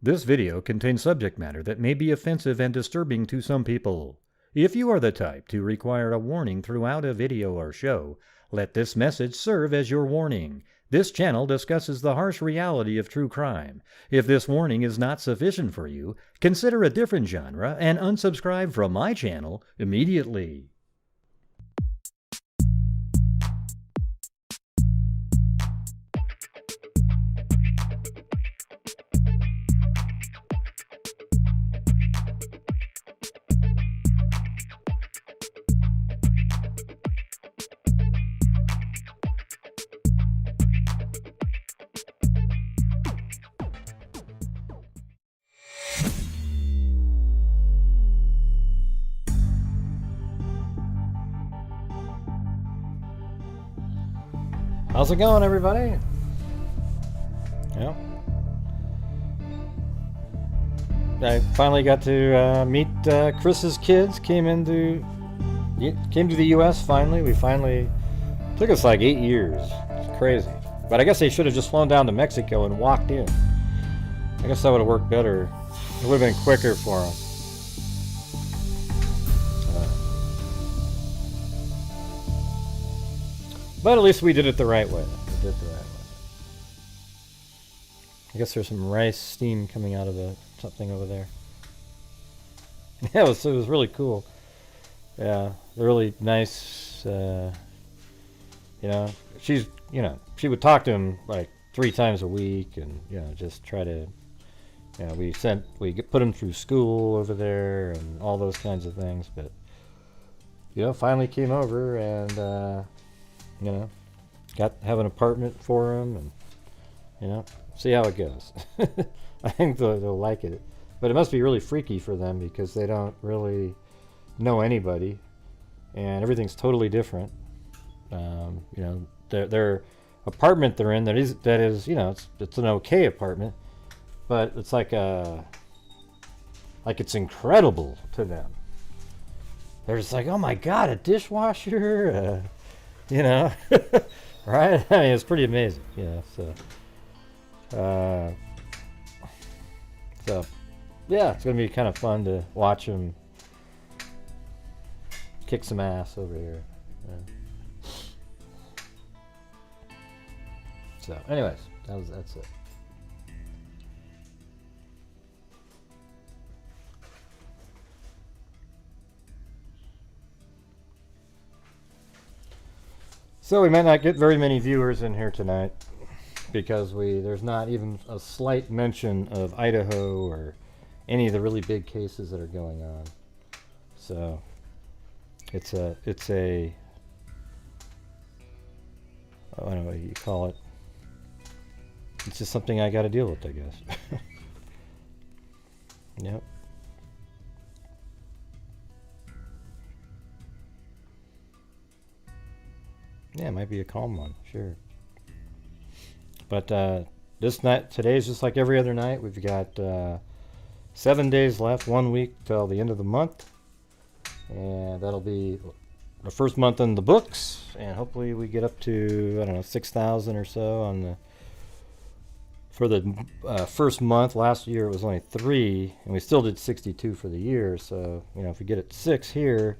This video contains subject matter that may be offensive and disturbing to some people. If you are the type to require a warning throughout a video or show, let this message serve as your warning. This channel discusses the harsh reality of true crime. If this warning is not sufficient for you, consider a different genre and unsubscribe from my channel immediately. How's it going, everybody? Yeah. I finally got to meet Chris's kids. Came to the U.S. finally. Took us like 8 years. It's crazy. But I guess they should have just flown down to Mexico and walked in. I guess that would have worked better. It would have been quicker for them. But at least we did it the right way. I guess there's some rice steam coming out of something over there. Yeah, it was really cool. Yeah, they're really nice. She would talk to him like 3 times a week, and just try to. We put him through school over there and all those kinds of things. But finally came over and. Have an apartment for him, and see how it goes. I think they'll like it, but it must be really freaky for them because they don't really know anybody, and everything's totally different. Their apartment they're in that is it's an okay apartment, but it's like it's incredible to them. They're just like, oh my god, a dishwasher. Right? I mean, it's pretty amazing. So yeah, it's gonna be kind of fun to watch him kick some ass over here. So, anyways, that's it. So we might not get very many viewers in here tonight because there's not even a slight mention of Idaho or any of the really big cases that are going on. So it's a I don't know what you call it. It's just something I got to deal with, I guess. Yep. Yeah, it might be a calm one, sure. But this night, today's just like every other night. We've got 7 days left, 1 week till the end of the month, and that'll be the first month in the books. And hopefully, we get up to 6,000 or so for the first month. Last year it was only 3, and we still did 62 for the year. So if we get it 6 here.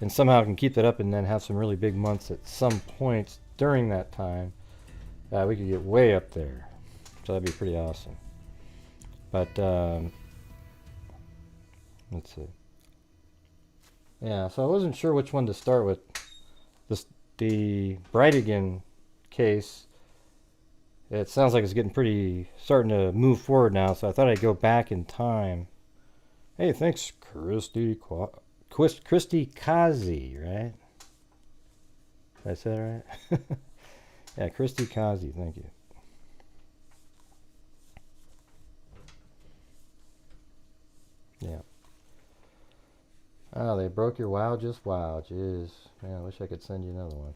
And somehow can keep that up and then have some really big months at some points during that time, we could get way up there. So that'd be pretty awesome. But let's see. Yeah, so I wasn't sure which one to start with. The Bridegan case. It sounds like it's starting to move forward now. So I thought I'd go back in time. Hey, thanks, Christy Kazi, right? Did I say that right? Yeah, Christy Kazi, thank you. Yeah. Oh, they broke your WoW just wow. Jeez. Man, I wish I could send you another one.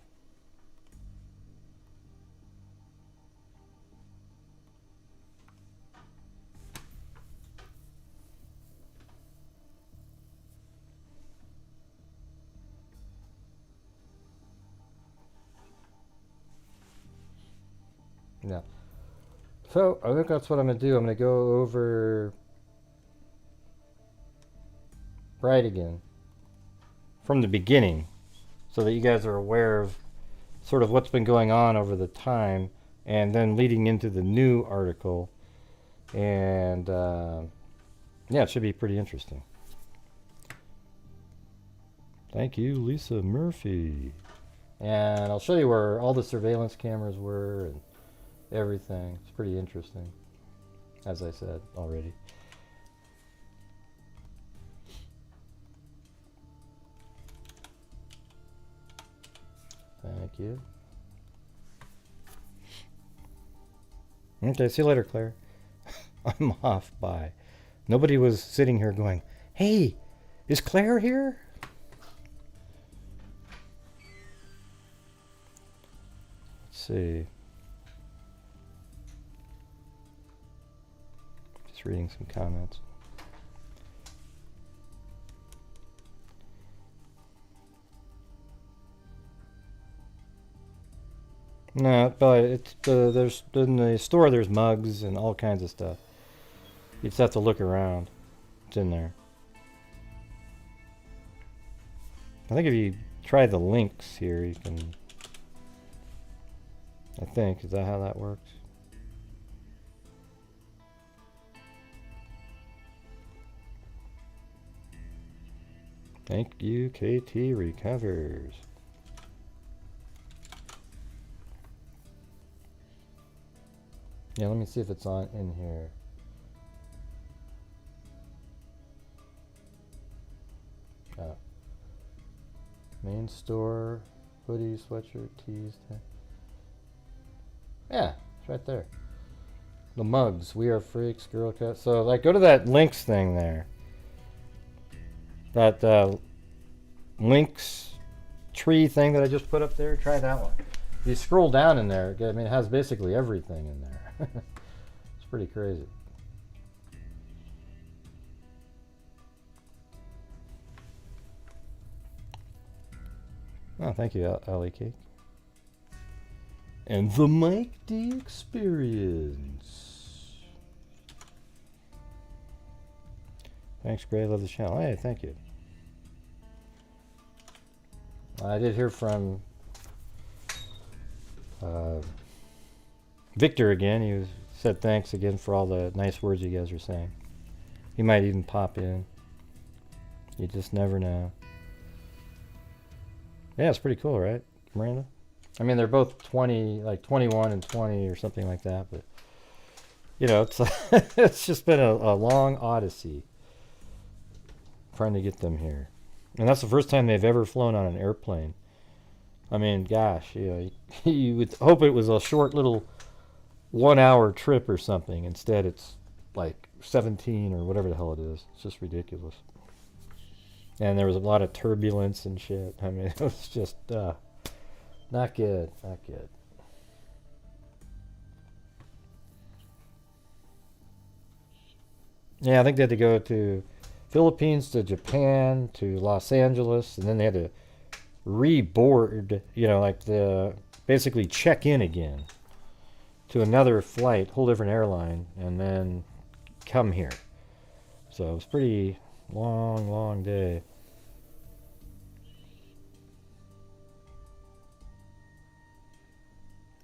Yeah. So I think that's what I'm going to do. I'm going to go over Bridegan from the beginning so that you guys are aware of sort of what's been going on over the time, and then leading into the new article. And yeah, it should be pretty interesting. Thank you, Lisa Murphy. And I'll show you where all the surveillance cameras were and everything. It's pretty interesting, as I said already. Thank you. Okay, see you later, Claire. I'm off. Bye. Nobody was sitting here going, hey, is Claire here? Let's see. Just reading some comments. No, but it's there's in the store. There's mugs and all kinds of stuff. You just have to look around. It's in there. I think if you try the links here, you can. I think, is that how that works? Thank you, KT Recovers. Yeah, let me see if it's on in here. Oh. Main store, hoodie, sweatshirt, tees. Yeah, it's right there. The mugs, we are freaks, girl cut. So, like, go to that links thing there. That links tree thing that I just put up there. Try that one. If you scroll down in there, I mean, it has basically everything in there. It's pretty crazy. Oh, thank you, Alley Cake. And the Mike D Experience. Thanks, Gray. Love the channel. Hey, thank you. I did hear from Victor again. He said thanks again for all the nice words you guys are saying. He might even pop in. You just never know. Yeah, it's pretty cool, right, Miranda? I mean, they're both 20, like 21 and 20 or something like that, but you know, it's it's just been a long odyssey trying to get them here. And that's the first time they've ever flown on an airplane. I mean, gosh, you know, you would hope it was a short little 1 hour trip or something. Instead, it's like 17 or whatever the hell it is. It's just ridiculous. And there was a lot of turbulence and shit. I mean, it was just not good, not good. Yeah, I think they had to go to Philippines to Japan to Los Angeles, and then they had to reboard, you know, like basically check in again to another flight, whole different airline, and then come here. So it was pretty long day.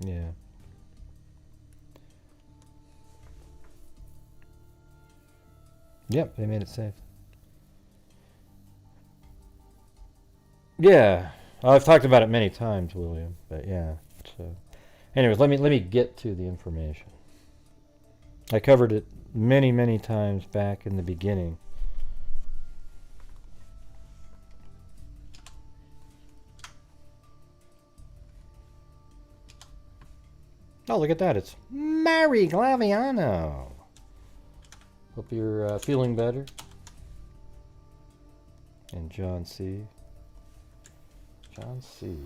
Yeah. Yep, they made it safe. Yeah, I've talked about it many times, William. But yeah. So, anyways, let me get to the information. I covered it many times back in the beginning. Oh, look at that! It's Mary Glaviano. Hope you're feeling better. And John C. John C.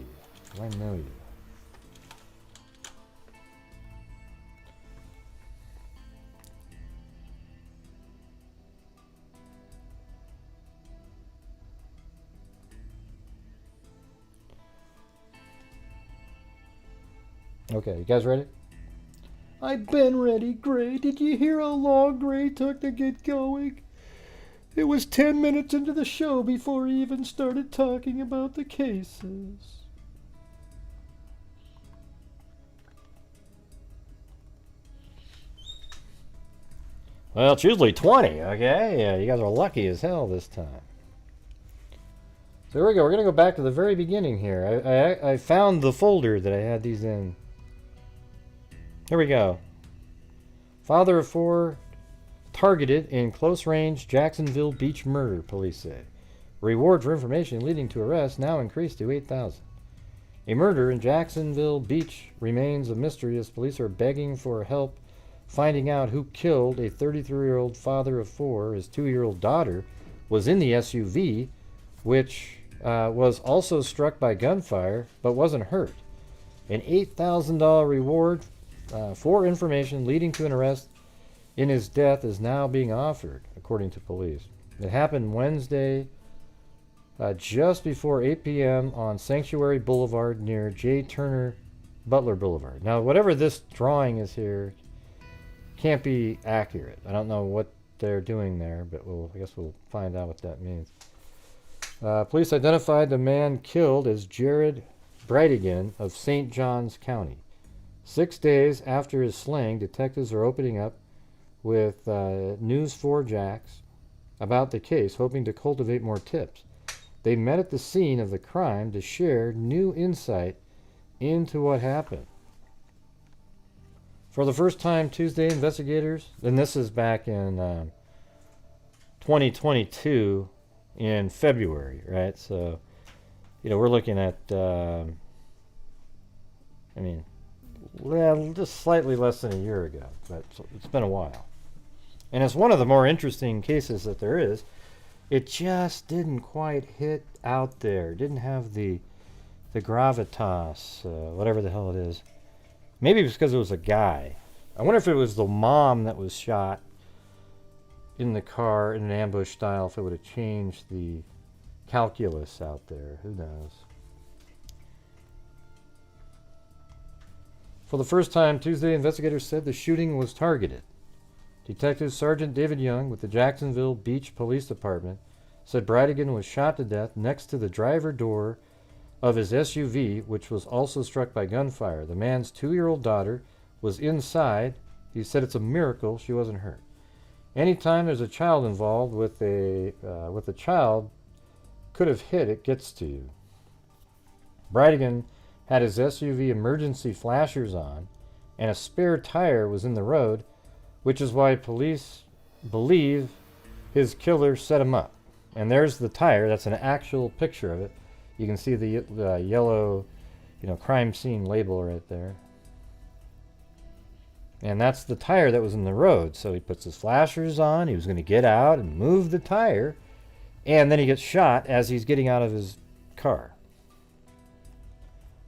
Do I know you? Okay, you guys ready? I've been ready, Gray. Did you hear how long Gray took to get going? It was 10 minutes into the show before he even started talking about the cases. Well, it's usually 20, okay? Yeah, you guys are lucky as hell this time. So here we go. We're going to go back to the very beginning here. I found the folder that I had these in. Here we go. Father of 4 targeted in close-range Jacksonville Beach murder, police say. Reward for information leading to arrest now increased to $8,000. A murder in Jacksonville Beach remains a mystery as police are begging for help finding out who killed a 33-year-old father of 4. His 2-year-old daughter was in the SUV, which was also struck by gunfire but wasn't hurt. An $8,000 reward for information leading to an arrest in his death is now being offered, according to police. It happened Wednesday just before 8 p.m. on Sanctuary Boulevard near J. Turner Butler Boulevard. Now, whatever this drawing is here can't be accurate. I don't know what they're doing there, but I guess we'll find out what that means. Police identified the man killed as Jared Bridegan of St. Johns County. 6 days after his slaying, detectives are opening up with News 4 Jax about the case, hoping to cultivate more tips. They met at the scene of the crime to share new insight into what happened. For the first time Tuesday, investigators, and this is back in 2022 in February, right? So, we're looking at, well, just slightly less than a year ago, but it's been a while. And it's one of the more interesting cases that there is. It just didn't quite hit out there. Didn't have the gravitas, whatever the hell it is. Maybe it's because it was a guy. I wonder if it was the mom that was shot in the car in an ambush style, if it would have changed the calculus out there. Who knows? For the first time Tuesday, investigators said the shooting was targeted. Detective Sergeant David Young with the Jacksonville Beach Police Department said Bridegan was shot to death next to the driver door of his SUV, which was also struck by gunfire. The man's 2-year-old daughter was inside. He said it's a miracle she wasn't hurt. Anytime there's a child involved with a child could have hit, it gets to you. Bridegan had his SUV emergency flashers on, and a spare tire was in the road, which is why police believe his killer set him up. And there's the tire. That's an actual picture of it. You can see the yellow, crime scene label right there. And that's the tire that was in the road. So he puts his flashers on. He was going to get out and move the tire. And then he gets shot as he's getting out of his car.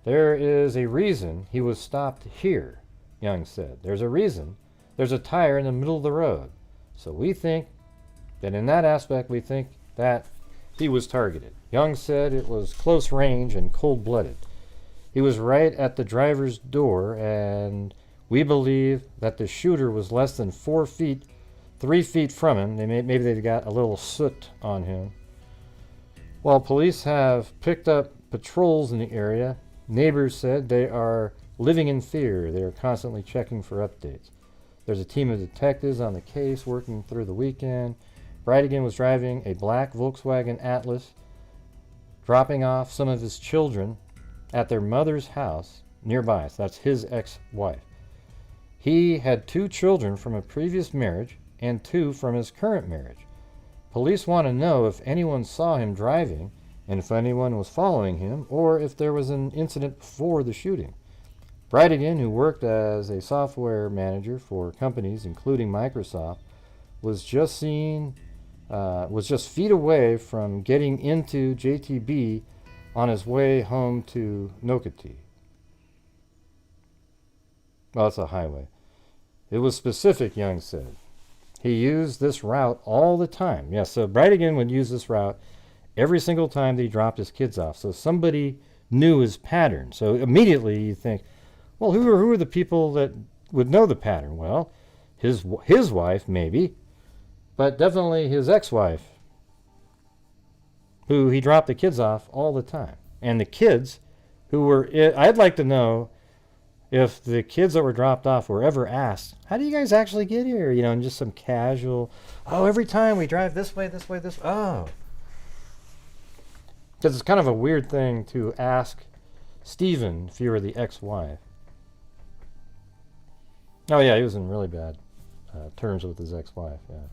There is a reason he was stopped here, Young said. There's a reason. There's a tire in the middle of the road. So we think that in that aspect, we think that he was targeted. Young said it was close range and cold-blooded. He was right at the driver's door, and we believe that the shooter was less than 4 feet, 3 feet from him. Maybe they got a little soot on him. While police have picked up patrols in the area, neighbors said they are living in fear. They are constantly checking for updates. There's a team of detectives on the case working through the weekend. Bridegan was driving a black Volkswagen Atlas, dropping off some of his children at their mother's house nearby. So that's his ex-wife. He had 2 children from a previous marriage and 2 from his current marriage. Police want to know if anyone saw him driving and if anyone was following him or if there was an incident before the shooting. Bridegan, who worked as a software manager for companies including Microsoft, was just feet away from getting into JTB on his way home to Nocatee. Well, it's a highway. It was specific, Young said. He used this route all the time. Yeah, so Bridegan would use this route every single time that he dropped his kids off. So somebody knew his pattern. So immediately you think, well, who are the people that would know the pattern? Well, his wife, maybe, but definitely his ex-wife, who he dropped the kids off all the time. And the kids who were, I'd like to know if the kids that were dropped off were ever asked, how do you guys actually get here? You know, and just some casual, oh, every time we drive this way, oh. Because it's kind of a weird thing to ask Stephen if you were the ex-wife. Oh yeah, he was in really bad terms with his ex-wife, yeah.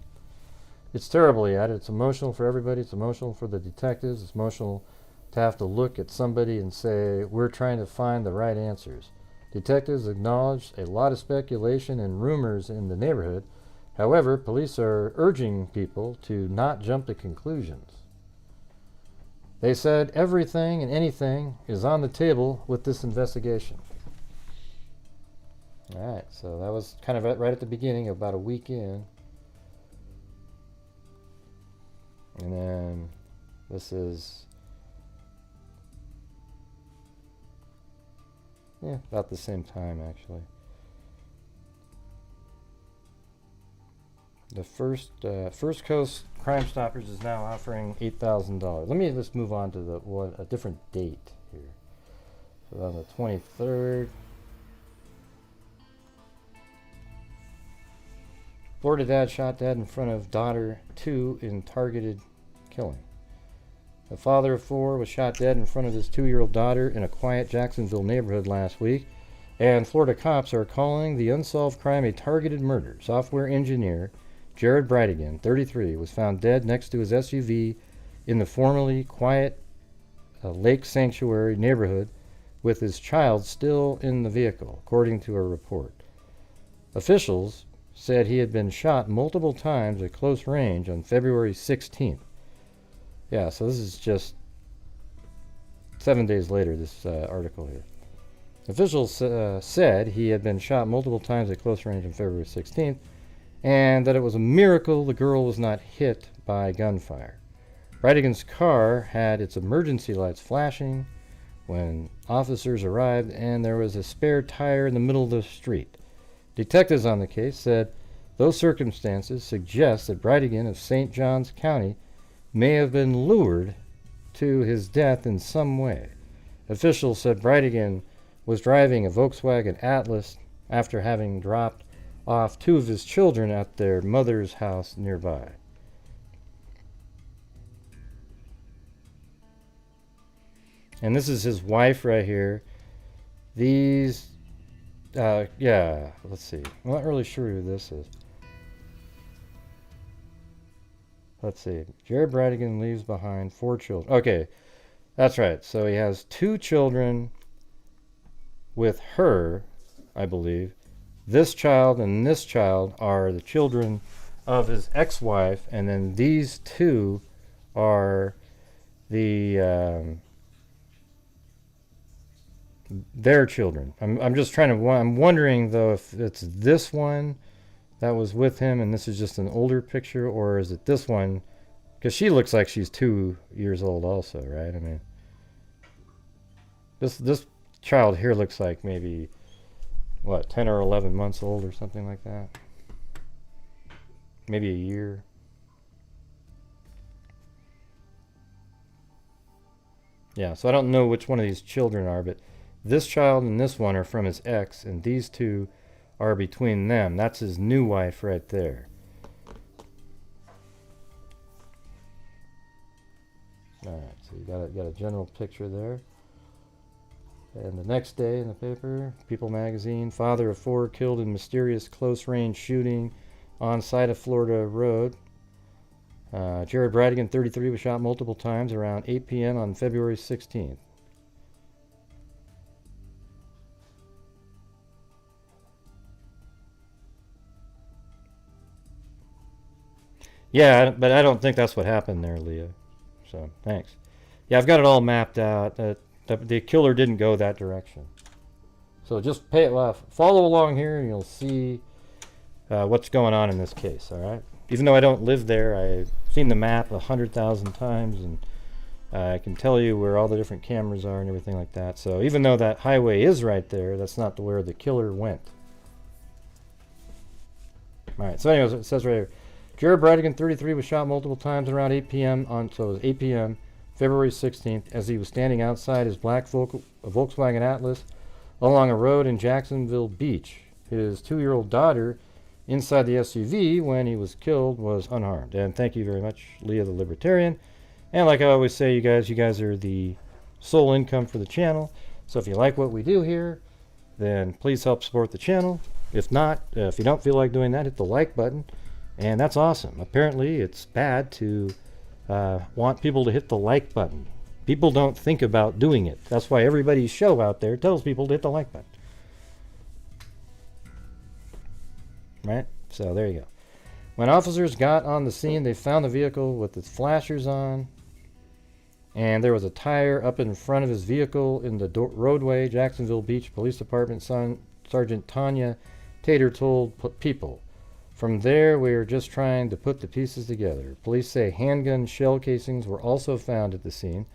It's terribly added. It's emotional for everybody. It's emotional for the detectives. It's emotional to have to look at somebody and say, we're trying to find the right answers. Detectives acknowledged a lot of speculation and rumors in the neighborhood. However, police are urging people to not jump to conclusions. They said everything and anything is on the table with this investigation. All right, so that was kind of right at the beginning, about a week in. And then this is, yeah, about the same time, actually. The First Coast Crime Stoppers is now offering $8,000. Let me just move on to a different date here. So on the 23rd, Florida dad shot dead in front of daughter 2 in targeted killing. The father of 4 was shot dead in front of his 2-year-old daughter in a quiet Jacksonville neighborhood last week, and Florida cops are calling the unsolved crime a targeted murder. Software engineer Jared Bridegan, 33, was found dead next to his SUV in the formerly quiet Lake Sanctuary neighborhood with his child still in the vehicle, according to a report. Officials said he had been shot multiple times at close range on February 16th. Yeah, so this is just 7 days later, this article here. Officials said he had been shot multiple times at close range on February 16th, and that it was a miracle the girl was not hit by gunfire. Bridegan's car had its emergency lights flashing when officers arrived, and there was a spare tire in the middle of the street. Detectives on the case said those circumstances suggest that Bridegan of St. Johns County may have been lured to his death in some way. Officials said Bridegan was driving a Volkswagen Atlas after having dropped off 2 of his children at their mother's house nearby. And this is his wife right here. These yeah, let's see. I'm not really sure who this is. Let's see. Jared Bridegan leaves behind 4 children. Okay, that's right. So he has 2 children with her, I believe. This child and this child are the children of his ex-wife, and then these 2 are the their children. I'm just trying to, I'm wondering though if it's this one that was with him and this is just an older picture, or is it this one, because she looks like she's 2 years old also, right? I mean, this child here looks like maybe what, 10 or 11 months old or something like that, maybe a year. Yeah, so I don't know which one of these children are, but this child and this one are from his ex, and these 2 are between them. That's his new wife right there. All right, so you got a general picture there. And the next day in the paper, People magazine, father of 4 killed in mysterious close-range shooting on side of Florida road. Jared Bridegan, 33, was shot multiple times around 8 p.m. on February 16th. Yeah, but I don't think that's what happened there, Leah. So, thanks. Yeah, I've got it all mapped out. The killer didn't go that direction. So just follow along here and you'll see what's going on in this case, all right? Even though I don't live there, I've seen the map 100,000 times, and I can tell you where all the different cameras are and everything like that. So even though that highway is right there, that's not where the killer went. All right. So anyways, it says right here, Jared Bridegan, 33, was shot multiple times around 8 p.m. So it was 8 p.m. February 16th as he was standing outside his black Volkswagen Atlas along a road in Jacksonville Beach. His 2-year-old daughter inside the SUV when he was killed was unharmed. And thank you very much, Leah the Libertarian. And like I always say, you guys are the sole income for the channel. So if you like what we do here, then please help support the channel. If not, if you don't feel like doing that, hit the like button. And that's awesome. Apparently, it's bad to want people to hit the like button. People don't think about doing it. That's why everybody's show out there tells people to hit the like button. Right? So there you go. When officers got on the scene, they found the vehicle with its flashers on. And there was a tire up in front of his vehicle in the roadway. Jacksonville Beach Police Department Sergeant Tanya Tater told people. From there, we were just trying to put the pieces together. Police say handgun shell casings were also found at the scene.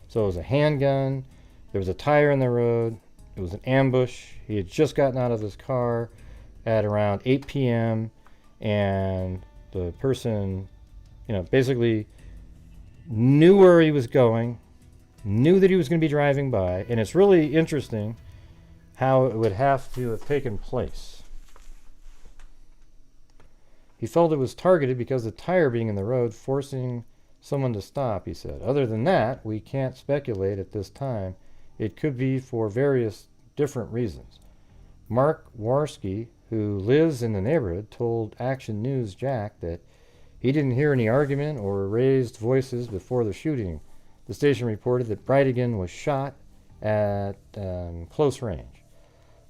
So it was a handgun, there was a tire in the road, it was an ambush. He had just gotten out of his car at around 8 p.m. and the person, basically knew where he was going, knew that he was going to be driving by, and it's really interesting how it would have to have taken place. He felt it was targeted because the tire being in the road, forcing someone to stop, he said. Other than that, we can't speculate at this time. It could be for various different reasons. Mark Warski, who lives in the neighborhood, told Action News Jack that he didn't hear any argument or raised voices before the shooting. The station reported that Bridegan was shot at close range.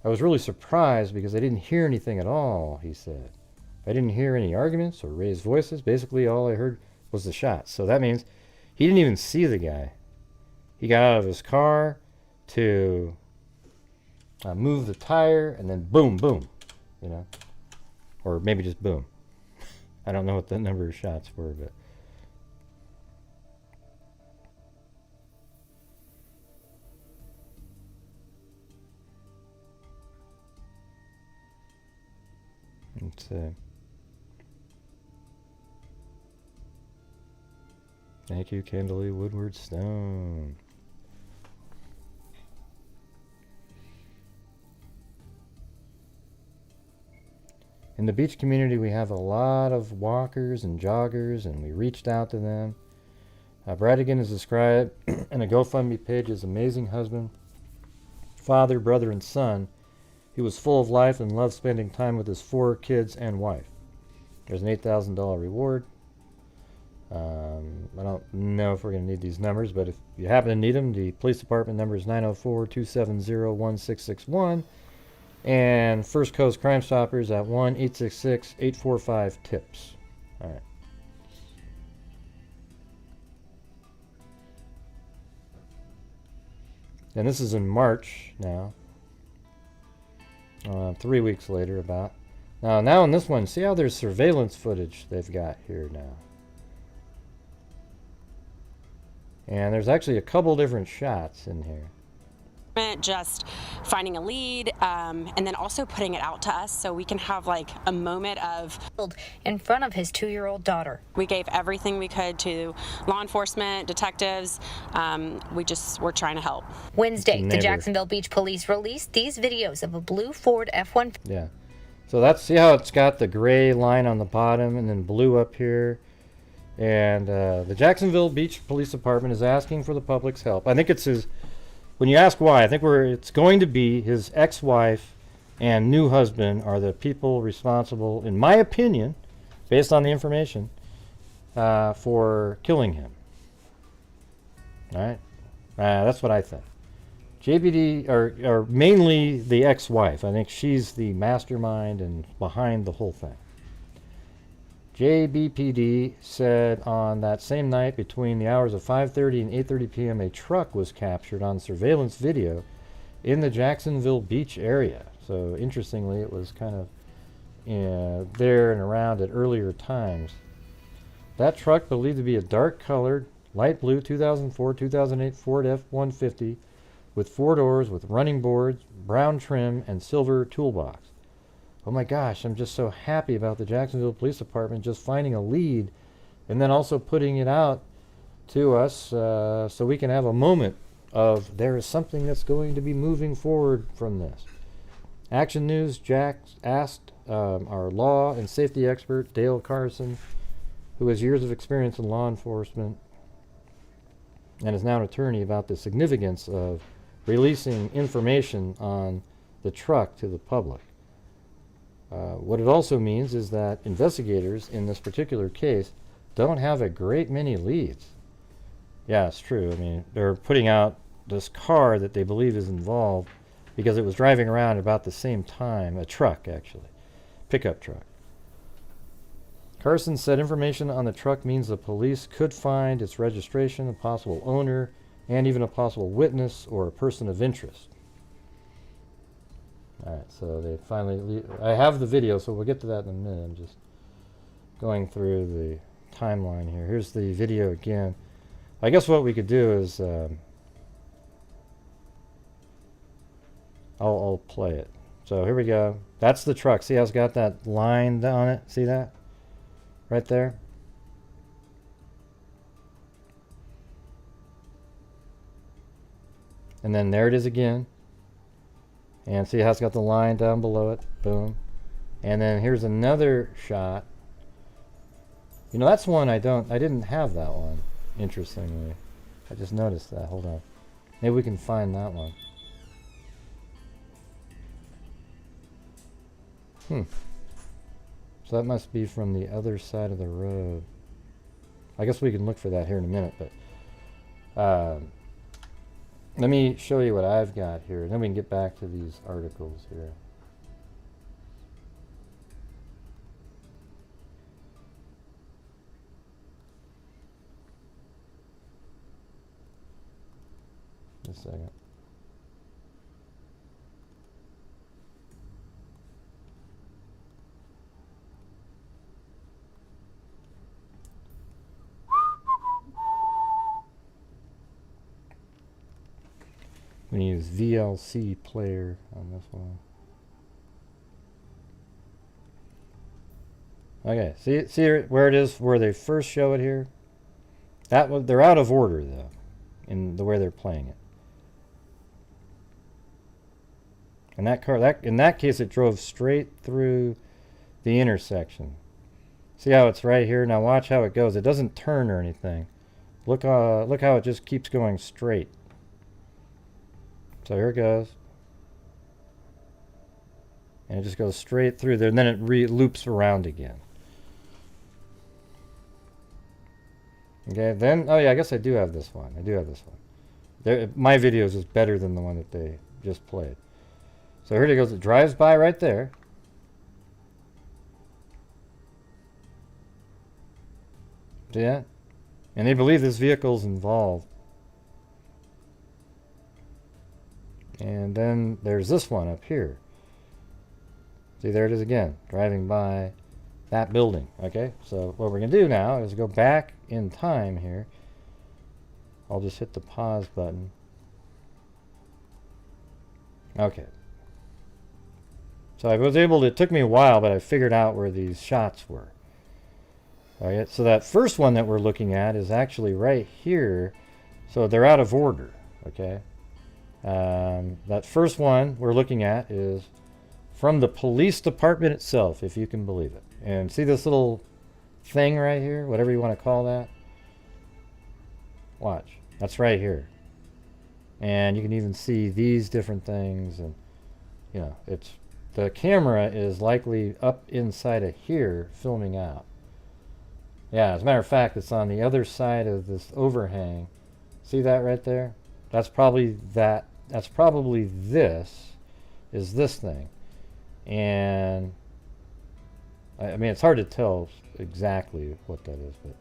I was really surprised because I didn't hear anything at all, he said. I didn't hear any arguments or raised voices. Basically, all I heard was the shots. So that means he didn't even see the guy. He got out of his car to move the tire, and then boom, boom, or maybe just boom. I don't know what the number of shots were, but let's see. Thank you, Kendall Woodward Stone. In the beach community, we have a lot of walkers and joggers, and we reached out to them. Bridegan is described in a GoFundMe page as amazing husband, father, brother, and son. He was full of life and loved spending time with his 4 kids and wife. There's an $8,000 reward. I don't know if we're going to need these numbers, but if you happen to need them, the police department number is 904-270-1661, and First Coast Crime Stoppers at 1-866-845-TIPS. All right. And this is in March now. 3 weeks later, about. Now in this one, see how there's surveillance footage they've got here now. And there's actually a couple different shots in here. Just finding a lead, and then also putting it out to us so we can have like a moment of in front of his 2-year-old daughter. We gave everything we could to law enforcement, detectives. We're trying to help. Wednesday, the Jacksonville Beach Police released these videos of a blue Ford F-150. Yeah. So see how it's got the gray line on the bottom and then blue up here. And the Jacksonville Beach Police Department is asking for the public's help. I think it's his. When you ask why, I think it's going to be his ex-wife and new husband are the people responsible, in my opinion, based on the information, for killing him. All right? That's what I think. JBD, or mainly the ex-wife. I think she's the mastermind and behind the whole thing. JBPD said on that same night between the hours of 5:30 and 8:30 p.m. a truck was captured on surveillance video in the Jacksonville Beach area. So interestingly, it was kind of there and around at earlier times. That truck, believed to be a dark-colored, light blue 2004-2008 Ford F-150 with 4 doors with running boards, brown trim, and silver toolbox. oh my gosh, I'm just so happy about the Jacksonville Police Department just finding a lead and then also putting it out to us so we can have a moment of there is something that's going to be moving forward from this. Action News, Jack asked our law and safety expert, Dale Carson, who has years of experience in law enforcement and is now an attorney, about the significance of releasing information on the truck to the public. What it also means is that investigators in this particular case don't have a great many leads. Yeah, it's true. I mean, they're putting out this car that they believe is involved because it was driving around about the same time, a truck actually, pickup truck. Carson said information on the truck means the police could find its registration, a possible owner, and even a possible witness or a person of interest. Alright, so they finally... I have the video, so we'll get to that in a minute. I'm just going through the timeline here. Here's the video again. I guess what we could do is... I'll play it. So here we go. That's the truck. See how it's got that line on it? See that? Right there. And then there it is again. And see how it's got the line down below it? Boom. And then here's another shot. You know, that's one I didn't have that one, interestingly. I just noticed that. Hold on. Maybe we can find that one. So that must be from the other side of the road. I guess we can look for that here in a minute, but let me show you what I've got here, and then we can get back to these articles here. Just a second. I'm going to use VLC player on this one. Okay, see where it is, where they first show it here? They're out of order though, in the way they're playing it. And that car, in that case, it drove straight through the intersection. See how it's right here? Now watch how it goes. It doesn't turn or anything. Look how it just keeps going straight. So here it goes. And it just goes straight through there, and then it loops around again. Okay, then, oh yeah, I guess I do have this one. I do have this one. My videos is better than the one that they just played. So here it goes. It drives by right there. See that? And they believe this vehicle's involved. And then there's this one up here. See, there it is again, driving by that building. Okay, so what we're going to do now is go back in time here. I'll just hit the pause button. Okay. So I was able to, it took me a while, but I figured out where these shots were. Alright, so that first one that we're looking at is actually right here. So they're out of order, okay? That first one we're looking at is from the police department itself, if you can believe it. And see this little thing right here, whatever you want to call that? Watch. That's right here. And you can even see these different things, and you know, the camera is likely up inside of here filming out. Yeah, as a matter of fact, it's on the other side of this overhang. See that right there? That's probably this is this thing. And I mean, it's hard to tell exactly what that is, but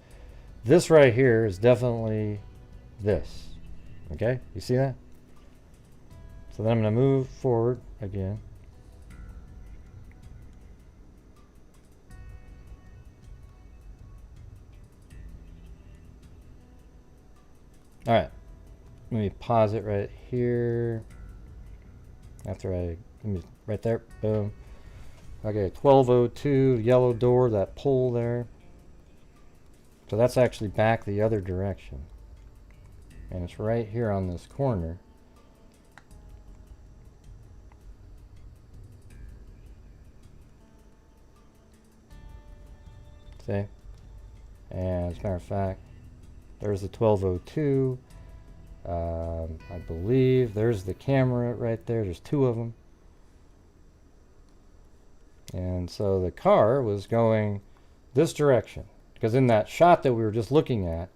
this right here is definitely this. Okay, you see that? So then I'm going to move forward again. All right, let me pause it right here. Right there, boom. Okay, 1202, yellow door, that pole there. So that's actually back the other direction. And it's right here on this corner. See? And as a matter of fact, there's the 1202. I believe there's the camera right there. There's two of them. And so the car was going this direction. Because in that shot that we were just looking at,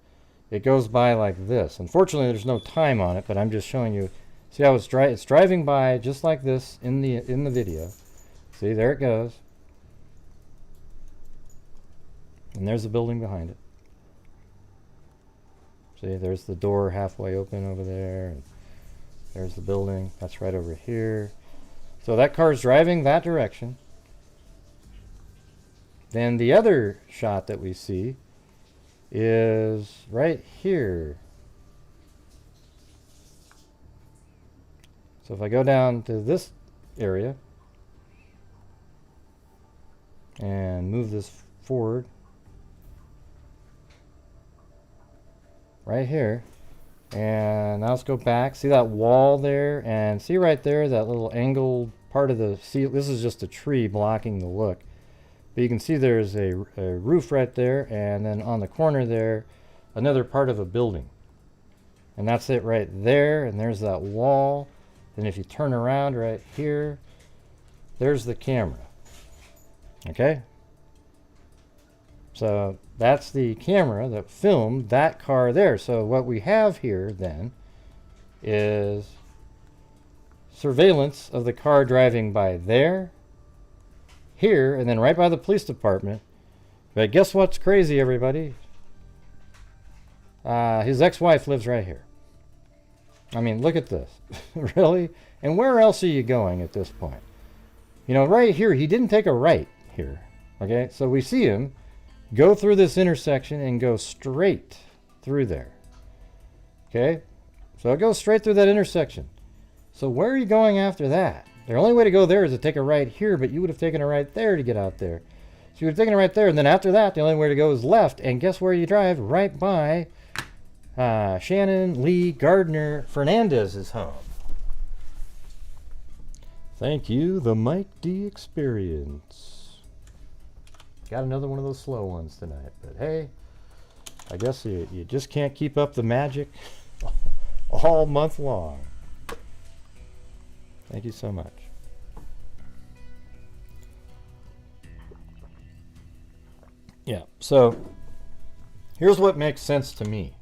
it goes by like this. Unfortunately, there's no time on it, but I'm just showing you. See how it's driving by just like this in the video. See, there it goes. And there's the building behind it. See, there's the door halfway open over there. And there's the building. That's right over here. So that car's driving that direction. Then the other shot that we see is right here. So if I go down to this area and move this forward, right here, and now let's go back. See that wall there, and see right there that little angled part of the seal. This is just a tree blocking the look, but you can see there's a roof right there, and then on the corner there another part of a building, and that's it right there. And there's that wall. And if you turn around right here, there's the camera. Okay, so that's the camera that filmed that car there. So what we have here then is surveillance of the car driving by there, here, and then right by the police department. But guess what's crazy, everybody? His ex-wife lives right here. I mean, look at this. Really? And where else are you going at this point? You know, right here, he didn't take a right here. Okay, so we see him go through this intersection and go straight through there. Okay, so it goes straight through that intersection. So where are you going after that? The only way to go there is to take a right here, but you would have taken a right there to get out there. So you would have taken a right there, and then after that, the only way to go is left. And guess where you drive? Right by Shannon Lee Gardner Fernandez's home. Thank you, the Mike D Experience. Got another one of those slow ones tonight, but hey, I guess you just can't keep up the magic all month long. Thank you so much. Yeah, so here's what makes sense to me.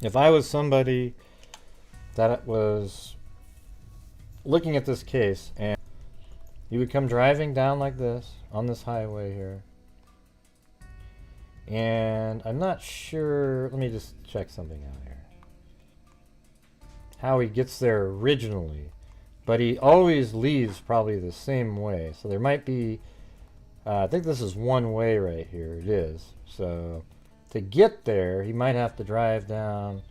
If I was somebody that was looking at this case, and you would come driving down like this on this highway here, and I'm not sure, let me just check something out here, how he gets there originally, but he always leaves probably the same way. So there might be, I think this is one way right here. It is. So to get there, he might have to drive down,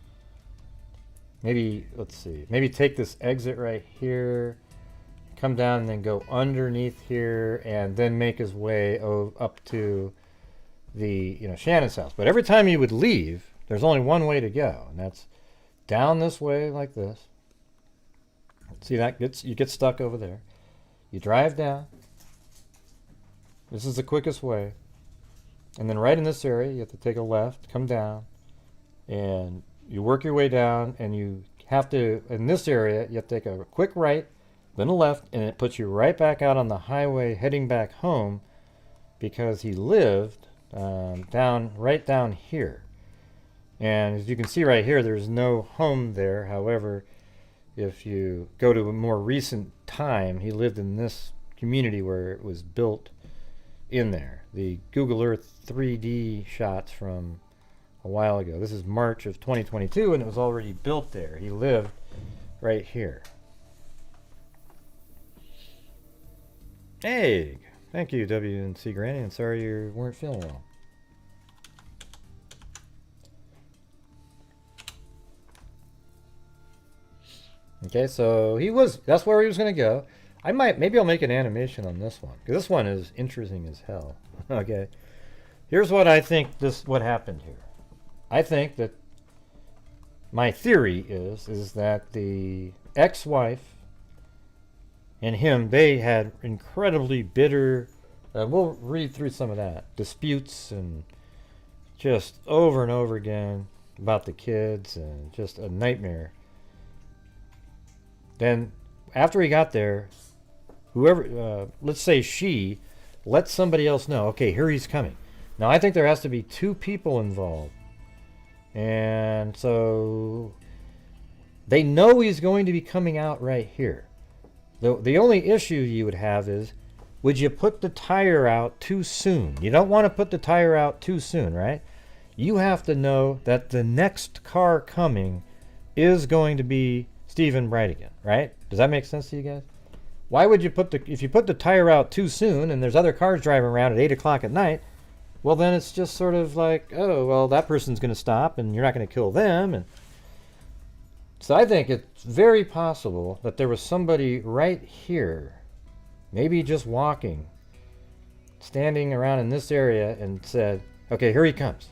maybe, let's see, maybe take this exit right here, come down and then go underneath here, and then make his way up to the, Shannon's house. But every time you would leave, there's only one way to go, and that's down this way like this. See, you get stuck over there. You drive down. This is the quickest way. And then right in this area, you have to take a left, come down, and you work your way down, and you have to, in this area, you have to take a quick right, then a left, and it puts you right back out on the highway heading back home, because he lived right down here. And as you can see right here, there's no home there. However, if you go to a more recent time, he lived in this community where it was built in there. The Google Earth 3D shots from a while ago. This is March of 2022, and it was already built there. He lived right here. Hey, thank you, WNC Granny, and sorry you weren't feeling well. Okay, so that's where he was going to go. Maybe I'll make an animation on this one, because this one is interesting as hell. Okay. Here's what I think what happened here. I think that my theory is that the ex-wife and him, they had incredibly bitter, we'll read through some of that, disputes and just over and over again about the kids and just a nightmare. Then after he got there, whoever, let's say she, let somebody else know, okay, here he's coming. Now I think there has to be two people involved. And so they know he's going to be coming out right here. The only issue you would have is, would you put the tire out too soon? You don't want to put the tire out too soon, right? You have to know that the next car coming is going to be Stephen Bridegan, right? Does that make sense to you guys? Why would you if you put the tire out too soon and there's other cars driving around at 8 o'clock at night, well, then it's just sort of like, oh, well, that person's going to stop and you're not going to kill them. And so I think it's very possible that there was somebody right here, maybe just walking, standing around in this area and said, okay, here he comes,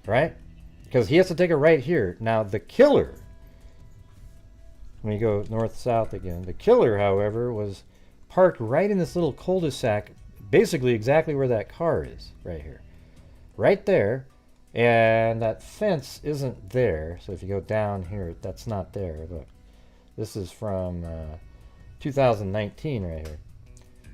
right? Because he has to take a right here. Now, the killer, when you go north-south again, the killer, however, was parked right in this little cul-de-sac, basically exactly where that car is, right here. Right there. And that fence isn't there. So if you go down here, that's not there. Look, this is from 2019 right here.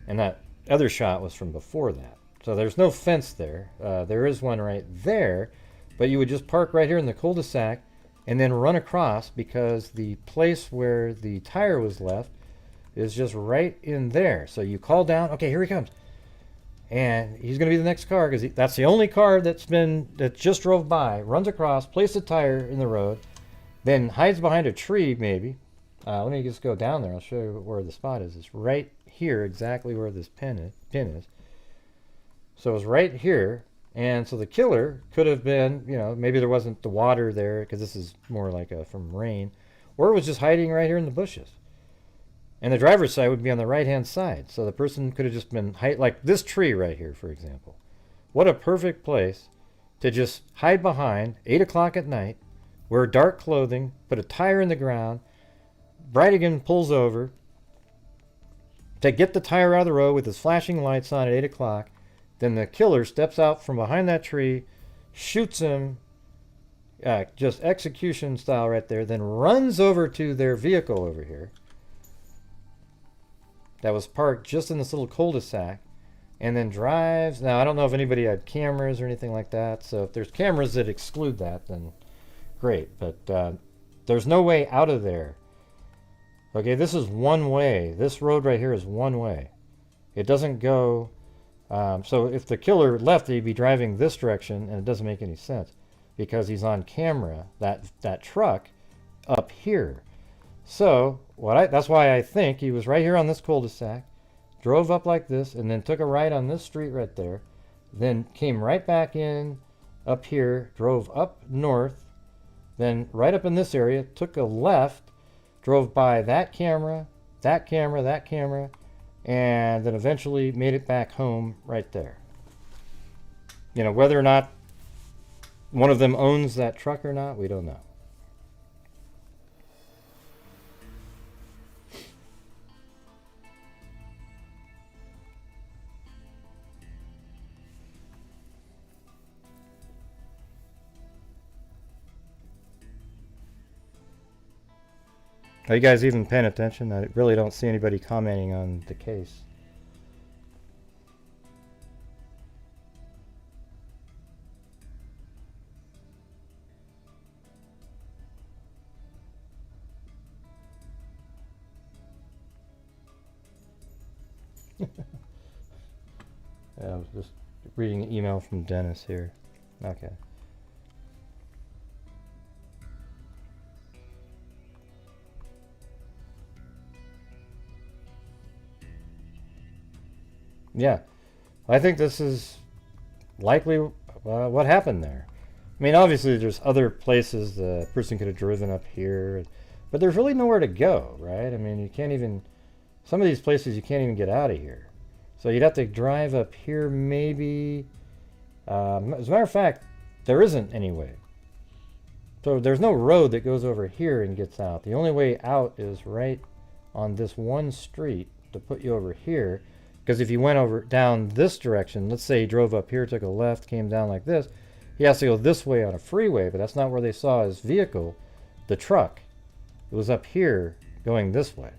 And that other shot was from before that. So there's no fence there. There is one right there. But you would just park right here in the cul-de-sac and then run across, because the place where the tire was left is just right in there. So you call down, okay, here he comes. And he's going to be the next car, because that's the only car that just drove by, runs across, places a tire in the road, then hides behind a tree maybe. Let me just go down there. I'll show you where the spot is. It's right here, exactly where this pin is. So it's right here. And so the killer could have been, maybe there wasn't the water there, because this is more like from rain, or it was just hiding right here in the bushes. And the driver's side would be on the right-hand side. So the person could have just been like this tree right here, for example. What a perfect place to just hide behind, 8 o'clock at night, wear dark clothing, put a tire in the ground. Bridegan pulls over to get the tire out of the road with his flashing lights on at 8 o'clock. Then the killer steps out from behind that tree, shoots him, just execution style right there, then runs over to their vehicle over here that was parked just in this little cul-de-sac, and then drives. Now, I don't know if anybody had cameras or anything like that, so if there's cameras that exclude that, then great. But there's no way out of there. Okay, this is one way. This road right here is one way. It doesn't go... so if the killer left, he'd be driving this direction, and it doesn't make any sense, because he's on camera, that truck up here. So that's why I think he was right here on this cul-de-sac, drove up like this, and then took a right on this street right there, then came right back in up here, drove up north, then right up in this area, took a left, drove by that camera, that camera, that camera, and then eventually made it back home right there. Whether or not one of them owns that truck or not, we don't know. Are you guys even paying attention? I really don't see anybody commenting on the case. I was just reading an email from Dennis here. Okay. Yeah, I think this is likely what happened there. I mean, obviously there's other places the person could have driven up here, but there's really nowhere to go, right? I mean, you can't even some of these places you can't even get out of here. So you'd have to drive up here maybe. As a matter of fact, there isn't any way. So there's no road that goes over here and gets out. The only way out is right on this one street to put you over here. Because if you went over down this direction, let's say he drove up here, took a left, came down like this, he has to go this way on a freeway, but that's not where they saw his vehicle, the truck. It was up here going this way.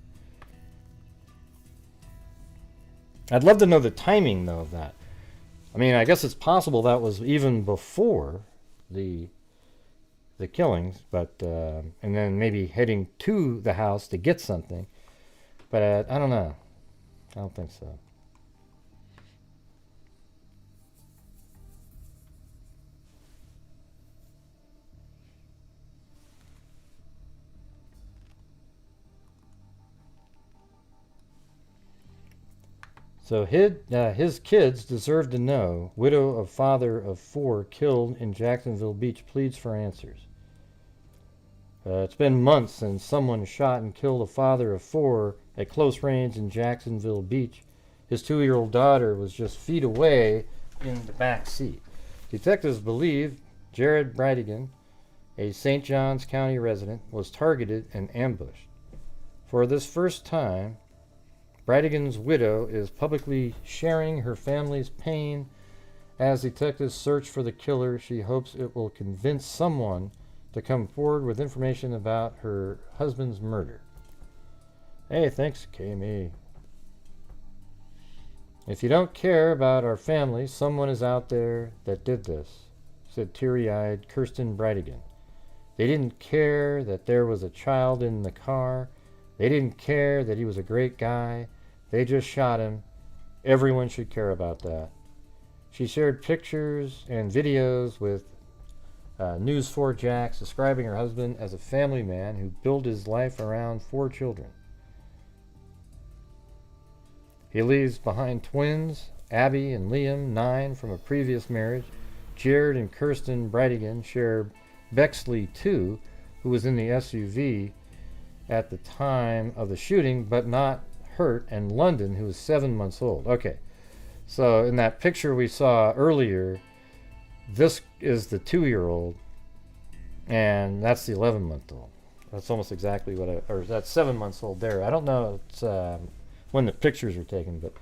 I'd love to know the timing, though, of that. I mean, I guess it's possible that was even before the killings, but and then maybe heading to the house to get something. But I don't know. I don't think so. So his kids deserve to know. Widow of father of 4 killed in Jacksonville Beach pleads for answers. It's been months since someone shot and killed a father of 4 at close range in Jacksonville Beach. His 2-year-old daughter was just feet away in the back seat. Detectives believe Jared Bridegan, a St. Johns County resident, was targeted and ambushed. For this first time, Bridegan's widow is publicly sharing her family's pain. As detectives search for the killer, she hopes it will convince someone to come forward with information about her husband's murder. Hey, thanks, Kami. If you don't care about our family, someone is out there that did this, said teary-eyed Kirsten Bridegan. They didn't care that there was a child in the car. They didn't care that he was a great guy. They just shot him. Everyone should care about that. She shared pictures and videos with News 4 Jax, describing her husband as a family man who built his life around 4 children. He leaves behind twins, Abby and Liam, 9 from a previous marriage. Jared and Kirsten Bridegan share Bexley, 2, who was in the SUV at the time of the shooting, but not hurt, and London, who was 7 months old. Okay, so in that picture we saw earlier, this is the 2-year-old, and that's the 11-month-old. That's almost exactly what or that's 7 months old there. I don't know it's, when the pictures were taken, but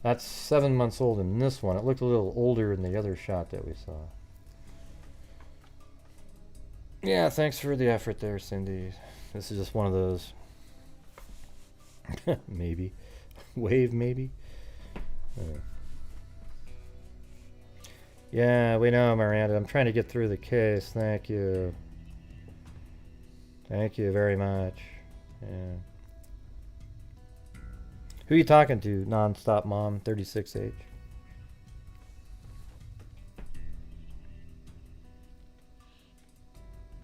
that's 7 months old in this one. It looked a little older in the other shot that we saw. Yeah, thanks for the effort there, Cindy. This is just one of those maybe wave maybe. Yeah, we know, Miranda. I'm trying to get through the case. Thank you very much. Yeah. Who are you talking to, Nonstop Mom 36H?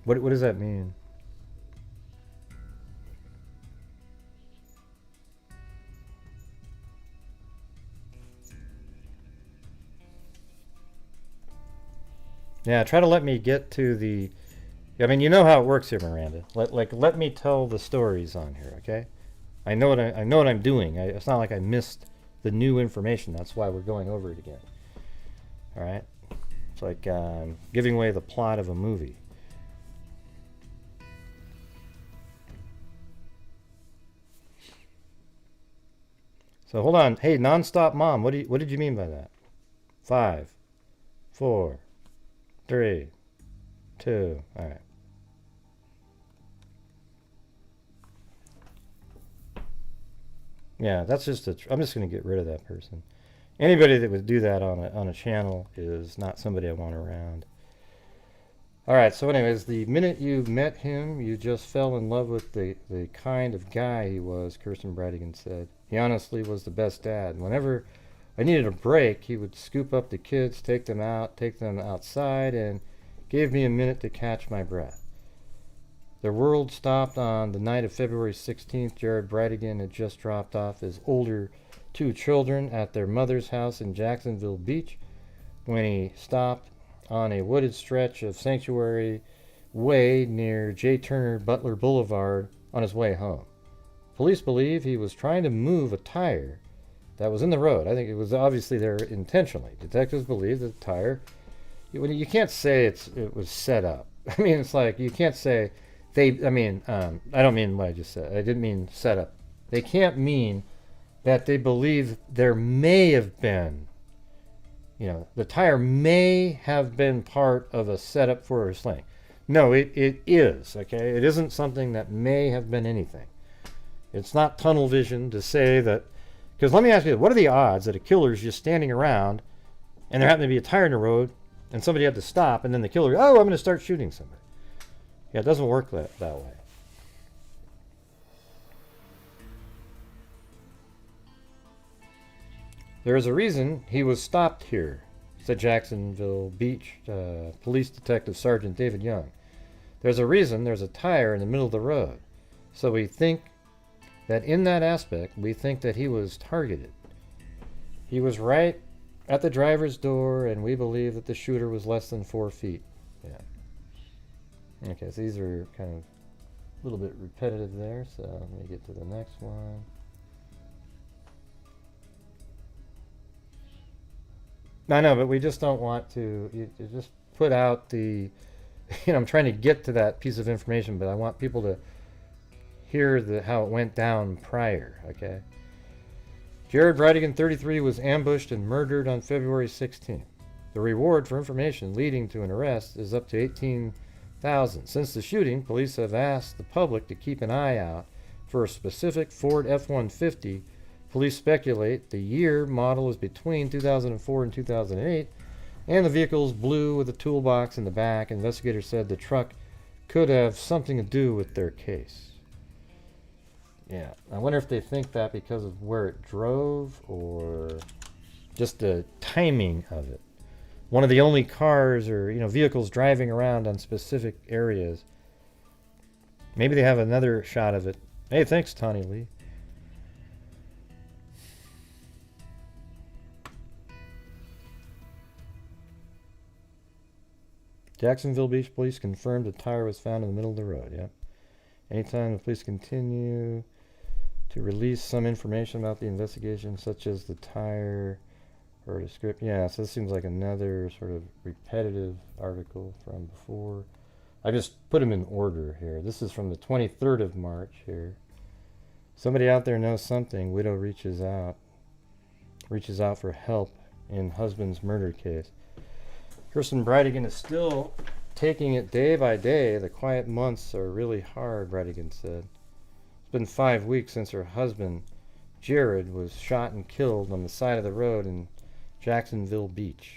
What does that mean? Yeah, try to let me get to the... I mean, you know how it works here, Miranda. Let me tell the stories on here, okay? I know what I'm doing. It's not like I missed the new information. That's why we're going over it again. All right? It's like giving away the plot of a movie. So hold on. Hey, Nonstop Mom, what did you mean by that? 5, 4, 3, 2. All right. Yeah, that's just I'm just going to get rid of that person. Anybody that would do that on a channel is not somebody I want around. All right, so anyways, the minute you met him, you just fell in love with the kind of guy he was, Kirsten Bridegan said. He honestly was the best dad. Whenever I needed a break, he would scoop up the kids, take them outside, and gave me a minute to catch my breath. The world stopped on the night of February 16th. Jared Bridegan had just dropped off his older 2 children at their mother's house in Jacksonville Beach when he stopped on a wooded stretch of Sanctuary Way near J. Turner Butler Boulevard on his way home. Police believe he was trying to move a tire that was in the road. I think it was obviously there intentionally. Detectives believe that the tire, you can't say it was set up. I mean, it's like, you can't say I don't mean what I just said. I didn't mean set up. They can't mean that they believe there may have been, the tire may have been part of a setup for a slaying. No, it is, okay? It isn't something that may have been anything. It's not tunnel vision to say that, because let me ask you, what are the odds that a killer's just standing around and there happened to be a tire in the road and somebody had to stop and then the killer, I'm going to start shooting somebody. Yeah, it doesn't work that way. There is a reason he was stopped here, said Jacksonville Beach Police Detective Sergeant David Young. There's a reason there's a tire in the middle of the road. So we think that in that aspect, we think that he was targeted. He was right at the driver's door, and we believe that the shooter was less than 4 feet. Yeah. Okay, so these are kind of a little bit repetitive there, so let me get to the next one. I know, but we just don't want to, you just put out the, I'm trying to get to that piece of information, but I want people to hear how it went down prior, okay? Jared Bridegan, 33, was ambushed and murdered on February 16th. The reward for information leading to an arrest is up to $18,000. Since the shooting, police have asked the public to keep an eye out for a specific Ford F-150. Police speculate the year model is between 2004 and 2008, and the vehicle is blue with a toolbox in the back. Investigators said the truck could have something to do with their case. Yeah, I wonder if they think that because of where it drove or just the timing of it. One of the only cars or vehicles driving around on specific areas. Maybe they have another shot of it. Hey, thanks, Tawny Lee. Jacksonville Beach Police confirmed a tire was found in the middle of the road. Yep. Anytime the police continue to release some information about the investigation, such as the tire or the script. Yeah, so this seems like another sort of repetitive article from before. I just put them in order here. This is from the 23rd of March here. Somebody out there knows something. Widow reaches out for help in husband's murder case. Kirsten Bridegan is still taking it day by day. The quiet months are really hard, Bridegan said. It's been 5 weeks since her husband, Jared, was shot and killed on the side of the road in Jacksonville Beach.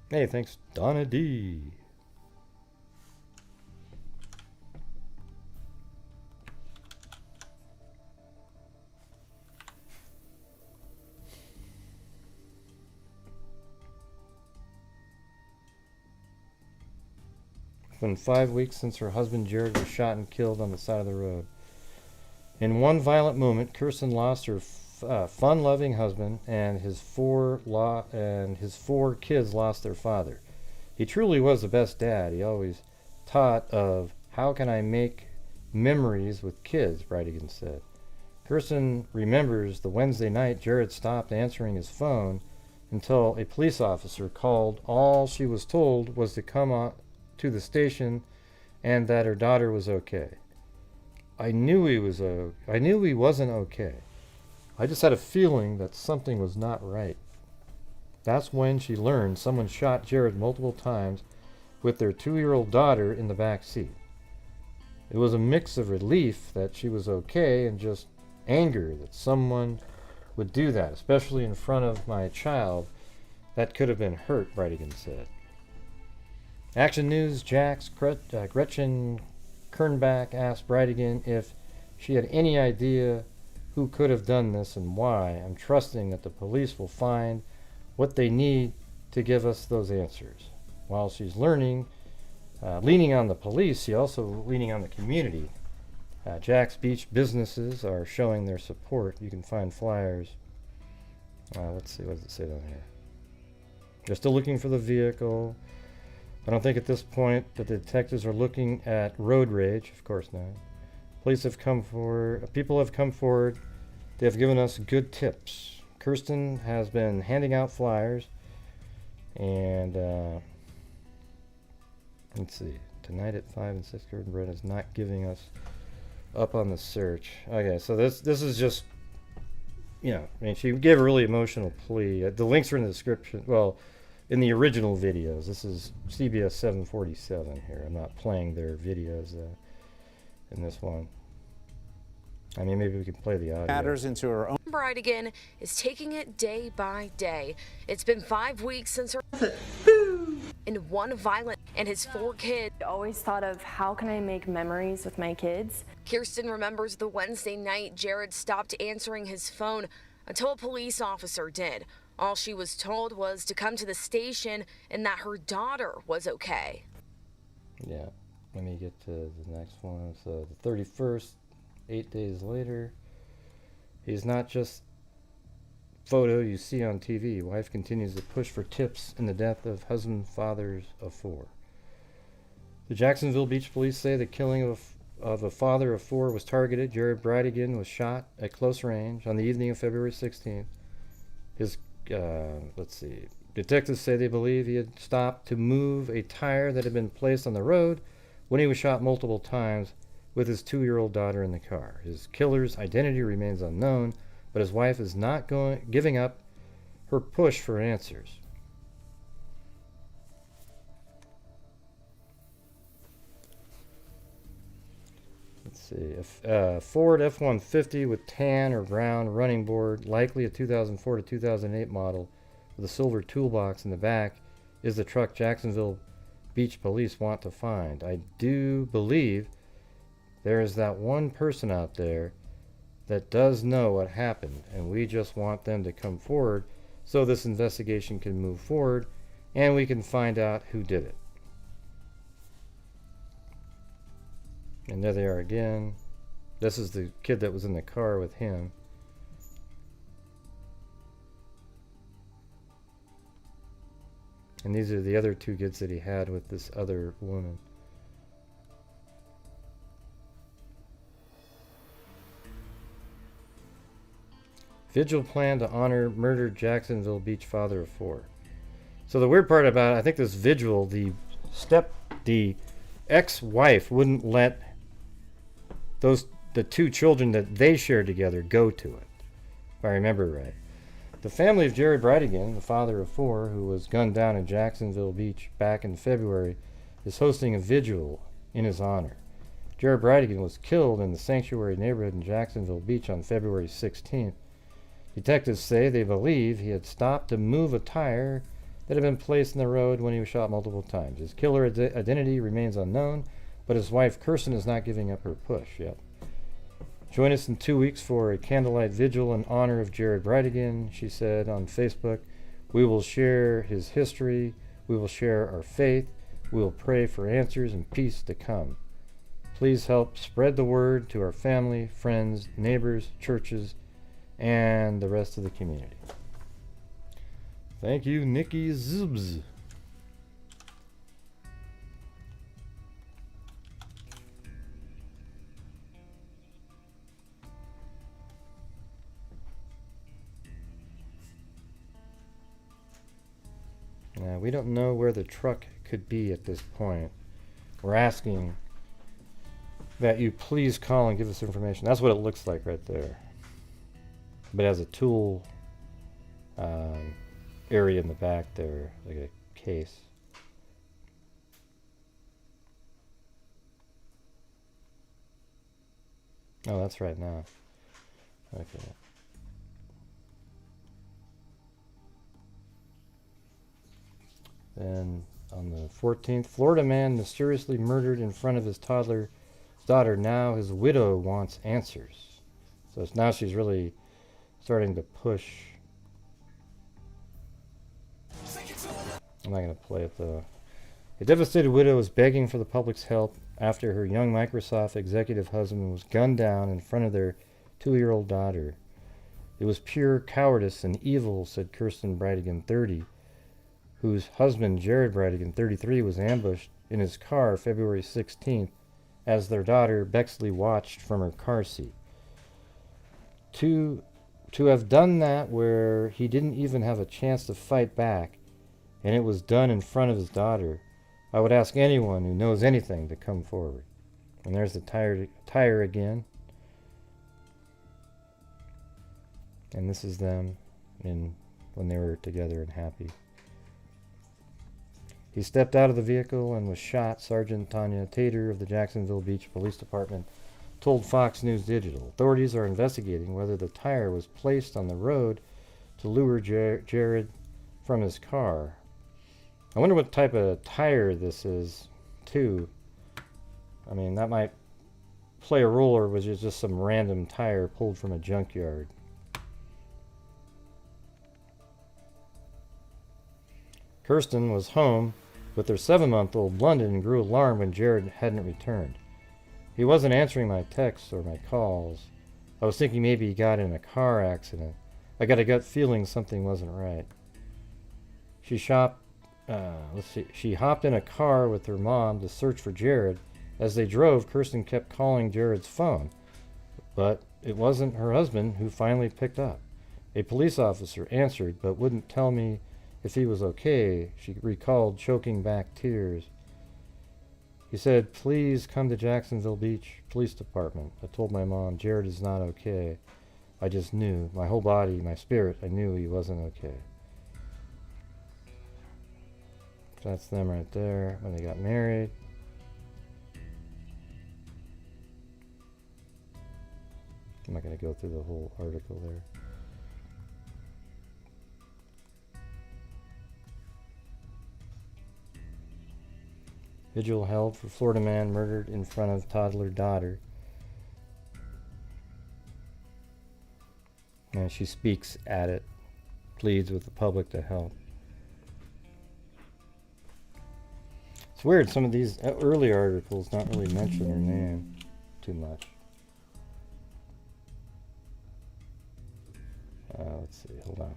Hey, thanks, Donna D. It's been 5 weeks since her husband Jared was shot and killed on the side of the road. In one violent moment, Kirsten lost her fun-loving husband, and his four kids lost their father. He truly was the best dad. He always taught of how can I make memories with kids, Bridegan said. Kirsten remembers the Wednesday night Jared stopped answering his phone until a police officer called. All she was told was to come out to the station and that her daughter was okay. I knew he wasn't okay. I just had a feeling that something was not right. That's when she learned someone shot Jared multiple times with their 2-year-old daughter in the back seat. It was a mix of relief that she was okay and just anger that someone would do that, especially in front of my child that could have been hurt, Bridegan said. Action News Jack's Gretchen Kernbach asked Bridegan if she had any idea who could have done this and why. I'm trusting that the police will find what they need to give us those answers. While she's leaning on the police, she's also leaning on the community. Jack's Beach businesses are showing their support. You can find flyers. Let's see, what does it say down here? They're still looking for the vehicle. I don't think at this point that the detectives are looking at road rage. Of course not. Police have come forward. People have come forward. They have given us good tips. Kirsten has been handing out flyers. And let's see. Tonight at 5 and 6, Gordon Brett is not giving us up on the search. Okay, so this is just, you know, I mean, she gave a really emotional plea. The links are in the description. Well, in the original videos. This is CBS 747 here. I'm not playing their videos in this one. I mean, maybe we can play the audio. Matters into her own. Bridegan is taking it day by day. It's been 5 weeks since her in one violent and his 4 kids. I always thought of how can I make memories with my kids. Kirsten remembers the Wednesday night Jared stopped answering his phone until a police officer did. All she was told was to come to the station and that her daughter was okay. Yeah, let me get to the next one. So the 31st, 8 days later. He's not just photo you see on TV. Wife continues to push for tips in the death of husband, fathers of 4. The Jacksonville Beach police say the killing of a father of 4 was targeted. Jared Bridegan was shot at close range on the evening of February 16th. His, let's see, detectives say they believe he had stopped to move a tire that had been placed on the road when he was shot multiple times with his 2-year-old daughter in the car. His killer's identity remains unknown, but his wife is not giving up her push for answers. Let's see. A Ford F-150 with tan or brown running board, likely a 2004 to 2008 model, with a silver toolbox in the back, is the truck Jacksonville Beach police want to find. I do believe there is that one person out there that does know what happened, and we just want them to come forward so this investigation can move forward and we can find out who did it. And there they are again. This is the kid that was in the car with him. And these are the other 2 kids that he had with this other woman. Vigil plan to honor murdered Jacksonville Beach father of 4. So the weird part about it, I think this vigil, the ex-wife wouldn't let the 2 children that they shared together go to it, if I remember right. The family of Jared Bridegan, the father of 4, who was gunned down in Jacksonville Beach back in February, is hosting a vigil in his honor. Jared Bridegan was killed in the Sanctuary neighborhood in Jacksonville Beach on February 16th. Detectives say they believe he had stopped to move a tire that had been placed in the road when he was shot multiple times. His killer identity remains unknown, but his wife Kirsten is not giving up her push yet. Join us in 2 weeks for a candlelight vigil in honor of Jared Bridegan, she said on Facebook. We will share his history. We will share our faith. We will pray for answers and peace to come. Please help spread the word to our family, friends, neighbors, churches, and the rest of the community. Thank you, Nikki Zubs. Now, we don't know where the truck could be at this point. We're asking that you please call and give us information. That's what it looks like right there. But it has a tool area in the back there, like a case. Oh, that's right now. Okay. Then on the 14th, Florida man mysteriously murdered in front of his toddler daughter. Now his widow wants answers. So now she's really starting to push. I'm not going to play it though. A devastated widow is begging for the public's help after her young Microsoft executive husband was gunned down in front of their 2-year-old daughter. It was pure cowardice and evil, said Kirsten Bridegan, 30, whose husband, Jared Bridegan, 33, was ambushed in his car February 16th as their daughter Bexley watched from her car seat. To have done that where he didn't even have a chance to fight back, and it was done in front of his daughter, I would ask anyone who knows anything to come forward. And there's the tire again. And this is them when they were together and happy. He stepped out of the vehicle and was shot. Sergeant Tanya Tater of the Jacksonville Beach Police Department told Fox News Digital. Authorities are investigating whether the tire was placed on the road to lure Jared from his car. I wonder what type of tire this is, too. I mean, that might play a role, or was it just some random tire pulled from a junkyard? Kirsten was home with their 7-month-old London and grew alarmed when Jared hadn't returned. He wasn't answering my texts or my calls. I was thinking maybe he got in a car accident. I got a gut feeling something wasn't right. She hopped in a car with her mom to search for Jared. As they drove, Kirsten kept calling Jared's phone, but it wasn't her husband who finally picked up. A police officer answered, but wouldn't tell me if he was okay. She recalled choking back tears. He said, "Please come to Jacksonville Beach Police Department." I told my mom, "Jared is not okay." I just knew. My whole body, my spirit, I knew he wasn't okay. That's them right there when they got married. I'm not going to go through the whole article there. Vigil held for Florida man murdered in front of toddler daughter. And she speaks at it, pleads with the public to help. It's weird, some of these early articles don't really mention her name too much. Let's see, hold on.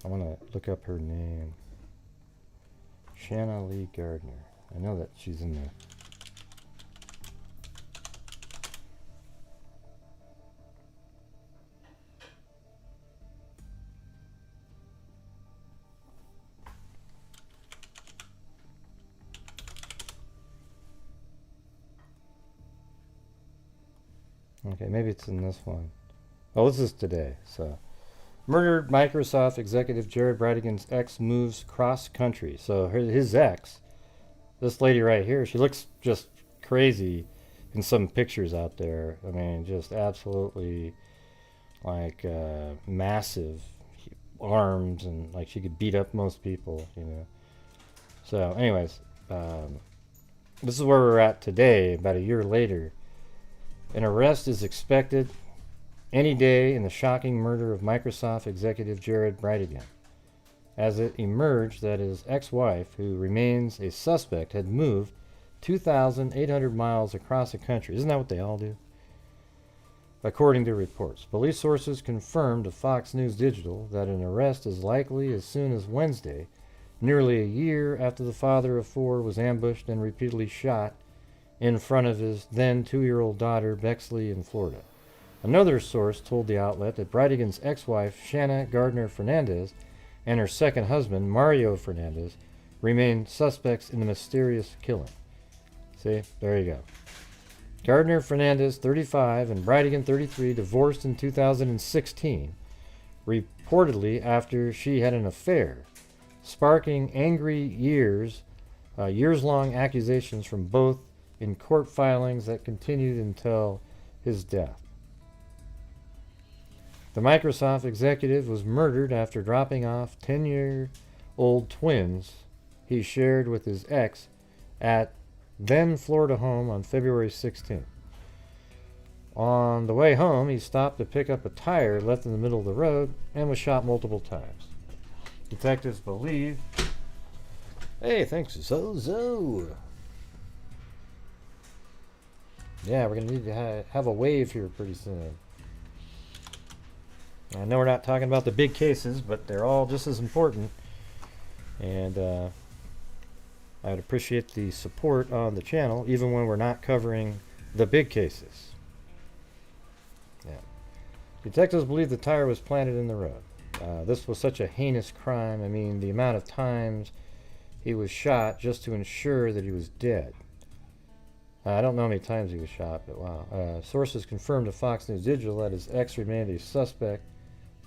I want to look up her name. Shanna Lee Gardner. I know that she's in there. Okay, maybe it's in this one. Oh, this is today, so. Murdered Microsoft executive Jared Bridegan's ex moves cross country. So his ex, this lady right here, she looks just crazy in some pictures out there. I mean, just absolutely like massive arms, and like she could beat up most people, you know. So anyways, this is where we're at today, about a year later. An arrest is expected any day in the shocking murder of Microsoft executive Jared Bridegan, as it emerged that his ex-wife, who remains a suspect, had moved 2,800 miles across the country. Isn't that what they all do? According to reports, police sources confirmed to Fox News Digital that an arrest is likely as soon as Wednesday, nearly a year after the father of 4 was ambushed and repeatedly shot in front of his then 2-year-old daughter Bexley in Florida. Another source told the outlet that Bridegan's ex-wife, Shanna Gardner Fernandez, and her second husband, Mario Fernandez, remain suspects in the mysterious killing. See, there you go. Gardner Fernandez, 35, and Bridegan, 33, divorced in 2016, reportedly after she had an affair, sparking angry years-long accusations from both in court filings that continued until his death. The Microsoft executive was murdered after dropping off 10-year-old twins he shared with his ex at then Florida home on February 16th. On the way home, he stopped to pick up a tire left in the middle of the road and was shot multiple times. Detectives believe... Hey, thanks, Zozo. Yeah, we're going to need to have a wave here pretty soon. I know we're not talking about the big cases, but they're all just as important. And I would appreciate the support on the channel, even when we're not covering the big cases. Yeah. Detectives believe the tire was planted in the road. This was such a heinous crime. I mean, the amount of times he was shot just to ensure that he was dead. I don't know how many times he was shot, but wow. Sources confirmed to Fox News Digital that his ex remained a suspect.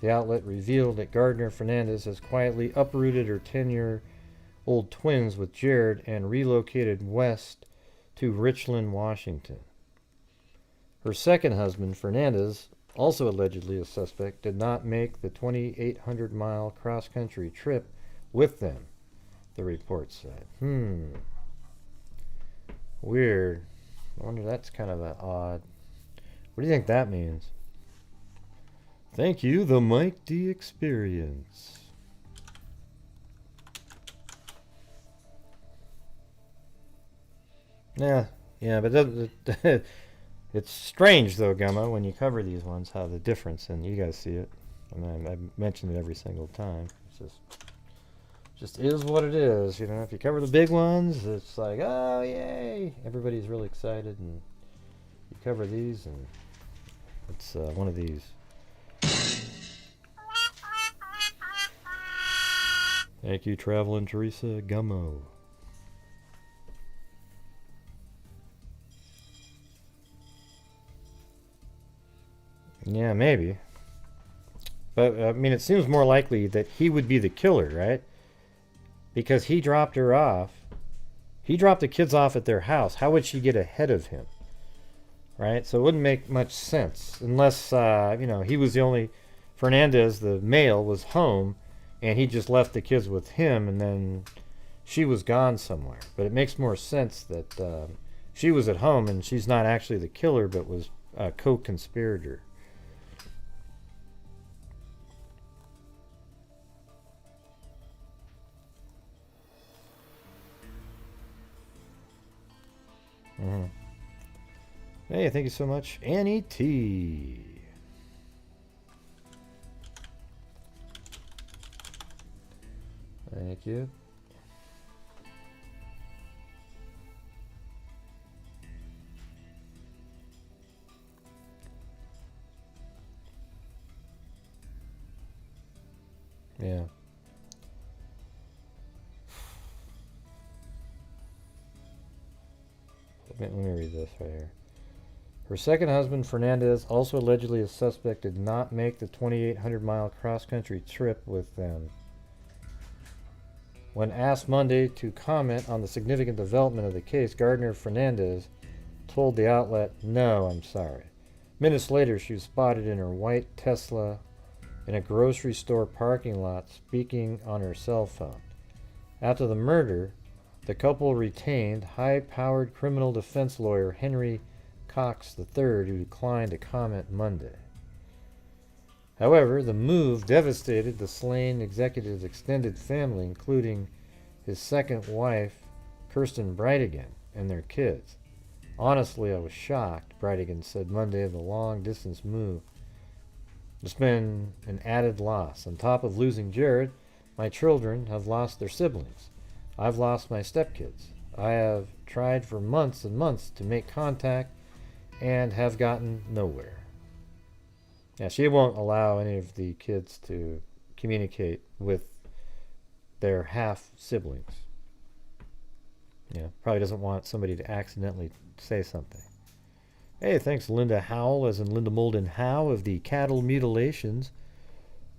The outlet revealed that Gardner Fernandez has quietly uprooted her 10-year-old twins with Jared and relocated west to Richland, Washington. Her second husband, Fernandez, also allegedly a suspect, did not make the 2,800-mile cross-country trip with them, the report said. Weird. I wonder, that's kind of odd. What do you think that means? Thank you, the Mike D Experience. Yeah, but it's strange though, Gummo, when you cover these ones, how the difference, and you guys see it. I mean, I mention it every single time. It's just is what it is, you know. If you cover the big ones, it's like, oh yay, everybody's really excited, and you cover these, and it's one of these. Thank you, Traveling Teresa Gummo. Yeah, maybe. But, I mean, it seems more likely that he would be the killer, right? Because he dropped her off. He dropped the kids off at their house. How would she get ahead of him? Right? So it wouldn't make much sense. Unless, you know, he was the only... Fernandez, the male, was home, and he just left the kids with him, and then she was gone somewhere. But it makes more sense that she was at home, and she's not actually the killer, but was a co-conspirator. Hey, thank you so much, Annie T. Thank you. Yeah. Let me read this right here. Her second husband, Fernandez, also allegedly a suspect, did not make the 2,800-mile cross-country trip with them. When asked Monday to comment on the significant development of the case, Gardner Fernandez told the outlet, "No, I'm sorry." Minutes later, she was spotted in her white Tesla in a grocery store parking lot speaking on her cell phone. After the murder, the couple retained high-powered criminal defense lawyer Henry Cox III, who declined to comment Monday. However, the move devastated the slain executive's extended family, including his second wife, Kirsten Bridegan, and their kids. "Honestly, I was shocked," Bridegan said Monday of the long-distance move. "It's been an added loss. On top of losing Jared, my children have lost their siblings. I've lost my stepkids. I have tried for months and months to make contact and have gotten nowhere." Yeah, she won't allow any of the kids to communicate with their half-siblings. Yeah, probably doesn't want somebody to accidentally say something. Hey, thanks Linda Howell, as in Linda Molden Howe of the Cattle Mutilations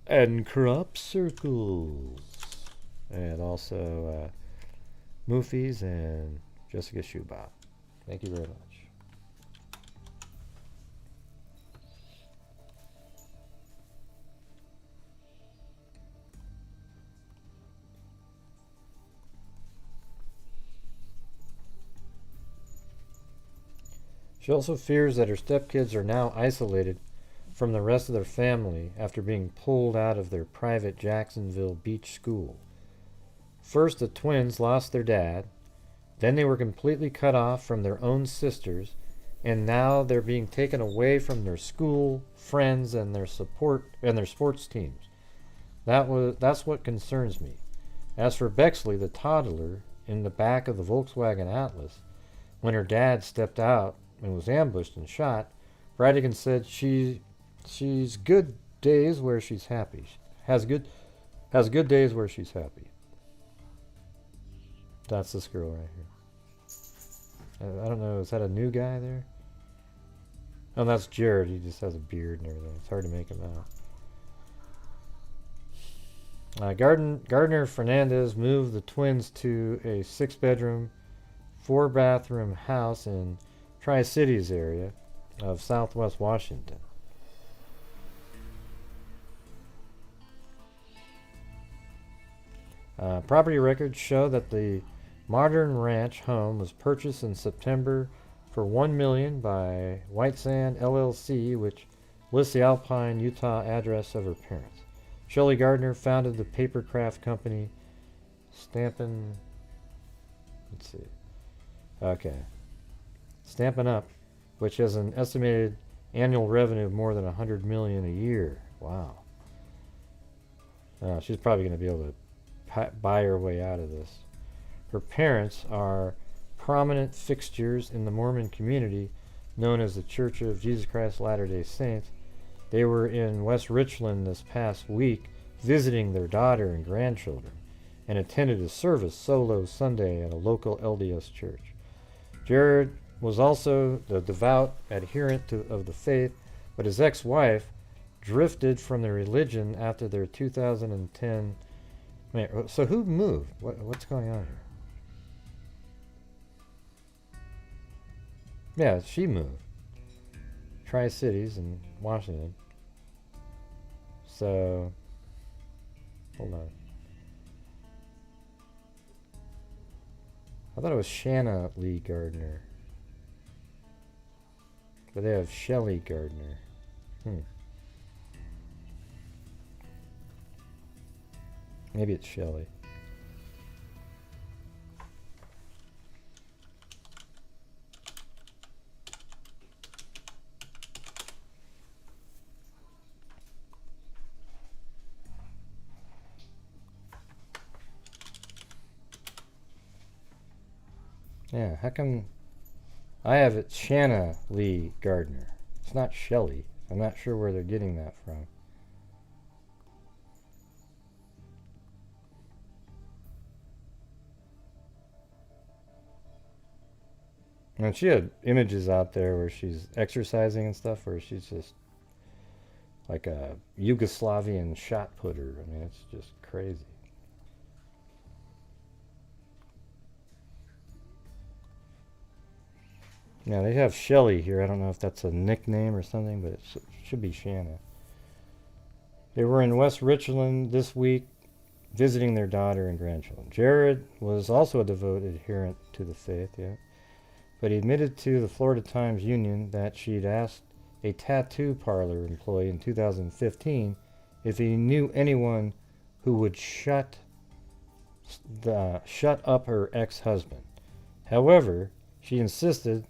and Crop Circles. And also Moofies and Jessica Schubach. Thank you very much. She also fears that her stepkids are now isolated from the rest of their family after being pulled out of their private Jacksonville Beach school. First, the twins lost their dad, then they were completely cut off from their own sisters, and now they're being taken away from their school, friends, and their sports teams. That's what concerns me. As for Bexley, the toddler in the back of the Volkswagen Atlas, when her dad stepped out and was ambushed and shot, Bridegan said she's good days where she's happy. Has good days where she's happy. That's this girl right here. I don't know, is that a new guy there? Oh, that's Jared. He just has a beard and everything. It's hard to make him out. Gardner Fernandez moved the twins to a 6-bedroom, 4-bathroom house in Tri-Cities area of Southwest Washington. Property records show that the modern ranch home was purchased in September for $1 million by White Sand LLC, which lists the Alpine, Utah address of her parents. Shelley Gardner founded the papercraft company Stampin' Up, which has an estimated annual revenue of more than $100 million a year. Wow. She's probably going to be able to buy her way out of this. Her parents are prominent fixtures in the Mormon community known as the Church of Jesus Christ Latter-day Saints. They were in West Richland this past week visiting their daughter and grandchildren and attended a service solo Sunday at a local LDS church. Jared was also a devout adherent of the faith, but his ex-wife drifted from the religion after their 2010. So who moved? What's going on here? Yeah, she moved. Tri-Cities in Washington. So, hold on. I thought it was Shanna Lee Gardner. But they have Shelley Gardner. Maybe it's Shelley. Yeah, how come I have it Shanna Lee Gardner? It's not Shelley. I'm not sure where they're getting that from. And she had images out there where she's exercising and stuff, where she's just like a Yugoslavian shot putter. I mean, it's just crazy. Yeah, they have Shelley here. I don't know if that's a nickname or something, but it should be Shanna. They were in West Richland this week visiting their daughter and grandchildren. Jared was also a devoted adherent to the faith, yeah. But he admitted to the Florida Times-Union that she'd asked a tattoo parlor employee in 2015 if he knew anyone who would shut up her ex-husband. However, she insisted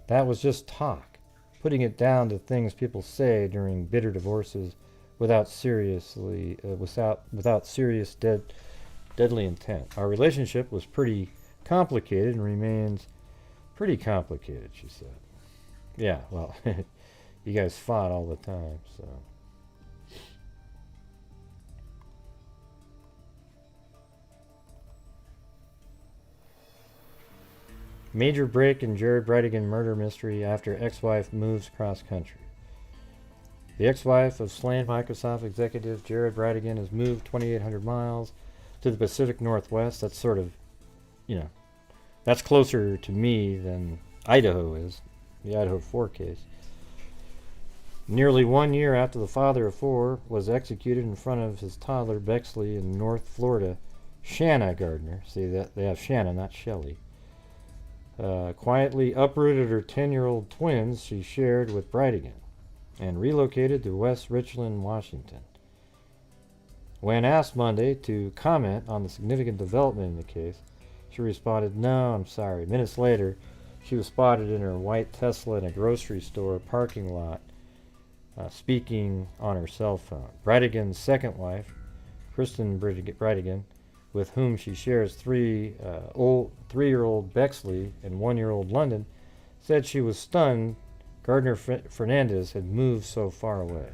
that was just talk, putting it down to things people say during bitter divorces without serious deadly intent. Our relationship was pretty complicated and remains pretty complicated, she said. Yeah, well, you guys fought all the time, so. Major break in Jared Bridegan murder mystery after ex-wife moves cross country. The ex-wife of slain Microsoft executive Jared Bridegan has moved 2,800 miles to the Pacific Northwest. That's sort of, that's closer to me than Idaho is, the Idaho 4 case. Nearly 1 year after the father of 4 was executed in front of his toddler Bexley in North Florida, Shanna Gardner, see that they have Shanna, not Shelley, quietly uprooted her 10-year-old twins she shared with Bridegan and relocated to West Richland, Washington. When asked Monday to comment on the significant development in the case, she responded, "No, I'm sorry." Minutes later, she was spotted in her white Tesla in a grocery store parking lot, speaking on her cell phone. Bridegan's second wife, Kristen Bridegan, with whom she shares three-year-old Bexley and one-year-old London, said she was stunned Gardner Fernandez had moved so far away.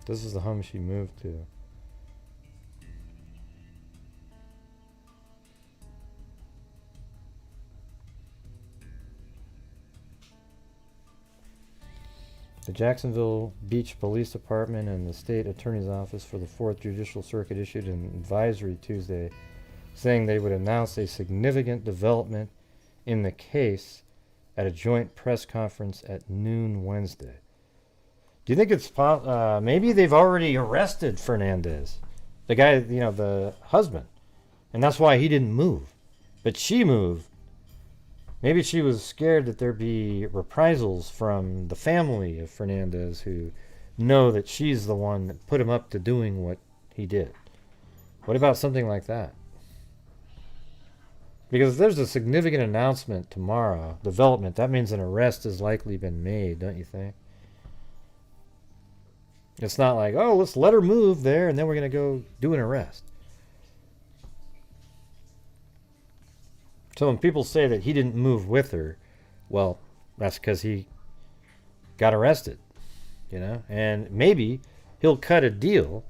This is the home she moved to. The Jacksonville Beach Police Department and the State Attorney's Office for the 4th Judicial Circuit issued an advisory Tuesday saying they would announce a significant development in the case at a joint press conference at noon Wednesday. Do you think it's maybe they've already arrested Fernandez, the guy, the husband, and that's why he didn't move, but she moved. Maybe she was scared that there'd be reprisals from the family of Fernandez who know that she's the one that put him up to doing what he did. What about something like that? Because if there's a significant announcement tomorrow, development, that means an arrest has likely been made, don't you think? It's not like, oh, let's let her move there and then we're going to go do an arrest. So when people say that he didn't move with her, well, that's because he got arrested, and maybe he'll cut a deal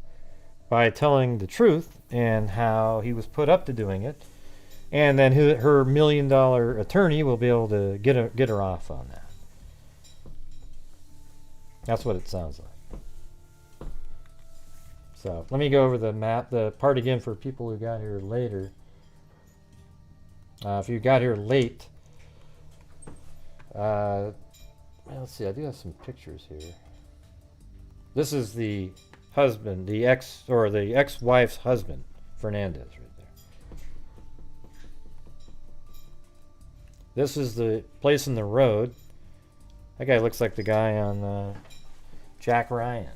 by telling the truth and how he was put up to doing it, and then her $1 million attorney will be able to get her off on that. That's what it sounds like. So let me go over the part again for people who got here later. If you got here late, let's see, I do have some pictures here. This is the husband, the ex-wife's husband, Fernandez, right there. This is the place in the road. That guy looks like the guy on Jack Ryan.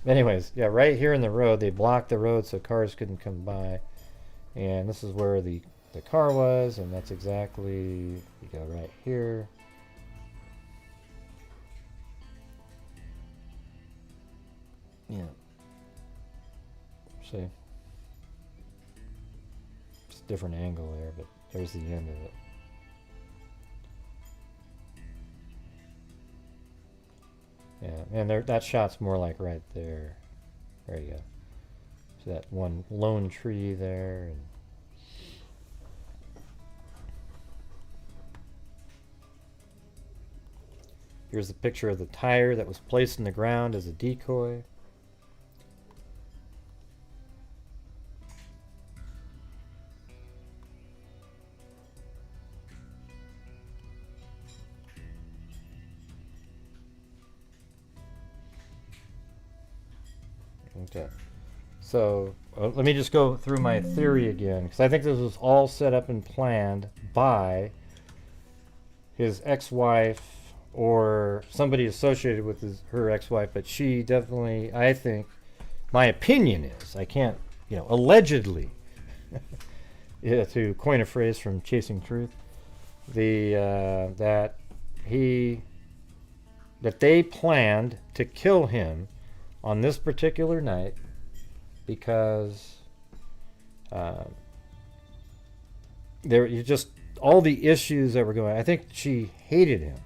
Anyways, yeah, right here in the road, they blocked the road so cars couldn't come by. And this is where the car was, and that's exactly, you go right here. Yeah. See? It's a different angle there, but there's the end of it. Yeah, and that shot's more like right there. There you go. So that one lone tree there. And here's the picture of the tire that was placed in the ground as a decoy. Okay, so let me just go through my theory again, because I think this was all set up and planned by his ex-wife or somebody associated with her ex-wife, but she definitely, I think, my opinion is, I can't, allegedly, to coin a phrase from Chasing Truth, that they planned to kill him on this particular night because all the issues that were going on. I think she hated him.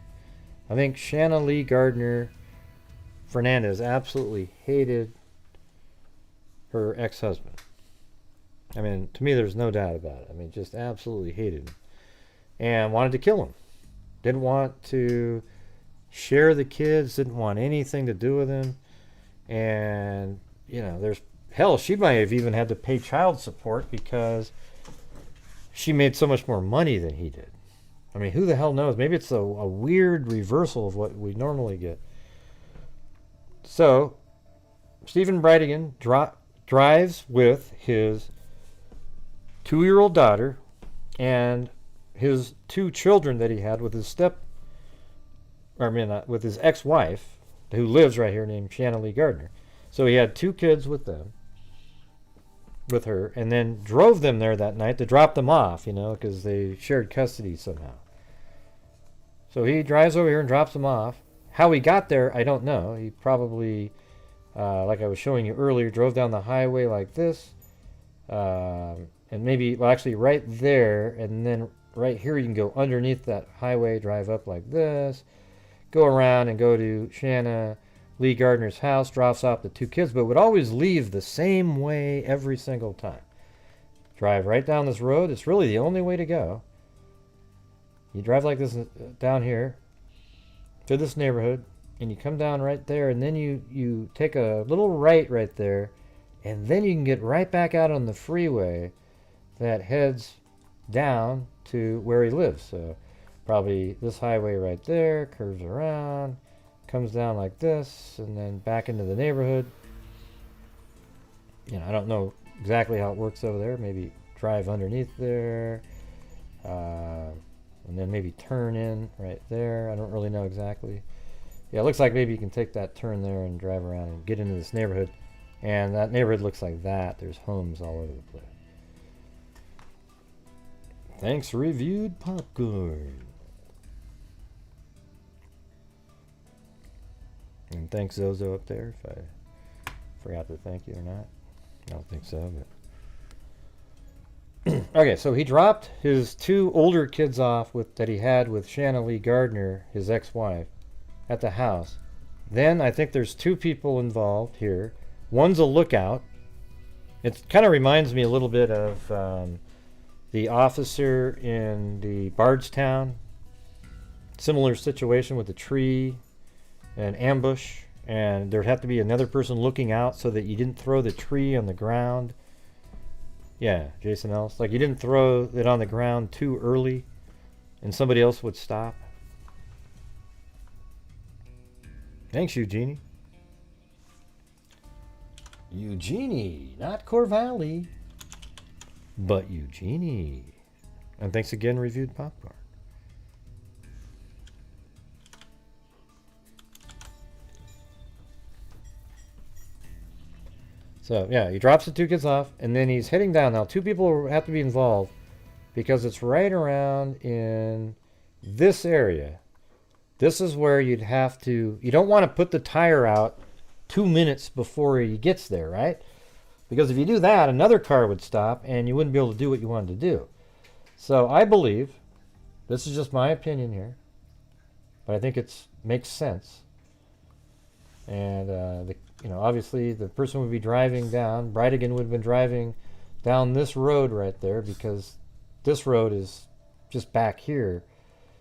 I think Shanna Lee Gardner Fernandez absolutely hated her ex-husband. I mean, to me, there's no doubt about it. I mean, just absolutely hated him and wanted to kill him. Didn't want to share the kids, didn't want anything to do with him. And, she might have even had to pay child support because she made so much more money than he did. I mean, who the hell knows? Maybe it's a weird reversal of what we normally get. So, Stephen Bridegan drives with his 2-year-old daughter and his 2 children that he had with his with his ex-wife, who lives right here, named Shanna Lee Gardner. So he had 2 kids with her, and then drove them there that night to drop them off, because they shared custody somehow. So he drives over here and drops them off. How he got there, I don't know. He probably, like I was showing you earlier, drove down the highway like this, and maybe, well, actually right there, and then right here you can go underneath that highway, drive up like this, go around and go to Shanna Lee Gardner's house, drops off the 2 kids, but would always leave the same way every single time. Drive right down this road. It's really the only way to go. You drive like this down here to this neighborhood, and you come down right there, and then you take a little right there, and then you can get right back out on the freeway that heads down to where he lives. So probably this highway right there, curves around, comes down like this, and then back into the neighborhood. I don't know exactly how it works over there. Maybe drive underneath there, and then maybe turn in right there. I don't really know exactly. Yeah, it looks like maybe you can take that turn there and drive around and get into this neighborhood. And that neighborhood looks like that. There's homes all over the place. Thanks, Reviewed Popcorn. And thanks, Zozo, up there, if I forgot to thank you or not. I don't think so, but... Okay, so he dropped his 2 older kids off that he had with Shanna Lee Gardner, his ex-wife, at the house. Then I think there's 2 people involved here. One's a lookout. It kind of reminds me a little bit of the officer in the Bardstown. Similar situation with the tree, an ambush, and there'd have to be another person looking out so that you didn't throw the tree on the ground. Yeah, Jason Ellis. Like you didn't throw it on the ground too early and somebody else would stop. Thanks, Eugenie. Eugenie, not Corvalli, but Eugenie. And thanks again, Reviewed Popcorn. So, yeah, he drops the 2 kids off, and then he's heading down. Now, 2 people have to be involved because it's right around in this area. This is where you'd have to... You don't want to put the tire out 2 minutes before he gets there, right? Because if you do that, another car would stop, and you wouldn't be able to do what you wanted to do. So, I believe, this is just my opinion here, but I think it makes sense. And, obviously the person would be driving down. Bridegan would have been driving down this road right there because this road is just back here.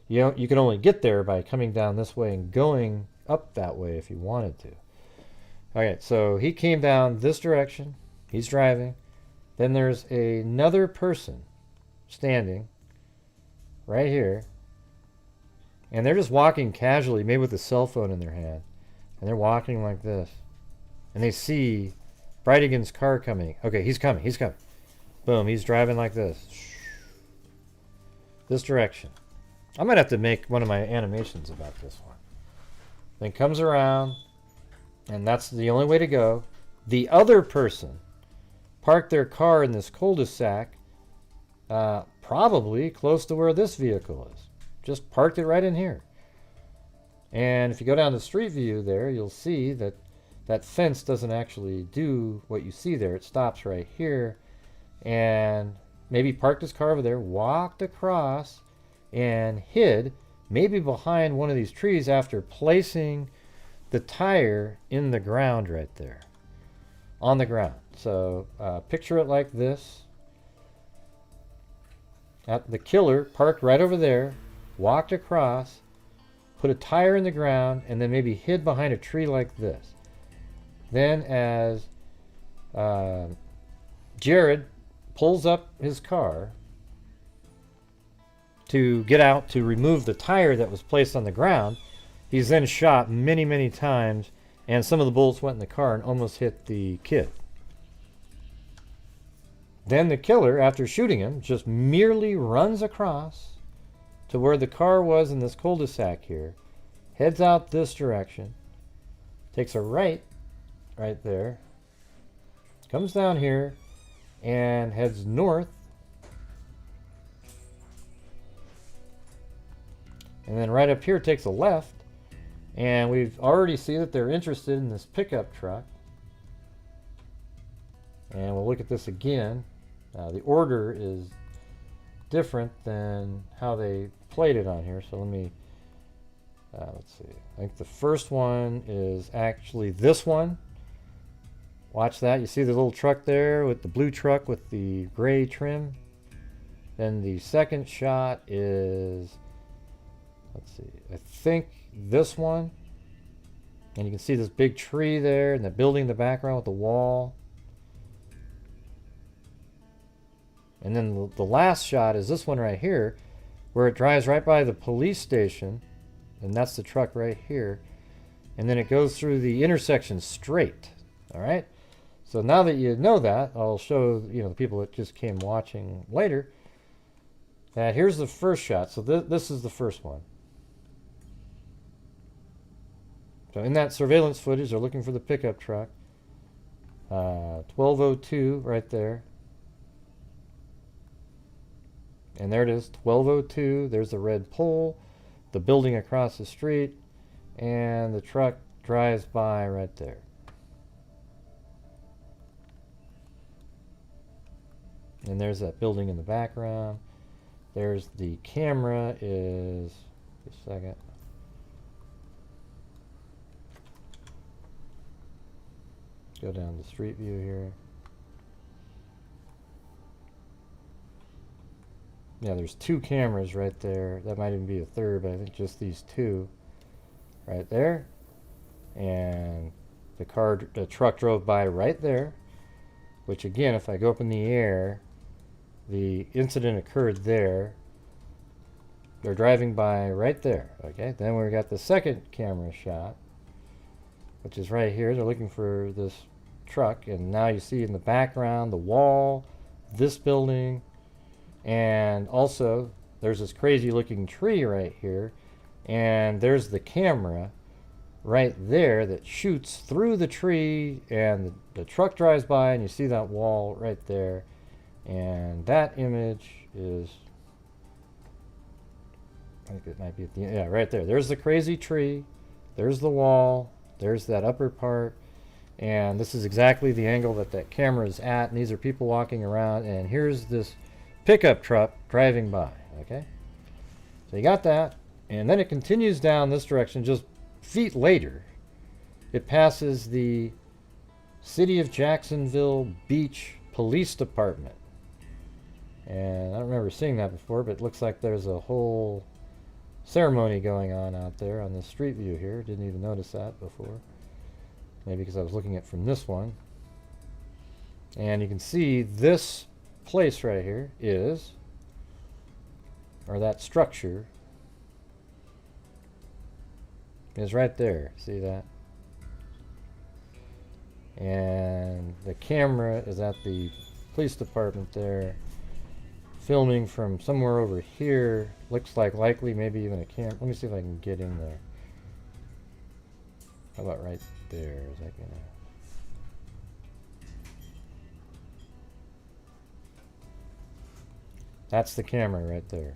You can only get there by coming down this way and going up that way if you wanted to. Okay, so he came down this direction. He's driving. Then there's another person standing right here. And they're just walking casually, maybe with a cell phone in their hand. And they're walking like this. And they see Bridegan's car coming. Okay, he's coming. Boom, he's driving like this. This direction. I might have to make one of my animations about this one. Then comes around, and that's the only way to go. The other person parked their car in this cul-de-sac, probably close to where this vehicle is. Just parked it right in here. And if you go down the street view there, you'll see that that fence doesn't actually do what you see there. It stops right here. And maybe parked his car over there, walked across, and hid maybe behind one of these trees after placing the tire in the ground right there. On the ground. So picture it like this. The killer parked right over there, walked across, put a tire in the ground, and then maybe hid behind a tree like this. Then as Jared pulls up his car to get out to remove the tire that was placed on the ground, he's then shot many, many times and some of the bullets went in the car and almost hit the kid. Then the killer, after shooting him, just merely runs across to where the car was in this cul-de-sac here, heads out this direction, takes a right there, comes down here, and heads north. And then right up here takes a left, and we've already see that they're interested in this pickup truck. And we'll look at this again. The order is different than how they played it on here. So let me, let's see. I think the first one is actually this one. Watch that. You see the little truck there with the blue truck with the gray trim. Then the second shot is, let's see, I think this one. And you can see this big tree there and the building in the background with the wall. And then the last shot is this one right here, where it drives right by the police station. And that's the truck right here. And then it goes through the intersection straight. All right. So now that you know that, I'll show the people that just came watching later that here's the first shot. So this is the first one. So in that surveillance footage, they're looking for the pickup truck. 1202 right there. And there it is, 1202. There's the red pole, the building across the street, and the truck drives by right there. And there's that building in the background. There's the camera is, just a second. Go down the street view here. Yeah, there's two cameras right there. That might even be a third, but I think just these two right there. And the truck drove by right there, which again, if I go up in the air, the incident occurred there. They're driving by right there, okay? Then we got the second camera shot, which is right here. They're looking for this truck, and now you see in the background the wall, this building, and also there's this crazy looking tree right here, and there's the camera right there that shoots through the tree, and the truck drives by, and you see that wall right there. And that image is, I think it might be at the end, yeah, right there. There's the crazy tree, there's the wall, there's that upper part, and this is exactly the angle that camera is at, and these are people walking around, and here's this pickup truck driving by, okay? So you got that, and then it continues down this direction. Just feet later, it passes the City of Jacksonville Beach Police Department. And I don't remember seeing that before, but it looks like there's a whole ceremony going on out there on the street view here. Didn't even notice that before. Maybe because I was looking at it from this one. And you can see this place right here is, or that structure is right there. See that? And the camera is at the police department there, filming from somewhere over here. Looks like likely maybe even a camera. Let me see if I can get in there. How about right there? Is that gonna? That's the camera right there.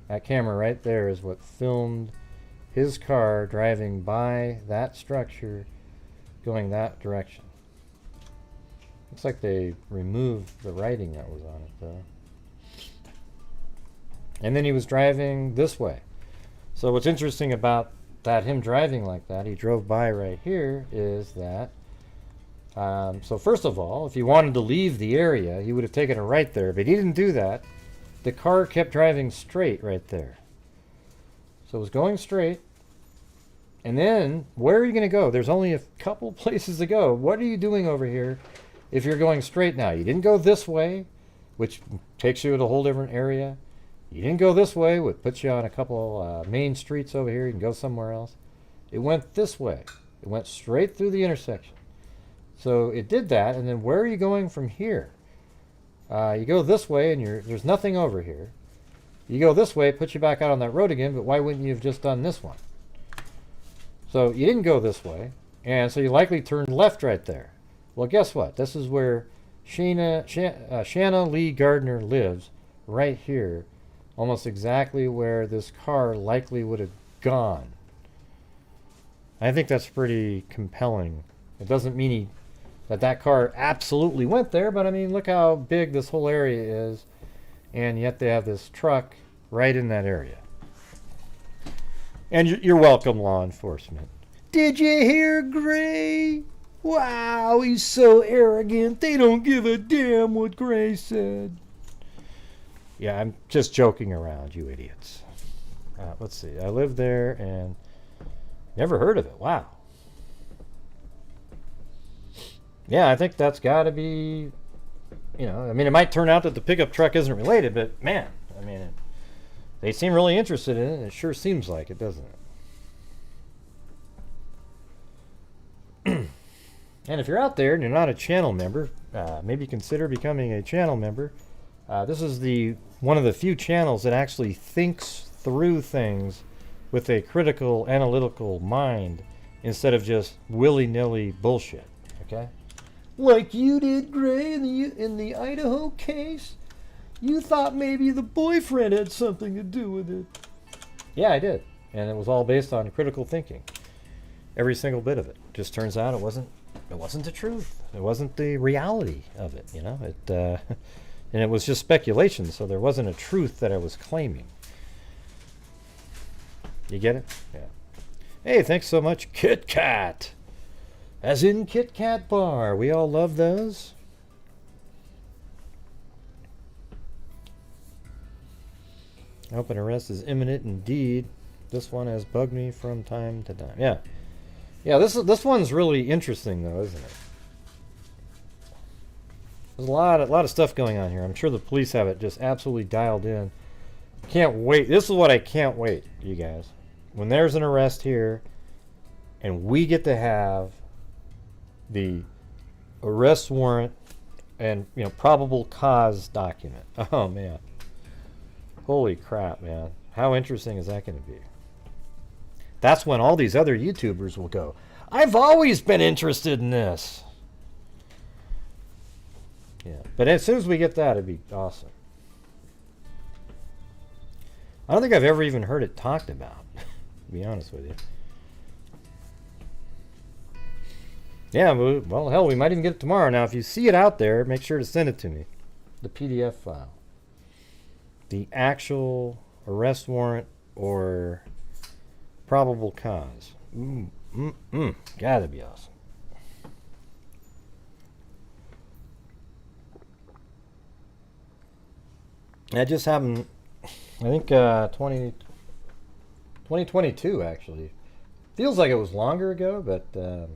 That camera right there is what filmed his car driving by that structure, going that direction. Looks like they removed the writing that was on it though. And then he was driving this way. So what's interesting about that, him driving like that, he drove by right here, is that, so first of all, if he wanted to leave the area, he would have taken a right there, but he didn't do that. The car kept driving straight right there. So it was going straight. And then, where are you going to go? There's only a couple places to go. What are you doing over here if you're going straight now? You didn't go this way, which takes you to a whole different area. You didn't go this way, which puts you on a couple main streets over here. You can go somewhere else. It went this way. It went straight through the intersection. So it did that, and then where are you going from here? You go this way, and there's nothing over here. You go this way, it puts you back out on that road again, but why wouldn't you have just done this one? So you didn't go this way, and so you likely turned left right there. Well, guess what? This is where Shanna Lee Gardner lives, right here, almost exactly where this car likely would have gone. I think that's pretty compelling. It doesn't mean that car absolutely went there, but I mean, look how big this whole area is, and yet they have this truck right in that area. And you're welcome, law enforcement. Did you hear Gray? Wow, he's so arrogant. They don't give a damn what Gray said. Yeah, I'm just joking around, you idiots. Let's see. I lived there and never heard of it. Wow. Yeah, I think that's got to be, I mean, it might turn out that the pickup truck isn't related, but man, I mean, they seem really interested in it, and it sure seems like it, doesn't it? And if you're out there and you're not a channel member, maybe consider becoming a channel member. This is one of the few channels that actually thinks through things with a critical, analytical mind instead of just willy-nilly bullshit. Okay? Like you did, Gray, in the Idaho case. You thought maybe the boyfriend had something to do with it. Yeah, I did. And it was all based on critical thinking. Every single bit of it. Just turns out it wasn't the truth. It wasn't the reality of it, and it was just speculation, so there wasn't a truth that I was claiming. You get it? Yeah. Hey, thanks so much, Kit Kat. As in Kit Kat Bar. We all love those. I hope an arrest is imminent indeed. This one has bugged me from time to time. Yeah. Yeah, this one's really interesting though, isn't it? There's a lot of stuff going on here. I'm sure the police have it just absolutely dialed in. Can't wait. This is what I can't wait, you guys. When there's an arrest here and we get to have the arrest warrant and probable cause document. Oh man. Holy crap, man. How interesting is that going to be? That's when all these other YouTubers will go, I've always been interested in this. Yeah, but as soon as we get that, it'd be awesome. I don't think I've ever even heard it talked about, to be honest with you. Yeah, well, hell, we might even get it tomorrow. Now, if you see it out there, make sure to send it to me. The PDF file. The actual arrest warrant or probable cause. Gotta be awesome. That just happened, I think, 2022, actually. Feels like it was longer ago, but it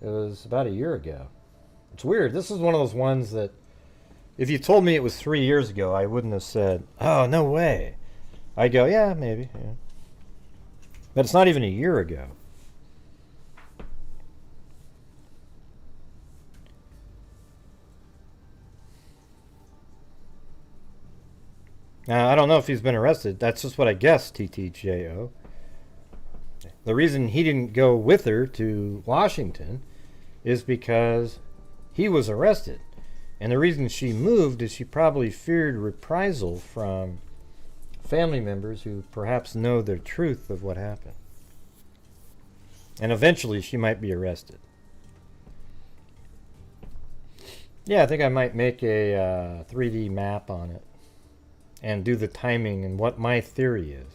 was about a year ago. It's weird. This is one of those ones that if you told me it was 3 years ago, I wouldn't have said, oh, no way. I'd go, yeah, maybe. Yeah. But it's not even a year ago. Now, I don't know if he's been arrested. That's just what I guess, TTJO. The reason he didn't go with her to Washington is because he was arrested. And the reason she moved is she probably feared reprisal from family members who perhaps know the truth of what happened. And eventually she might be arrested. Yeah, I think I might make a 3D map on it and do the timing and what my theory is.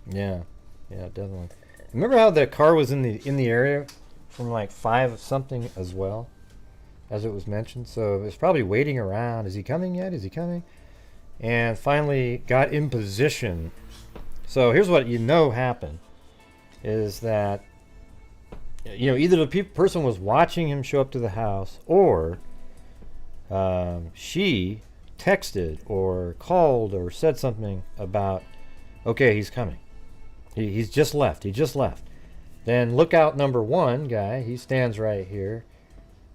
Yeah, definitely. Remember how the car was in the area from like 5 something as well, as it was mentioned? So it was probably waiting around. Is he coming yet? Is he coming? And finally got in position. So here's what happened is that either the person was watching him show up to the house, or she texted or called or said something about, okay, he's coming. He's just left. He just left. Then lookout number 1 guy, he stands right here.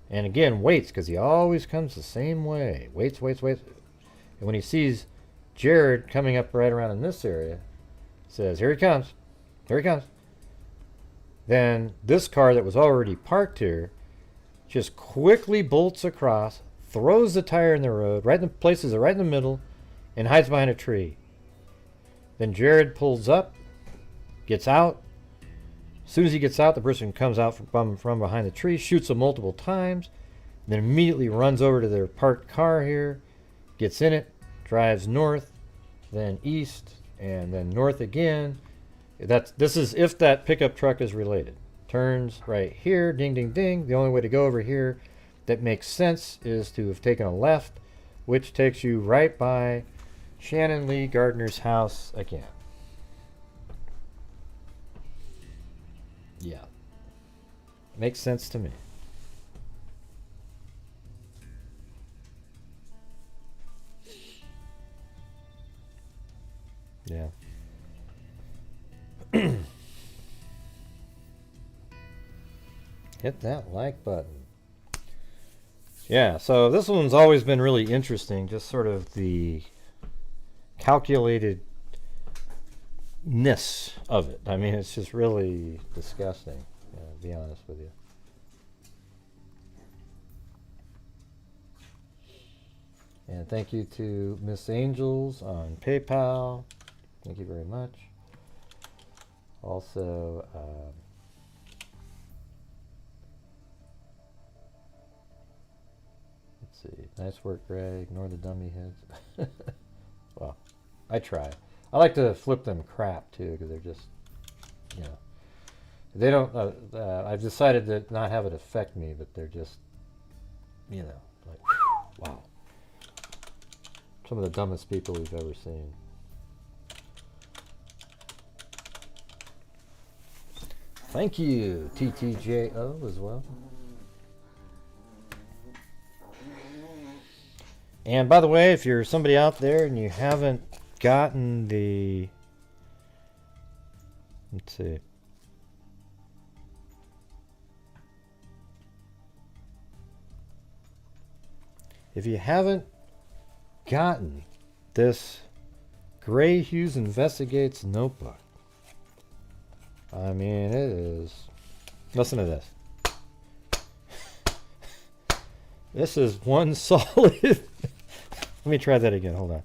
And again, waits, because he always comes the same way. Waits. And when he sees Jared coming up right around in this area, says, here he comes. Here he comes. Then this car that was already parked here just quickly bolts across, throws the tire in the road, places it right in the middle, and hides behind a tree. Then Jared pulls up, gets out. As soon as he gets out, the person comes out from behind the tree, shoots him multiple times, then immediately runs over to their parked car here, gets in it, drives north, then east, and then north again. This is if that pickup truck is related. Turns right here, ding, ding, ding. The only way to go over here that makes sense is to have taken a left, which takes you right by Shannon Lee Gardner's house again. Yeah. Makes sense to me. Yeah. Hit that like button. Yeah, so this one's always been really interesting, just sort of the calculatedness of it. I mean, it's just really disgusting, to be honest with you. And thank you to Miss Angels on PayPal. Thank you very much. Also, let's see. Nice work, Greg. Ignore the dummy heads. Well, I try. I like to flip them crap too, because they're just, you know, they don't. I've decided to not have it affect me, but they're just, you know, like, wow. Some of the dumbest people we've ever seen. Thank you, TTJO, as well. And by the way, if you're somebody out there and you haven't gotten the, let's see, if you haven't gotten this Grant Hughes Investigates notebook, I mean, it is, listen to this. This is one solid, let me try that again, hold on.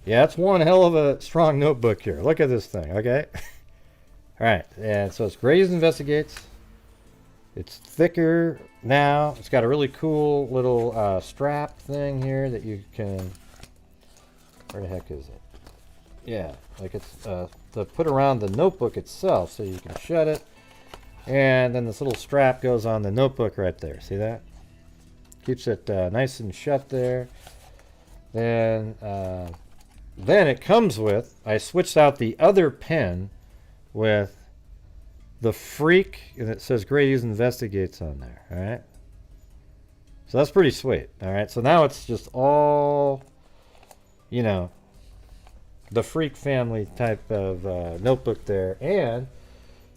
Yeah, it's one hell of a strong notebook here. Look at this thing, okay? All right, and so it's Grant Hughes Investigates. It's thicker now. It's got a really cool little strap thing here that you can, where the heck is it? Yeah, like it's to put around the notebook itself so you can shut it. And then this little strap goes on the notebook right there. See that? Keeps it nice and shut there. Then it comes with, I switched out the other pen with the Freak, and it says Grant Hughes Investigates on there. All right. So that's pretty sweet. All right. So now it's just all, you know, the Freak family type of notebook there. And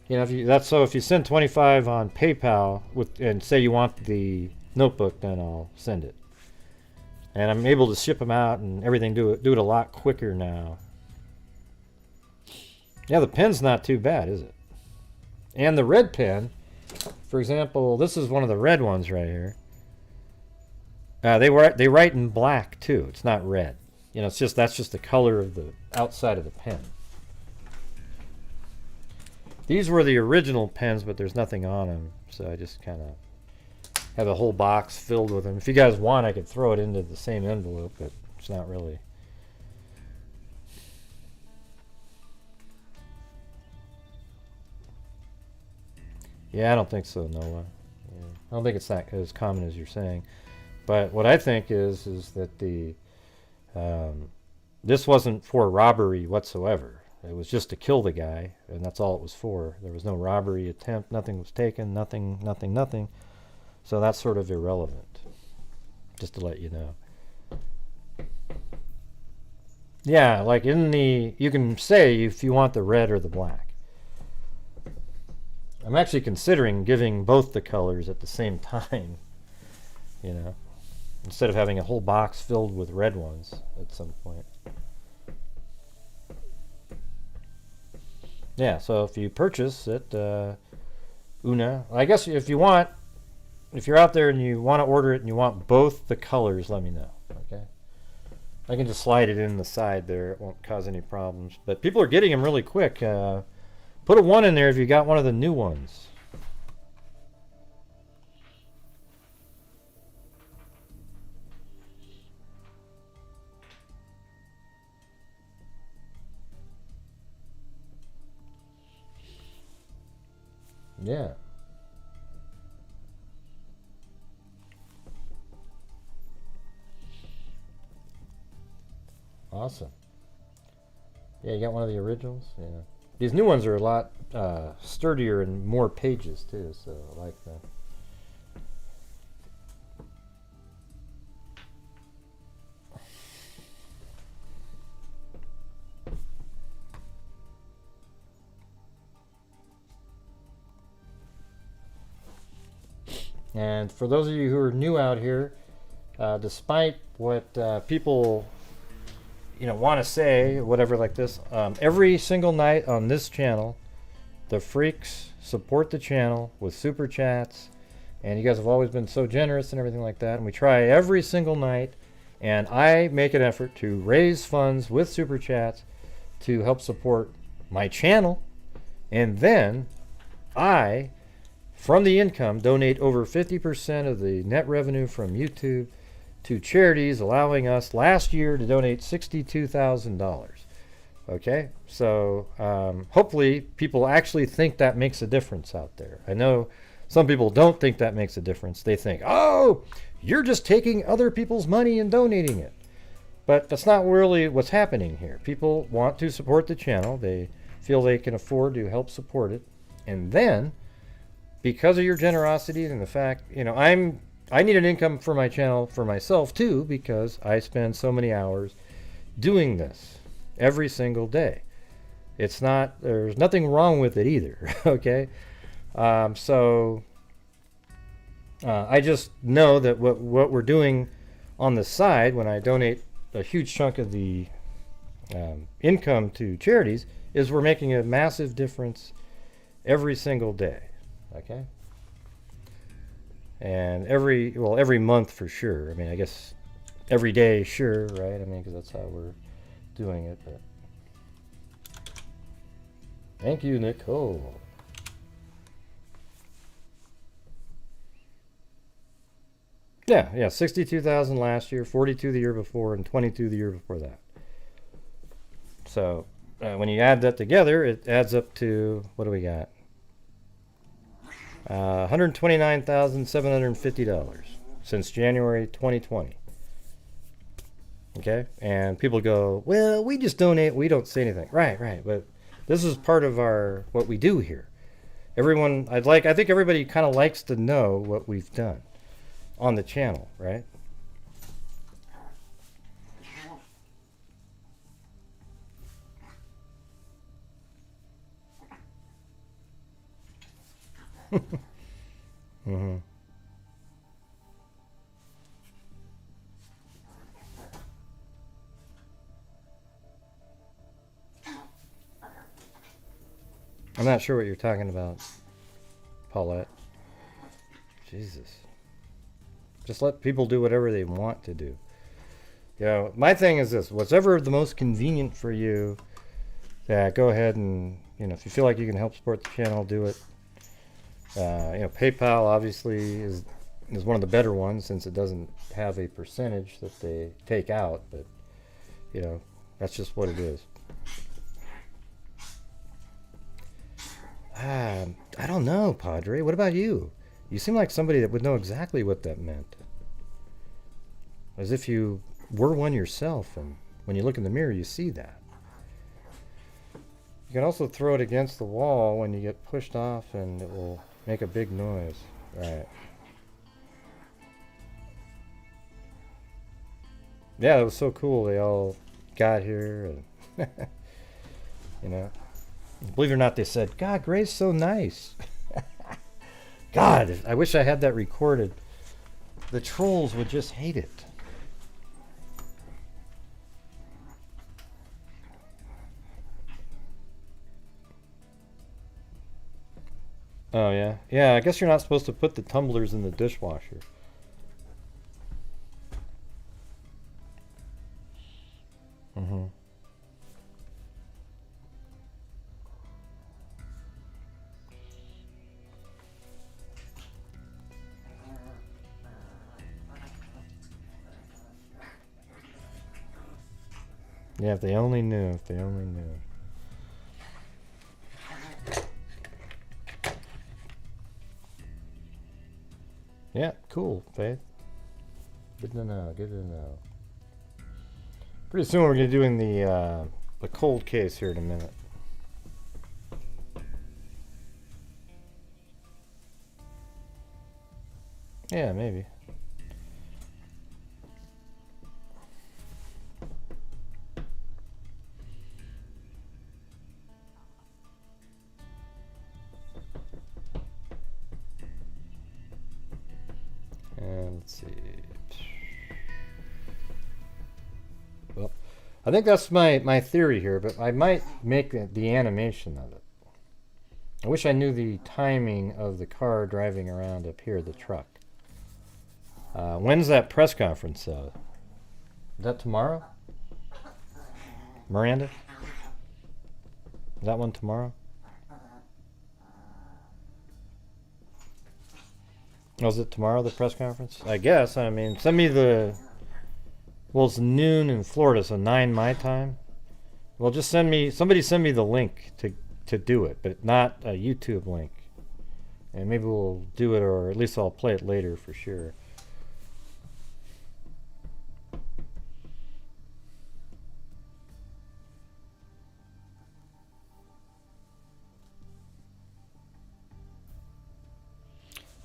you know, if you send 25 on PayPal and say you want the notebook, then I'll send it. And I'm able to ship them out and everything, do it a lot quicker now. Yeah, the pen's not too bad, is it? And the red pen, for example, this is one of the red ones right here. They write in black too. It's not red. You know, that's just the color of the outside of the pen. These were the original pens, but there's nothing on them, so I just kind of have a whole box filled with them. If you guys want, I could throw it into the same envelope, but it's not really. Yeah, I don't think so, Noah. Yeah. I don't think it's that as common as you're saying. But what I think is that the this wasn't for robbery whatsoever. It was just to kill the guy, and that's all it was for. There was no robbery attempt. Nothing was taken. Nothing. So that's sort of irrelevant, just to let you know. Yeah, like you can say if you want the red or the black. I'm actually considering giving both the colors at the same time, you know, instead of having a whole box filled with red ones at some point. Yeah, so if you purchase it, Una, I guess if you're out there and you want to order it and you want both the colors, let me know, okay? I can just slide it in the side there. It won't cause any problems. But people are getting them really quick. Put a 1 in there if you got one of the new ones. Yeah. Awesome. Yeah, you got one of the originals? Yeah. These new ones are a lot sturdier and more pages too, so I like that. And for those of you who are new out here, despite what people want to say, whatever like this, every single night on this channel, the freaks support the channel with super chats, and you guys have always been so generous and everything like that, and we try every single night, and I make an effort to raise funds with super chats to help support my channel, and then I, from the income, donate over 50% of the net revenue from YouTube to charities, allowing us last year to donate $62,000. Okay, so hopefully people actually think that makes a difference out there. I know some people don't think that makes a difference. They think, oh, you're just taking other people's money and donating it. But that's not really what's happening here. People want to support the channel. They feel they can afford to help support it. And then, because of your generosity and the fact, I need an income for my channel for myself too, because I spend so many hours doing this every single day. There's nothing wrong with it either, okay? So I just know that what we're doing on the side when I donate a huge chunk of the income to charities is we're making a massive difference every single day, okay? And every month for sure. I mean, I guess every day, sure, right? I mean, because that's how we're doing it. But thank you, Nicole. Yeah, 62,000 last year, 42 the year before, and 22 the year before that. So when you add that together, it adds up to, what do we got? $129,750 since January 2020. Okay, and people go, well, we just donate, we don't say anything. Right, but this is part of what we do here. I think everybody kind of likes to know what we've done on the channel, right? Mm-hmm. I'm not sure what you're talking about, Paulette. Jesus. Just let people do whatever they want to do. My thing is this: whatever the most convenient for you, go ahead and, if you feel like you can help support the channel, do it. PayPal obviously is one of the better ones since it doesn't have a percentage that they take out, but that's just what it is. I don't know, Padre. What about you? You seem like somebody that would know exactly what that meant. As if you were one yourself, and when you look in the mirror, you see that. You can also throw it against the wall when you get pushed off, and it will make a big noise. Right. Yeah, it was so cool. They all got here, and you know, believe it or not, they said, "God, Gray's so nice." God, I wish I had that recorded. The trolls would just hate it. Oh yeah, yeah. I guess you're not supposed to put the tumblers in the dishwasher. Mm-hmm. Yeah, if they only knew. If they only knew. Yeah, cool, Faith. Good to know. Good to know. Pretty soon we're gonna be doing the cold case here in a minute. Yeah, maybe. And let's see. Well, I think that's my theory here, but I might make the animation of it. I wish I knew the timing of the car driving around up here, the truck. When's that press conference? Is that tomorrow? Miranda? Is that one tomorrow? Oh, is it tomorrow, the press conference? I guess. I mean, send me the... Well, it's noon in Florida, so 9 my time. Well, just somebody send me the link to do it, but not a YouTube link. And maybe we'll do it, or at least I'll play it later for sure.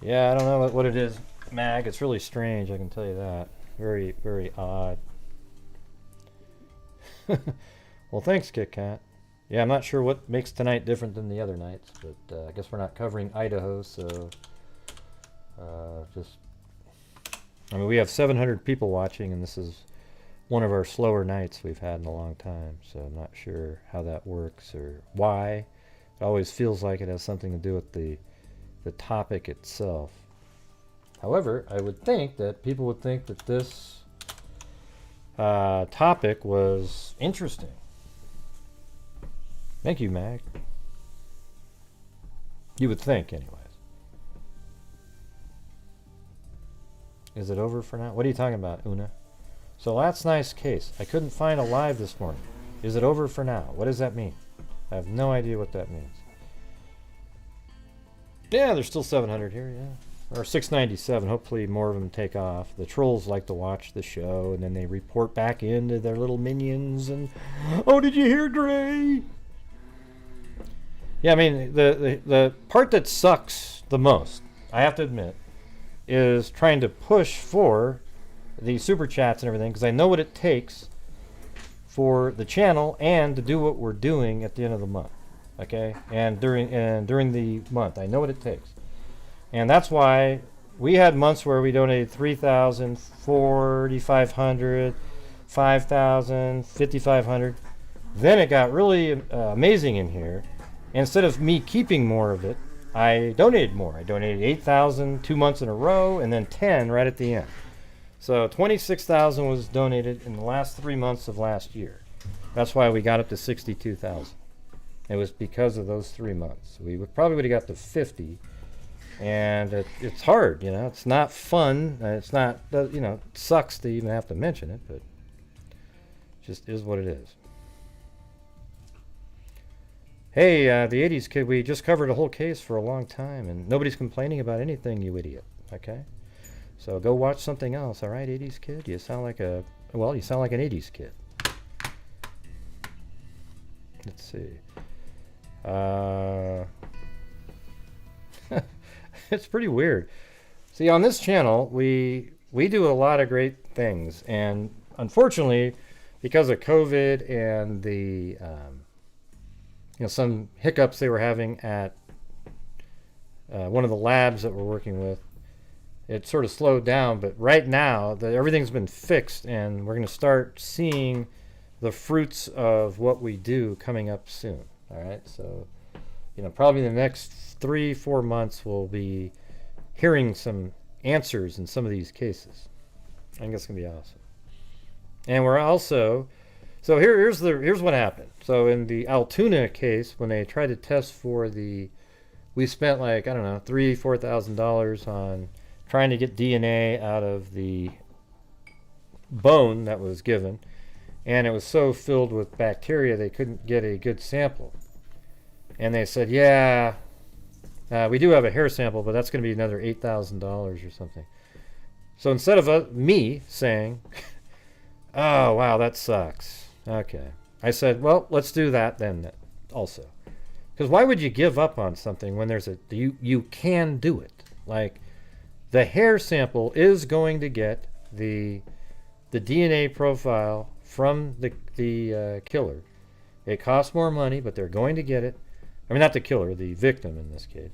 Yeah, I don't know what it is, Mag. It's really strange, I can tell you that. Very, very odd. Well, thanks, Kit Kat. Yeah, I'm not sure what makes tonight different than the other nights, but I guess we're not covering Idaho, so I mean, we have 700 people watching, and this is one of our slower nights we've had in a long time, so I'm not sure how that works or why. It always feels like it has something to do with the topic itself. However, I would think that people would think that this topic was interesting. Thank you, Mag. You would think, anyways. Is it over for now? What are you talking about, Una? So last night's case. I couldn't find a live this morning. Is it over for now? What does that mean? I have no idea what that means. Yeah, there's still 700 here, yeah. Or 697. Hopefully more of them take off. The trolls like to watch the show, and then they report back into their little minions, and, oh, did you hear Gray? Yeah, I mean, the part that sucks the most, I have to admit, is trying to push for the super chats and everything, because I know what it takes for the channel and to do what we're doing at the end of the month. Okay, and during the month, I know what it takes, and that's why we had months where we donated 3,000, 4,500, 5,000, 5,500. Then it got really amazing in here. Instead of me keeping more of it, I donated more. I donated 8,000 2 months in a row, and then 10 right at the end. So 26,000 was donated in the last 3 months of last year. That's why we got up to 62,000. It was because of those 3 months. We probably would have got to 50, and it's hard, you know. It's not fun. It's not, you know, it sucks to even have to mention it, but it just is what it is. Hey, the 80s kid, we just covered a whole case for a long time, and nobody's complaining about anything, you idiot, okay? So go watch something else, all right, 80s kid? You sound like you sound like an 80s kid. Let's see. It's pretty weird. See, on this channel, we do a lot of great things, and unfortunately, because of COVID and the some hiccups they were having at one of the labs that we're working with, it sort of slowed down. But right now, everything's been fixed, and we're going to start seeing the fruits of what we do coming up soon. All right, so probably the next 3-4 months we'll be hearing some answers in some of these cases. I think it's going to be awesome. And we're also, so here's what happened. So in the Altoona case, when they tried to test for we spent like, I don't know, $3,000-$4,000 on trying to get DNA out of the bone that was given, and it was so filled with bacteria they couldn't get a good sample. And they said, yeah, we do have a hair sample, but that's going to be another $8,000 or something. So instead of me saying, oh, wow, that sucks. Okay. I said, well, let's do that then also. Because why would you give up on something when you can do it? Like, the hair sample is going to get the DNA profile from the killer. It costs more money, but they're going to get it. I mean, not the killer, the victim in this case.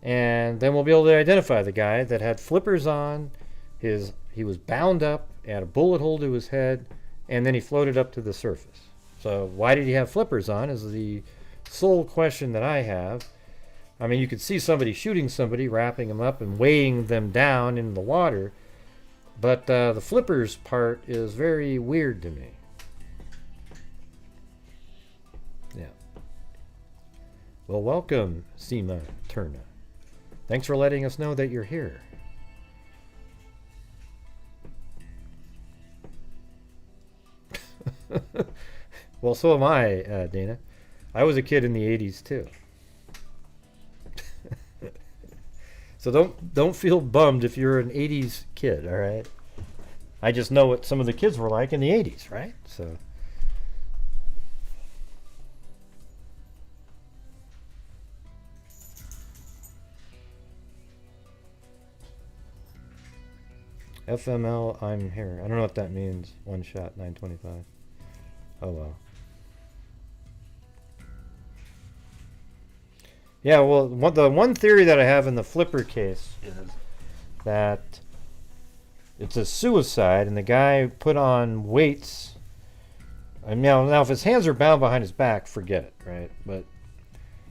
And then we'll be able to identify the guy that had flippers on. He was bound up, had a bullet hole to his head, and then he floated up to the surface. So why did he have flippers on is the sole question that I have. I mean, you could see somebody shooting somebody, wrapping them up and weighing them down in the water, but the flippers part is very weird to me. Yeah. Well, welcome, Seema Turna. Thanks for letting us know that you're here. Well, so am I, Dana. I was a kid in the 80s too. So don't feel bummed if you're an 80s kid, all right? I just know what some of the kids were like in the 80s, right? So FML, I'm here. I don't know what that means. One shot, 925. Oh well. Yeah, well, the one theory that I have in the flipper case is that it's a suicide, and the guy put on weights. And now, if his hands are bound behind his back, forget it, right? But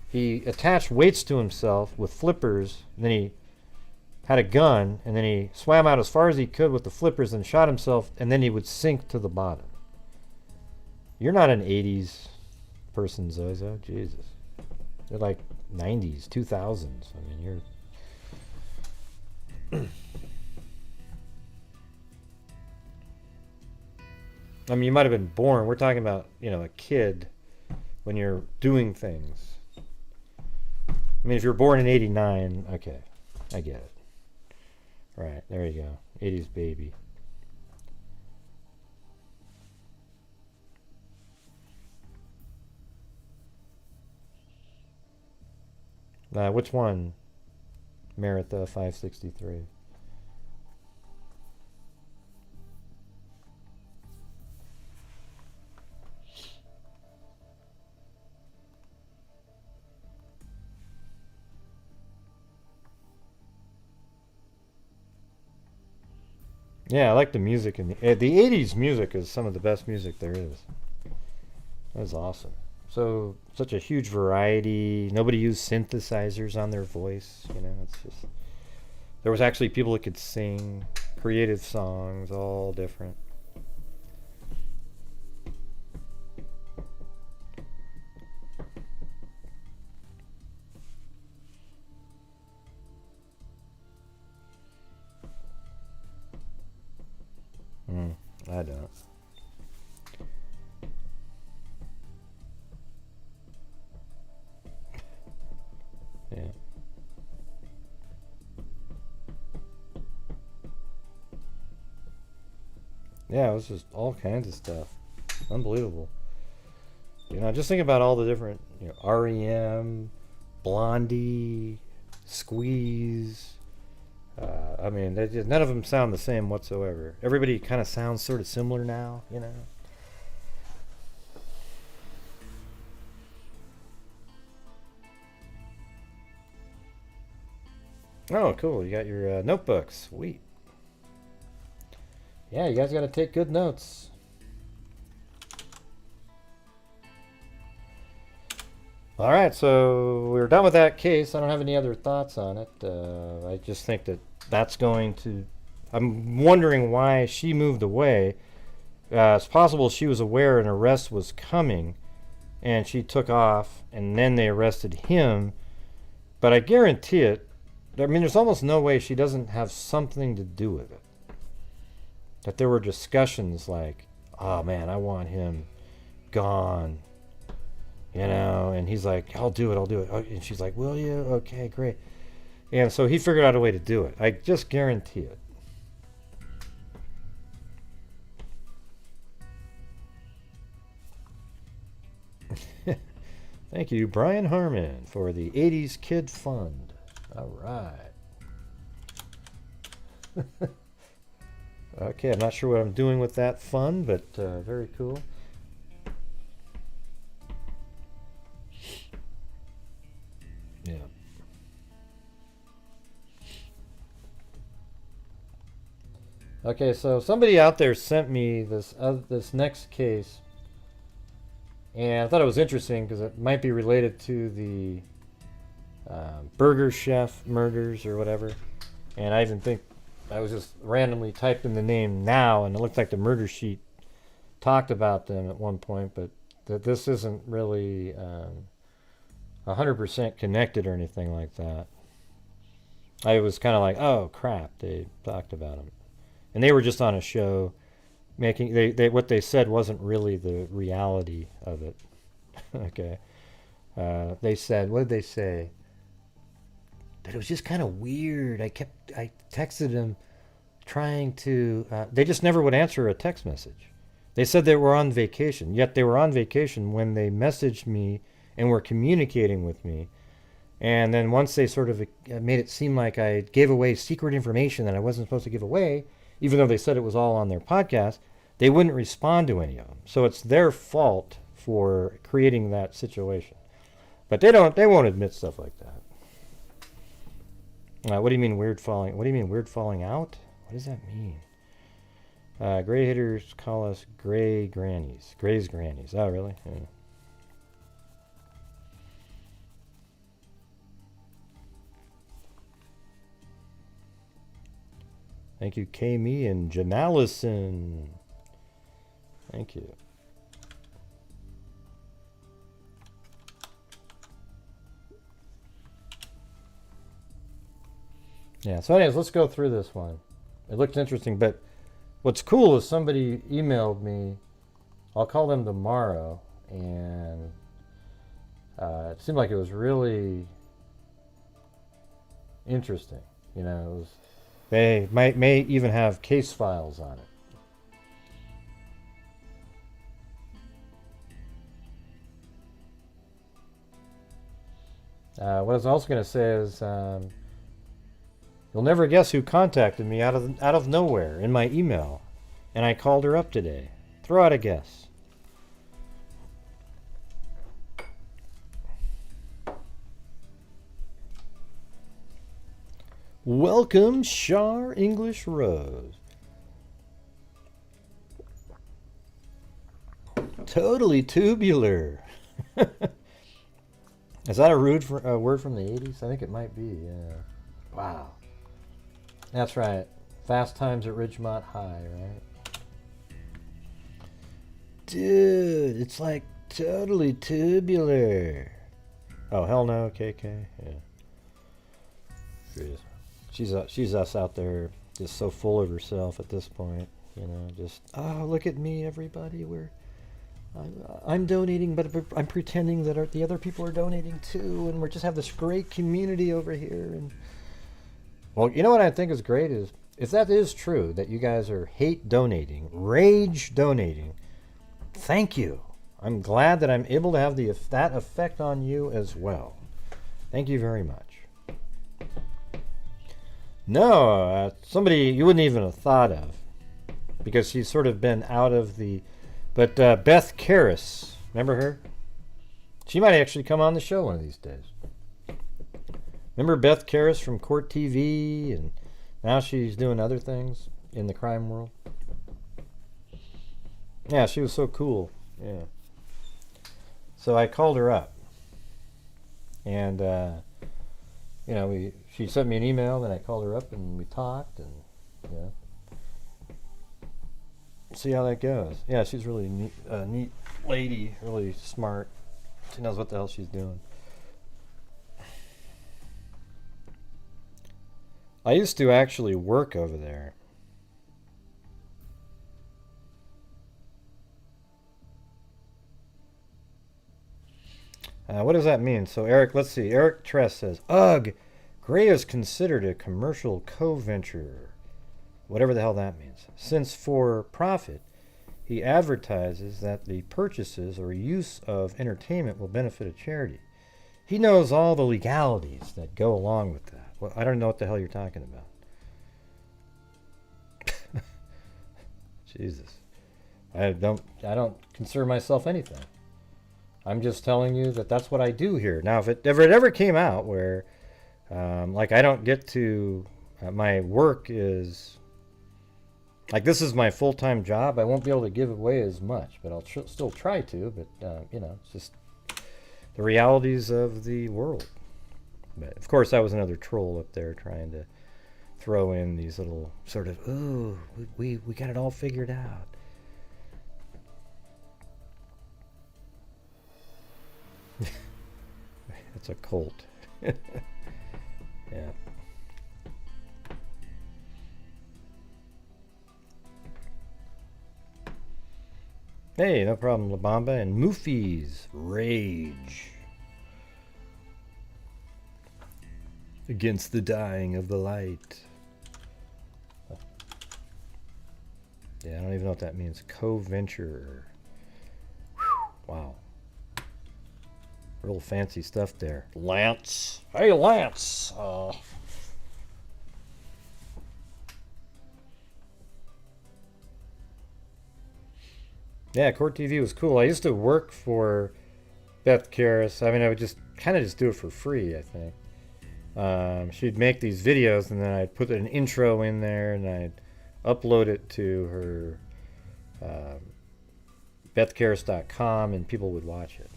he attached weights to himself with flippers, and then he had a gun, and then he swam out as far as he could with the flippers and shot himself, and then he would sink to the bottom. You're not an 80s person, Zozo. Jesus. You're like 90s, 2000s. I mean, you're... I mean, you might have been born. We're talking about, a kid when you're doing things. I mean, if you're born in 89, okay. I get it. Right, there you go. 80s baby. Which one? Maritha 563. Yeah, I like the music in the 80s music is some of the best music there is. That was awesome. So such a huge variety. Nobody used synthesizers on their voice. It's just there was actually people that could sing creative songs, all different. I don't. Yeah. Yeah, it was just all kinds of stuff. Unbelievable. Just think about all the different, REM, Blondie, Squeeze, I mean, none of them sound the same whatsoever. Everybody kind of sounds sort of similar now, you know. Oh, cool. You got your notebooks. Sweet. Yeah, you guys got to take good notes. All right, so we're done with that case. I don't have any other thoughts on it. I just think that that's going to... I'm wondering why she moved away. It's possible she was aware an arrest was coming, and she took off, and then they arrested him. But I guarantee it, I mean, there's almost no way she doesn't have something to do with it. That there were discussions like, oh man, I want him gone. You know, and he's like, I'll do it. Oh, and she's like, will you? Okay, great. And so he figured out a way to do it. I just guarantee it. Thank you, Brian Harmon, for the 80s Kid Fund. All right. Okay, I'm not sure what I'm doing with that fund, but very cool. Yeah. Okay, so somebody out there sent me this next case, and I thought it was interesting because it might be related to the Burger Chef murders or whatever. And I even think I was just randomly typed in the name now, and it looked like the murder sheet talked about them at one point, but that this isn't really 100% connected or anything like that. I was kind of like, oh crap, they talked about them, and they were just on a show making they what they said wasn't really the reality of it. Okay, they said, what did they say? That it was just kind of weird. I texted him trying to they just never would answer a text message. They said they were on vacation, yet they were on vacation when they messaged me and were communicating with me. And then once they sort of made it seem like I gave away secret information that I wasn't supposed to give away, even though they said it was all on their podcast, they wouldn't respond to any of them. So it's their fault for creating that situation. But they won't admit stuff like that. What do you mean weird falling? What do you mean weird falling out? What does that mean? Gray hitters call us gray grannies. Gray's grannies. Oh, really? Yeah. Thank you, Kami and Janallison. Thank you. Yeah, so anyways, let's go through this one. It looks interesting, but what's cool is somebody emailed me. I'll call them tomorrow, and it seemed like it was really interesting. You know, it was, they may even have case files on it. What I was also going to say is, you'll never guess who contacted me out of nowhere in my email, and I called her up today. Throw out a guess. Welcome, Shar English Rose. Totally tubular. Is that a word from the 80s? I think it might be, yeah. Wow. That's right. Fast Times at Ridgemont High, right? Dude, it's like totally tubular. Oh, hell no, KK. Yeah. She's us out there just so full of herself at this point. You know, just, oh, look at me, everybody. I'm donating, but I'm pretending that the other people are donating too, and we just have this great community over here. And well, you know what I think is great is, if that is true, that you guys are hate donating, rage donating, thank you. I'm glad that I'm able to have that effect on you as well. Thank you very much. No, somebody you wouldn't even have thought of, because she's sort of been out of the. But Beth Karras, remember her? She might actually come on the show one of these days. Remember Beth Karras from Court TV, and now she's doing other things in the crime world. Yeah, she was so cool. Yeah. So I called her up, and she sent me an email, then I called her up and we talked, and see how that goes. Yeah, she's really neat lady, really smart. She knows what the hell she's doing. I used to actually work over there. What does that mean? So Eric, let's see. Eric Tress says, ugh, Gray is considered a commercial co-venture. Whatever the hell that means. Since for profit, he advertises that the purchases or use of entertainment will benefit a charity. He knows all the legalities that go along with that. Well, I don't know what the hell you're talking about. Jesus. I don't consider myself anything. I'm just telling you that that's what I do here. Now, if it ever came out where, like, I don't get to, my work is, like, this is my full-time job, I won't be able to give away as much, but I'll still try to, but, it's just the realities of the world. But, of course, I was another troll up there trying to throw in these little sort of, ooh, we got it all figured out. It's a cult. Yeah. Hey, no problem, La Bamba. And Moofy's Rage. Against the dying of the light. Yeah, I don't even know what that means. Co-venture. Wow. Real fancy stuff there. Lance. Hey, Lance. Yeah, Court TV was cool. I used to work for Beth Karras. I mean, I would just kind of do it for free, I think. She'd make these videos, and then I'd put an intro in there, and I'd upload it to her bethkarras.com, and people would watch it.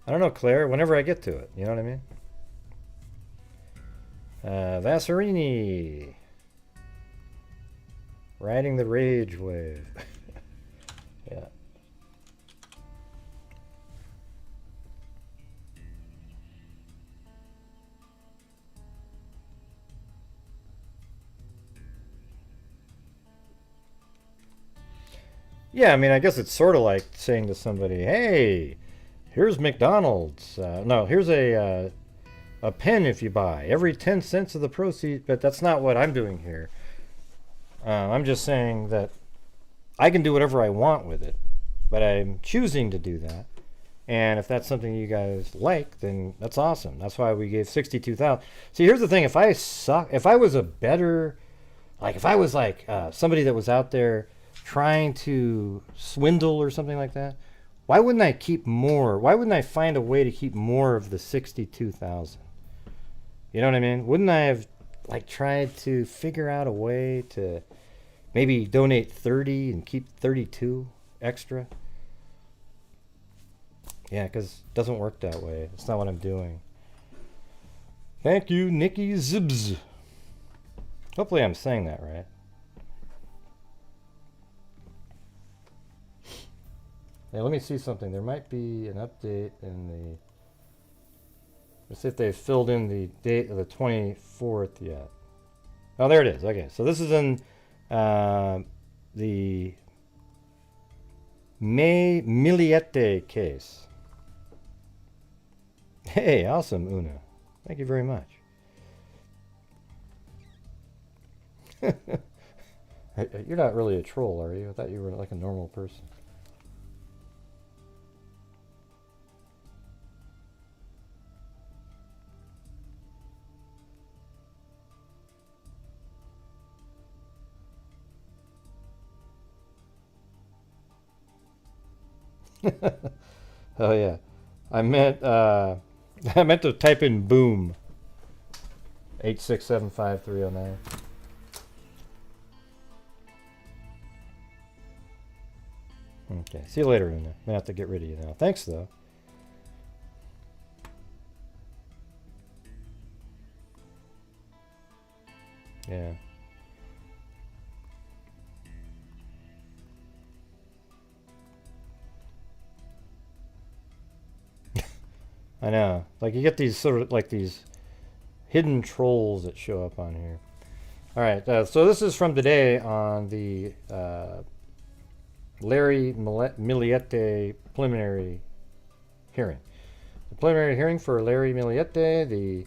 I don't know, Claire, whenever I get to it, you know what I mean? Vasserini. Riding the rage wave. Yeah. Yeah, I mean, I guess it's sort of like saying to somebody, hey, here's McDonald's. No, here's a pen if you buy. Every 10 cents of the proceeds. But that's not what I'm doing here. I'm just saying that I can do whatever I want with it. But I'm choosing to do that. And if that's something you guys like, then that's awesome. That's why we gave 62,000. See, here's the thing. If I was a better, like if I was like somebody that was out there trying to swindle or something like that, why wouldn't I keep more? Why wouldn't I find a way to keep more of the 62,000? You know what I mean? Wouldn't I have like tried to figure out a way to maybe donate 30 and keep 32 extra? Yeah, because it doesn't work that way. It's not what I'm doing. Thank you, Nikki Zibs. Hopefully I'm saying that right. Hey, let me see something. There might be an update in the... Let's see if they've filled in the date of the 24th yet. Oh, there it is. Okay, so this is in the May Miliete case. Hey, awesome, Una. Thank you very much. You're not really a troll, are you? I thought you were like a normal person. Oh yeah, I meant I meant to type in boom. 8675309. Okay, see you later, Una. I'm gonna have to get rid of you now. Thanks though. Yeah. I know. Like you get these sort of like these hidden trolls that show up on here. All right. So this is from today on the Larry Miliete preliminary hearing. The preliminary hearing for Larry Miliete, the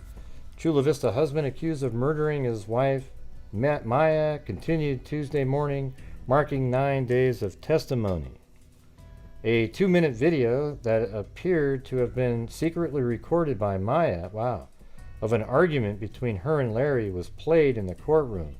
Chula Vista husband accused of murdering his wife, Maya, continued Tuesday morning, marking 9 days of testimony. A 2-minute video that appeared to have been secretly recorded by Maya, of an argument between her and Larry was played in the courtroom.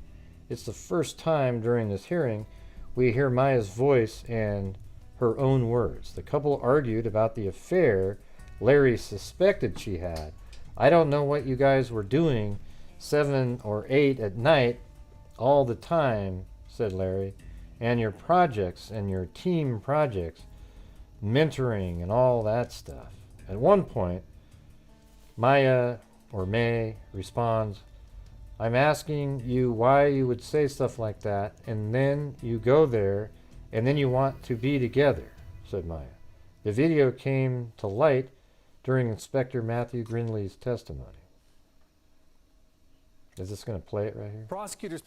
It's the first time during this hearing we hear Maya's voice and her own words. The couple argued about the affair Larry suspected she had. I don't know what you guys were doing 7 or 8 at night all the time, said Larry, and your projects and your team projects, mentoring and all that stuff. At one point, Maya or May responds, I'm asking you why you would say stuff like that, and then you go there, and then you want to be together, said Maya. The video came to light during Inspector Matthew Grindley's testimony. Is this going to play it right here? Prosecutors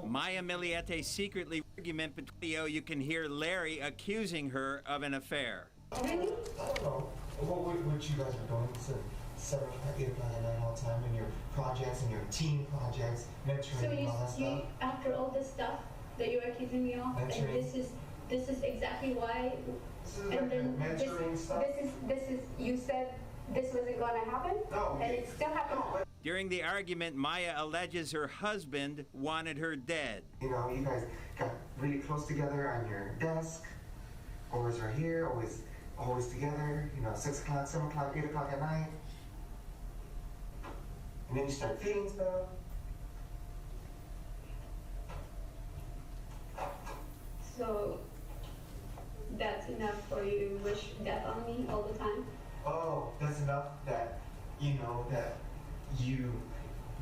Maya Miliete secretly argument between video. You can hear Larry accusing her of an affair. Really? I don't know. What you guys are doing to 7 o'clock, 8 o'clock at night all the time in your projects and your team projects, mentoring and all that stuff. After all this stuff that you're accusing me of, mentoring. And this is exactly why. This is and then mentoring stuff. This is you said this wasn't going to happen. No. And it still happened. No. During the argument, Maya alleges her husband wanted her dead. You know, you guys got really close together on your desk, always right here, always together. You know, 6 o'clock, 7 o'clock, 8 o'clock at night. And then you start feeling stuff. So that's enough for you to wish death on me all the time? Oh, that's enough that you know that you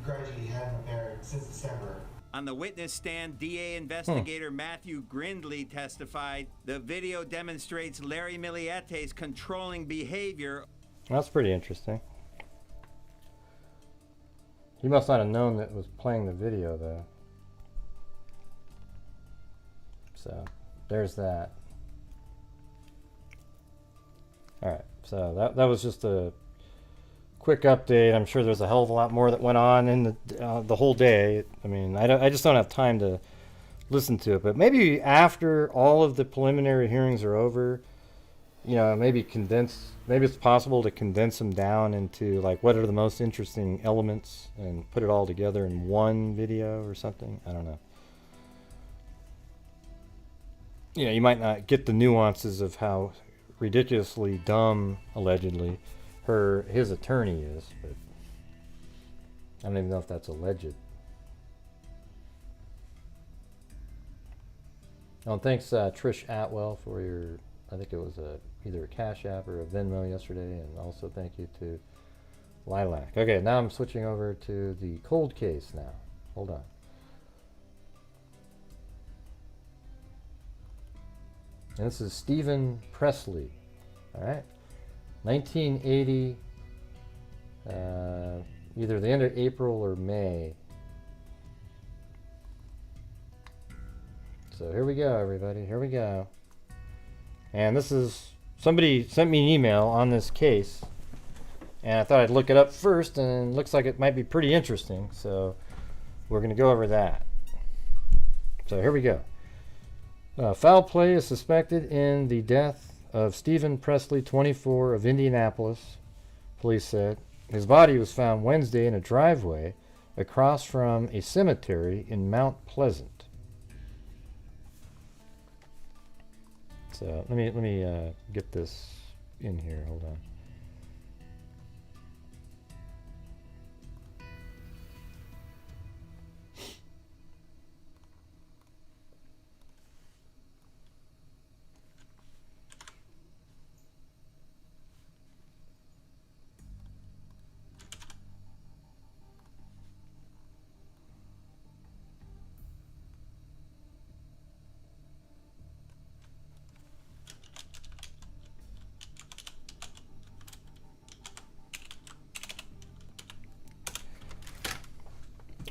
gradually had an affair since December. On the witness stand, DA investigator Matthew Grindley testified the video demonstrates Larry Miliete's controlling behavior. That's pretty interesting. He must not have known that it was playing the video, though. So, there's that. Alright, so that was just a quick update. I'm sure there's a hell of a lot more that went on in the whole day. I mean, I just don't have time to listen to it. But maybe after all of the preliminary hearings are over, you know, maybe it's possible to condense them down into like what are the most interesting elements and put it all together in one video or something. I don't know. You know, you might not get the nuances of how ridiculously dumb, allegedly, his attorney is, but I don't even know if that's alleged. Oh, and thanks Trish Atwell for your, I think it was either a Cash App or a Venmo yesterday, and also thank you to Lilac. Okay, now I'm switching over to the cold case now. Hold on. And this is Stephen Presley. All right. 1980, either the end of April or May. So here we go, everybody. Here we go. And this is, somebody sent me an email on this case, and I thought I'd look it up first, and it looks like it might be pretty interesting. So we're going to go over that. So here we go. Foul play is suspected in the death of Stephen Presley, 24, of Indianapolis, police said. His body was found Wednesday in a driveway across from a cemetery in Mount Pleasant. So let me get this in here. Hold on.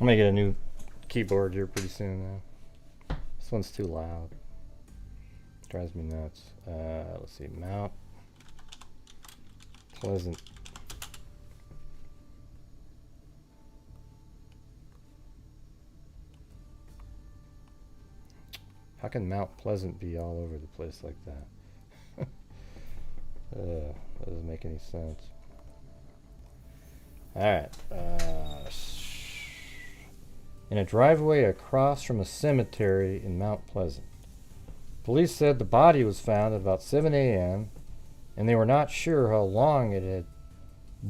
I'm gonna get a new keyboard here pretty soon though. This one's too loud. Drives me nuts. Let's see, Mount Pleasant. How can Mount Pleasant be all over the place like that? That doesn't make any sense. Alright. In a driveway across from a cemetery in Mount Pleasant. Police said the body was found at about 7 a.m. and they were not sure how long it had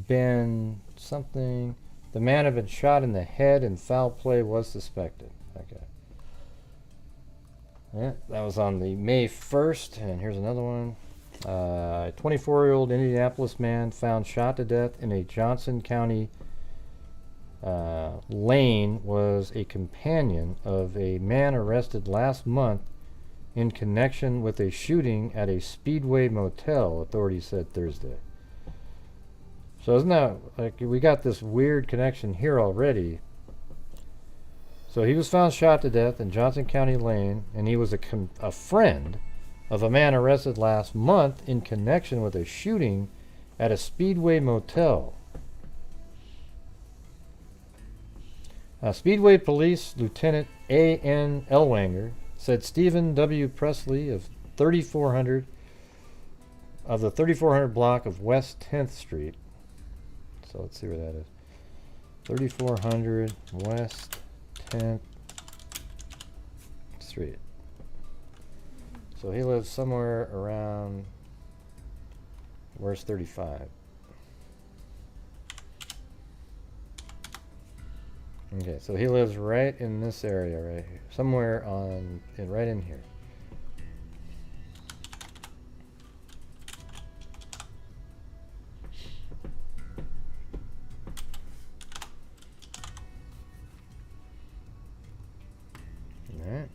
been something. The man had been shot in the head and foul play was suspected. Okay. Yeah, that was on the May 1st, and here's another one. A 24-year-old Indianapolis man found shot to death in a Johnson County lane was a companion of a man arrested last month in connection with a shooting at a Speedway motel, authorities said Thursday. So isn't that like we got this weird connection here already? So he was found shot to death in Johnson County Lane, and he was a friend of a man arrested last month in connection with a shooting at a Speedway motel. Speedway Police Lieutenant A.N. Elwanger said Stephen W. Presley of 3400 of the 3400 block of West 10th Street. So let's see where that is. 3400 West 10th Street. So he lives somewhere around, where's 35? Okay, so he lives right in this area right here. Somewhere right in here. Alright.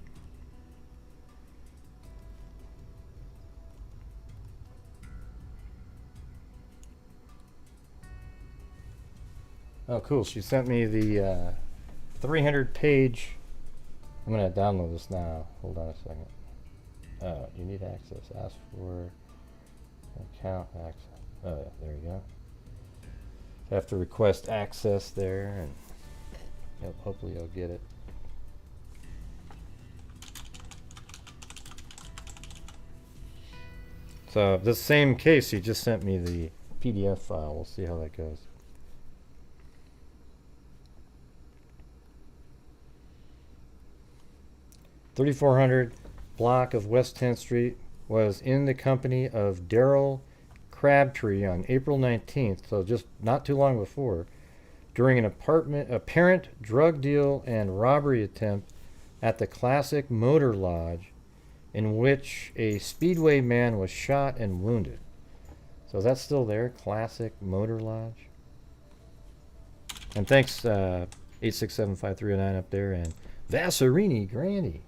Oh, cool. She sent me the 300-page. I'm going to download this now. Hold on a second. Oh, you need access. Ask for account access. Oh, yeah, there you go. I have to request access there, and hopefully you'll get it. So this same case, he just sent me the PDF file. We'll see how that goes. .3400 block of West 10th Street was in the company of Daryl Crabtree on April 19th, so just not too long before, during an apparent drug deal and robbery attempt at the Classic Motor Lodge, in which a Speedway man was shot and wounded. So that's still there, Classic Motor Lodge. And thanks 8675309 up there, and Vasserini Grandy.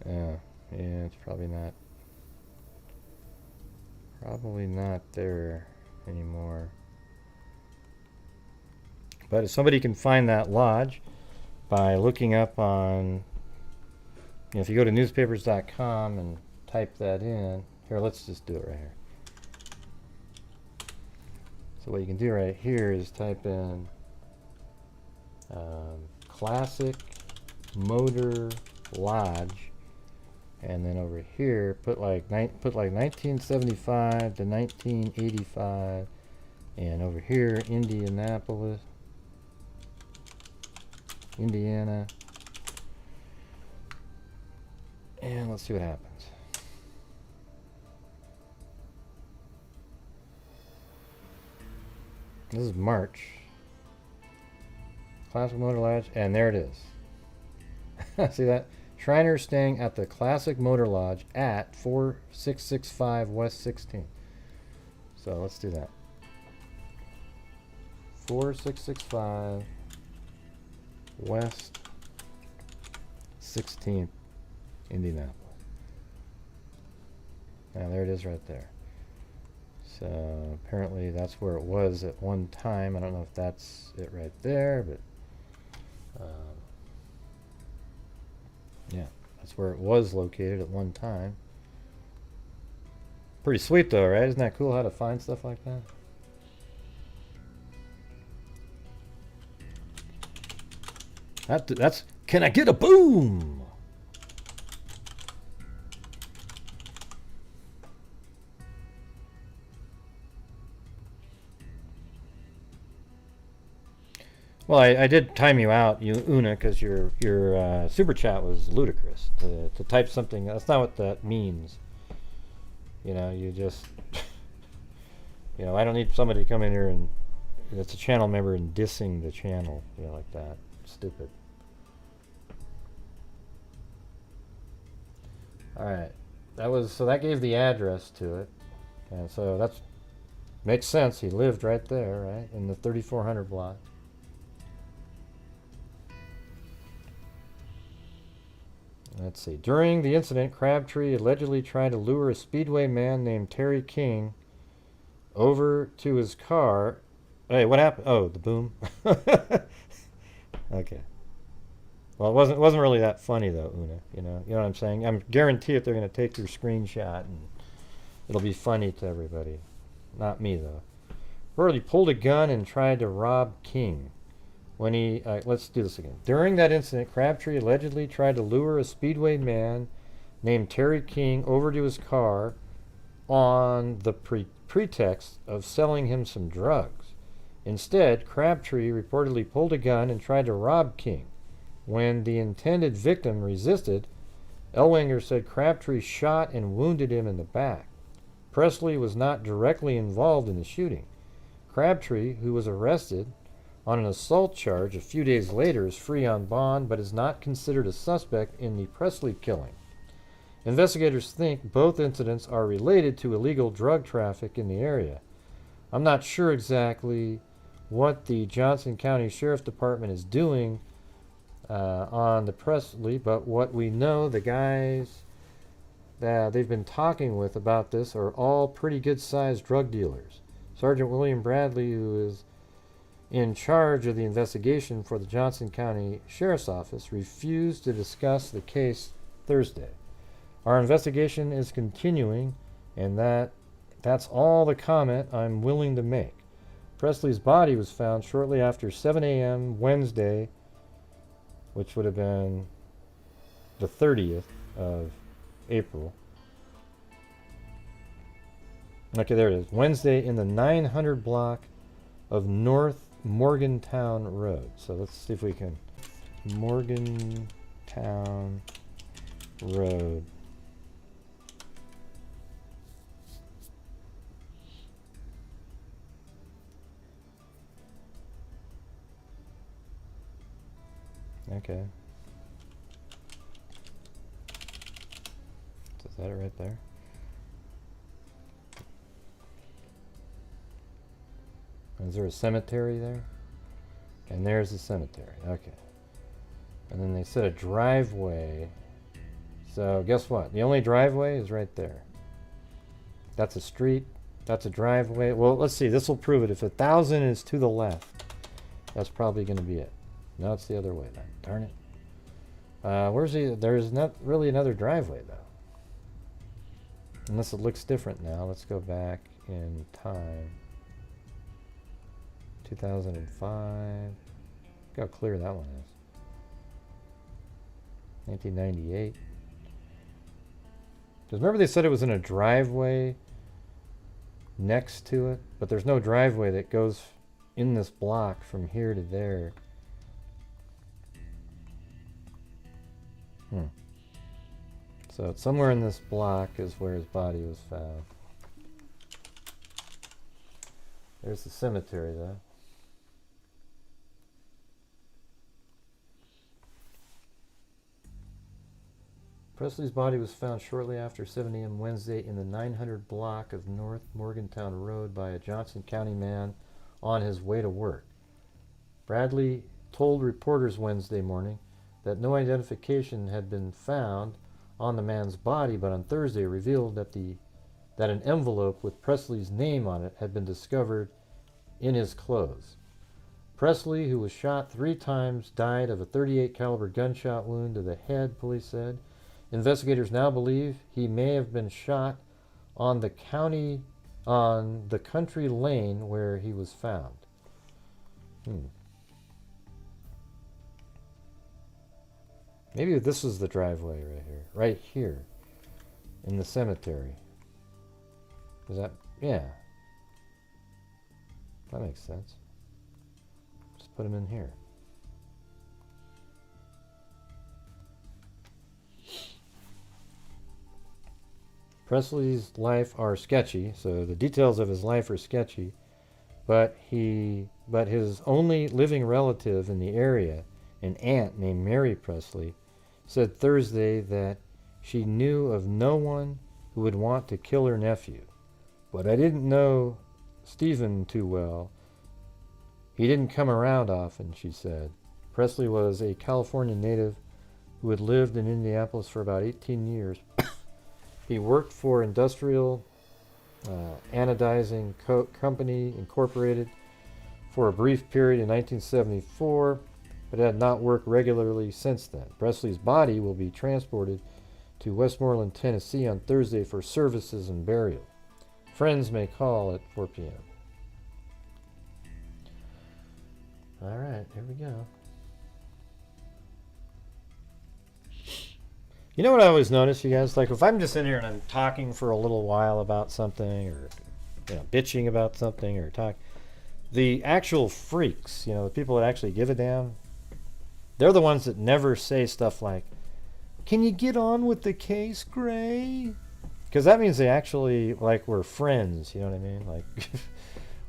Yeah, it's probably not there anymore. But if somebody can find that lodge by looking up on, if you go to newspapers.com and type that in, here, let's just do it right here. So what you can do right here is type in Classic Motor Lodge, And then over here, put like 1975 to 1985. And over here, Indianapolis, Indiana. And let's see what happens. This is March. Classic Motor Lodge, and there it is. See that? Shriner staying at the Classic Motor Lodge at 4665 West 16th. So let's do that. 4665 West 16th, Indianapolis. Now there it is right there. So apparently that's where it was at one time. I don't know if that's it right there, but yeah, that's where it was located at one time. Pretty sweet though, right? Isn't that cool how to find stuff like that? That's can I get a boom? Well, I did time you out, Una, because your super chat was ludicrous. To type something, that's not what that means. You know, you just, you know, I don't need somebody to come in here and it's a channel member and dissing the channel, you know, like that. Stupid. All right, so that gave the address to it, and so that's makes sense. He lived right there, right in the 3400 block. Let's see. During the incident, Crabtree allegedly tried to lure a Speedway man named Terry King over to his car. Hey, what happened? Oh, the boom. Okay. Well, it wasn't really that funny though, Una. You know what I'm saying? I'm guarantee if they're going to take your screenshot and it'll be funny to everybody. Not me though. Burley pulled a gun and tried to rob King. When he, let's do this again. During that incident, Crabtree allegedly tried to lure a Speedway man named Terry King over to his car on the pretext of selling him some drugs. Instead, Crabtree reportedly pulled a gun and tried to rob King. When the intended victim resisted, Ellwanger said Crabtree shot and wounded him in the back. Presley was not directly involved in the shooting. Crabtree, who was arrested on an assault charge a few days later, is free on bond but is not considered a suspect in the Presley killing. Investigators think both incidents are related to illegal drug traffic in the area. I'm not sure exactly what the Johnson County Sheriff's Department is doing on the Presley, but what we know, the guys that they've been talking with about this are all pretty good-sized drug dealers. Sergeant William Bradley, who is in charge of the investigation for the Johnson County Sheriff's Office, refused to discuss the case Thursday. Our investigation is continuing, and that's all the comment I'm willing to make. Presley's body was found shortly after 7 a.m. Wednesday, which would have been the 30th of April. Okay, there it is. Wednesday in the 900 block of North Morgantown Road. So let's see if we can. Morgantown Road. Okay. Is that it right there? Is there a cemetery there? And there's the cemetery. Okay. And then they said a driveway. So guess what? The only driveway is right there. That's a street. That's a driveway. Well, let's see. This will prove it. If 1,000 is to the left, that's probably going to be it. No, it's the other way then. Darn it. Where's the... There's not really another driveway, though. Unless it looks different now. Let's go back in time. 2005. Look how clear that one is. 1998. Because remember they said it was in a driveway next to it? But there's no driveway that goes in this block from here to there. So it's somewhere in this block is where his body was found. There's the cemetery, though. Presley's body was found shortly after 7 a.m. Wednesday in the 900 block of North Morgantown Road by a Johnson County man on his way to work. Bradley told reporters Wednesday morning that no identification had been found on the man's body, but on Thursday revealed that an envelope with Presley's name on it had been discovered in his clothes. Presley, who was shot 3 times, died of a .38 caliber gunshot wound to the head, police said. Investigators now believe he may have been shot on the country lane where he was found. Maybe this is the driveway right here, in the cemetery. Is that, yeah. That makes sense. Just put him in here. Presley's life are sketchy, so the details of his life are sketchy, but his only living relative in the area, an aunt named Mary Presley, said Thursday that she knew of no one who would want to kill her nephew. But I didn't know Stephen too well. He didn't come around often, she said. Presley was a California native who had lived in Indianapolis for about 18 years. He worked for Industrial Anodizing Company Incorporated for a brief period in 1974, but had not worked regularly since then. Presley's body will be transported to Westmoreland, Tennessee on Thursday for services and burial. Friends may call at 4 p.m. All right, here we go. You know what I always notice, you guys? Like, if I'm just in here and I'm talking for a little while about something, or bitching about something, or the actual freaks, the people that actually give a damn, they're the ones that never say stuff like, "Can you get on with the case, Gray?" Because that means they actually, we're friends, you know what I mean? Like,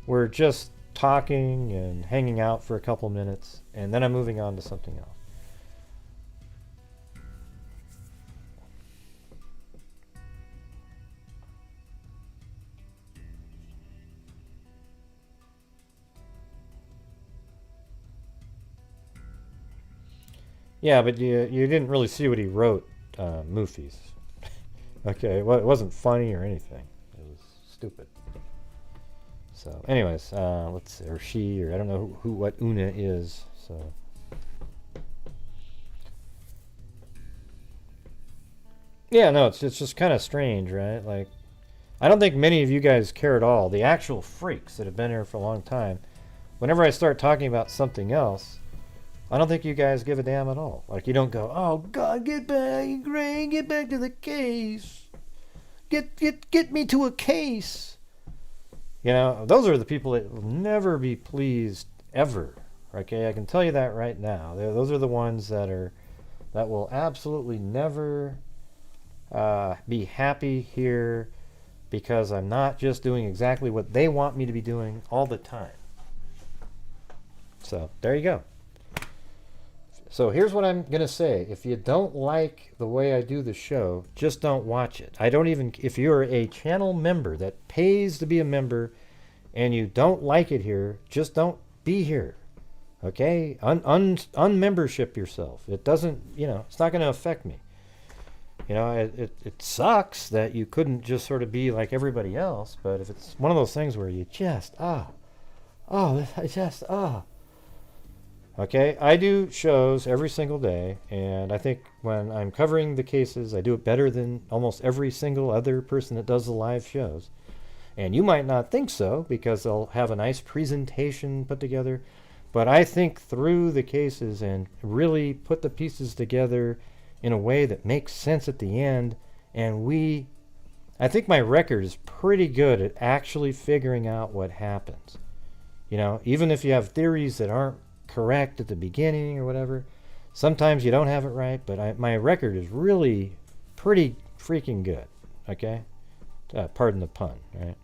we're just talking and hanging out for a couple minutes, and then I'm moving on to something else. Yeah, but you didn't really see what he wrote, Moofies. Okay, well, it wasn't funny or anything. It was stupid. So, anyways, let's see, or she, or I don't know what Una is. So, yeah, no, it's just kind of strange, right? Like, I don't think many of you guys care at all. The actual freaks that have been here for a long time. Whenever I start talking about something else, I don't think you guys give a damn at all. Like, you don't go, "Oh God, get back, Gray, get back to the case. Get me to a case." Those are the people that will never be pleased ever. Okay, I can tell you that right now. Those are the ones that will absolutely never be happy here, because I'm not just doing exactly what they want me to be doing all the time. So there you go. So here's what I'm going to say. If you don't like the way I do the show, just don't watch it. If you're a channel member that pays to be a member and you don't like it here, just don't be here. Okay? Unmembership yourself. It doesn't, it's not going to affect me. It sucks that you couldn't just sort of be like everybody else, but if it's one of those things where you just, Okay, I do shows every single day, and I think when I'm covering the cases, I do it better than almost every single other person that does the live shows. And you might not think so, because they'll have a nice presentation put together, but I think through the cases and really put the pieces together in a way that makes sense at the end, and we I think my record is pretty good at actually figuring out what happens. You know, even if you have theories that aren't correct at the beginning or whatever, sometimes you don't have it right, but my record is really pretty freaking good. Okay? Pardon the pun, right?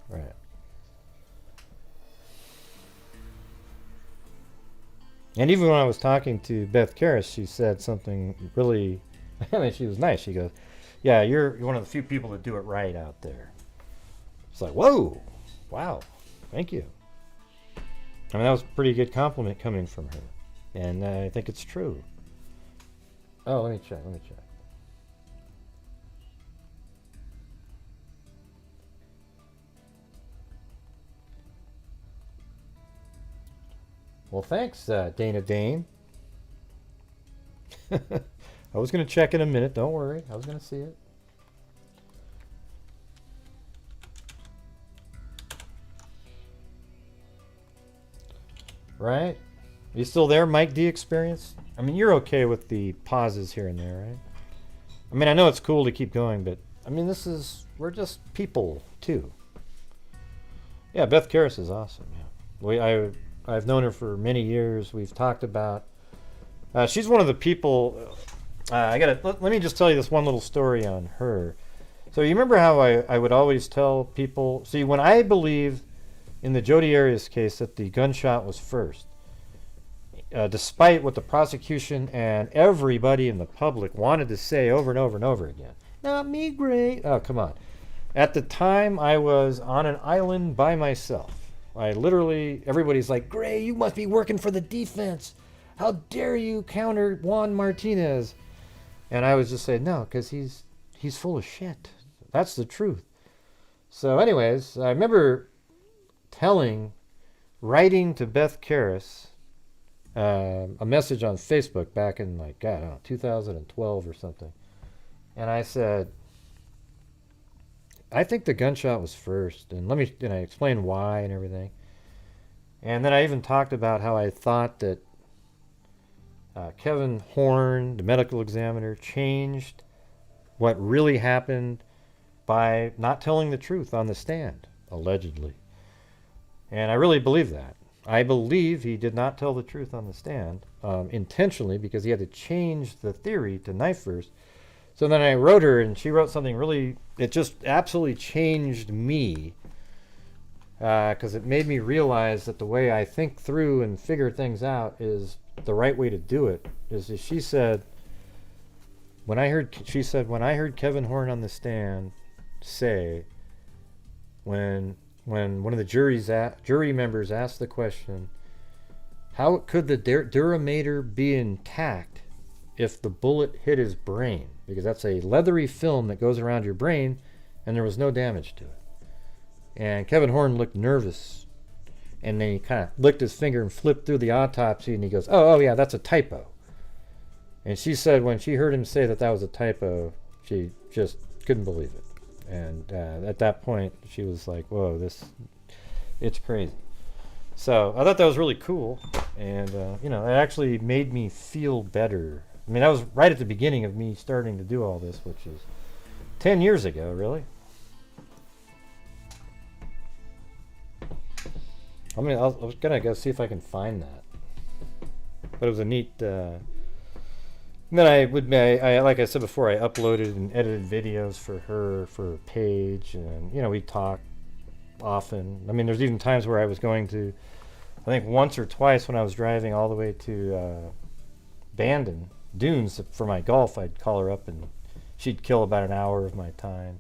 Right. And even when I was talking to Beth Karras, she said something really, I mean, she was nice. She goes, yeah, you're one of the few people that do it right out there. It's like, whoa, wow, thank you. I mean, that was a pretty good compliment coming from her. And I think it's true. Oh, let me check. Well, thanks, Dana Dane. I was going to check in a minute. Don't worry. I was going to see it. Right? Are you still there, Mike D Experience? I mean, you're okay with the pauses here and there, right? I mean, I know it's cool to keep going, but I mean, we're just people, too. Yeah, Beth Karras is awesome. Yeah. I've known her for many years. We've talked about. She's one of the people. Let me just tell you this one little story on her. So you remember how I would always tell people. See, when I believed in the Jodi Arias case that the gunshot was first, despite what the prosecution and everybody in the public wanted to say over and over and over again, not me, Gray. Oh, come on. At the time, I was on an island by myself. I literally, everybody's like, Gray, you must be working for the defense. How dare you counter Juan Martinez? And I was just saying, no, because he's full of shit. That's the truth. So anyways, I remember writing to Beth Karras a message on Facebook back in, like, God, I don't know, 2012 or something. And I said, I think the gunshot was first, and I explained why and everything. And then I even talked about how I thought that Kevin Horn, the medical examiner, changed what really happened by not telling the truth on the stand, allegedly. And I really believe that. I believe he did not tell the truth on the stand intentionally, because he had to change the theory to knife first. So then I wrote her, and she wrote something really, it just absolutely changed me, because it made me realize that the way I think through and figure things out is the right way to do it. She said, when I heard Kevin Horn on the stand say, when one of the jury members asked the question, how could the durameter be intact if the bullet hit his brain? Because that's a leathery film that goes around your brain, and there was no damage to it. And Kevin Horn looked nervous, and then he kind of licked his finger and flipped through the autopsy, and he goes, oh yeah, that's a typo. And she said when she heard him say that was a typo, she just couldn't believe it. And at that point, she was like, whoa, it's crazy. So I thought that was really cool, and it actually made me feel better. I mean, that was right at the beginning of me starting to do all this, which is 10 years ago, really. I was gonna go see if I can find that, but it was a neat. And then I like I said before, I uploaded and edited videos for her for a page, and we talk often. I mean, there's even times where I was going to, I think once or twice when I was driving all the way to Bandon Dunes for my golf, I'd call her up and she'd kill about an hour of my time.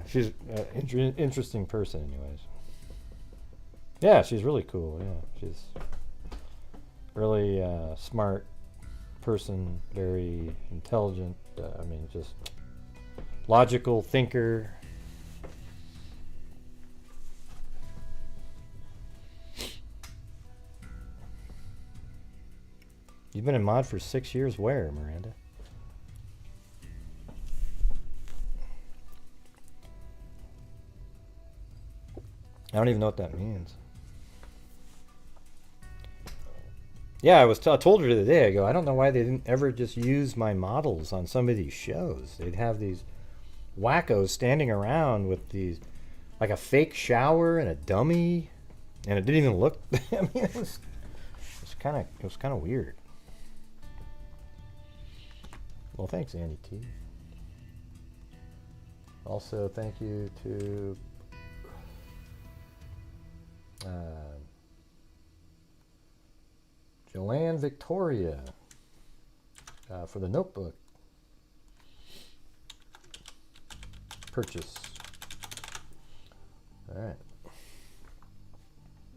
She's an interesting person, anyways. Yeah, she's really cool. Yeah, she's really smart person, very intelligent. Just logical thinker. You've been in mod for 6 years. Where, Miranda? I don't even know what that means. Yeah, I told her the other day, I go, I don't know why they didn't ever just use my models on some of these shows. They'd have these wackos standing around with these, like a fake shower and a dummy, and it didn't even look, I mean, it was kind of weird. Well, thanks, Andy T. Also, thank you to Joanne Victoria for the notebook purchase. All right.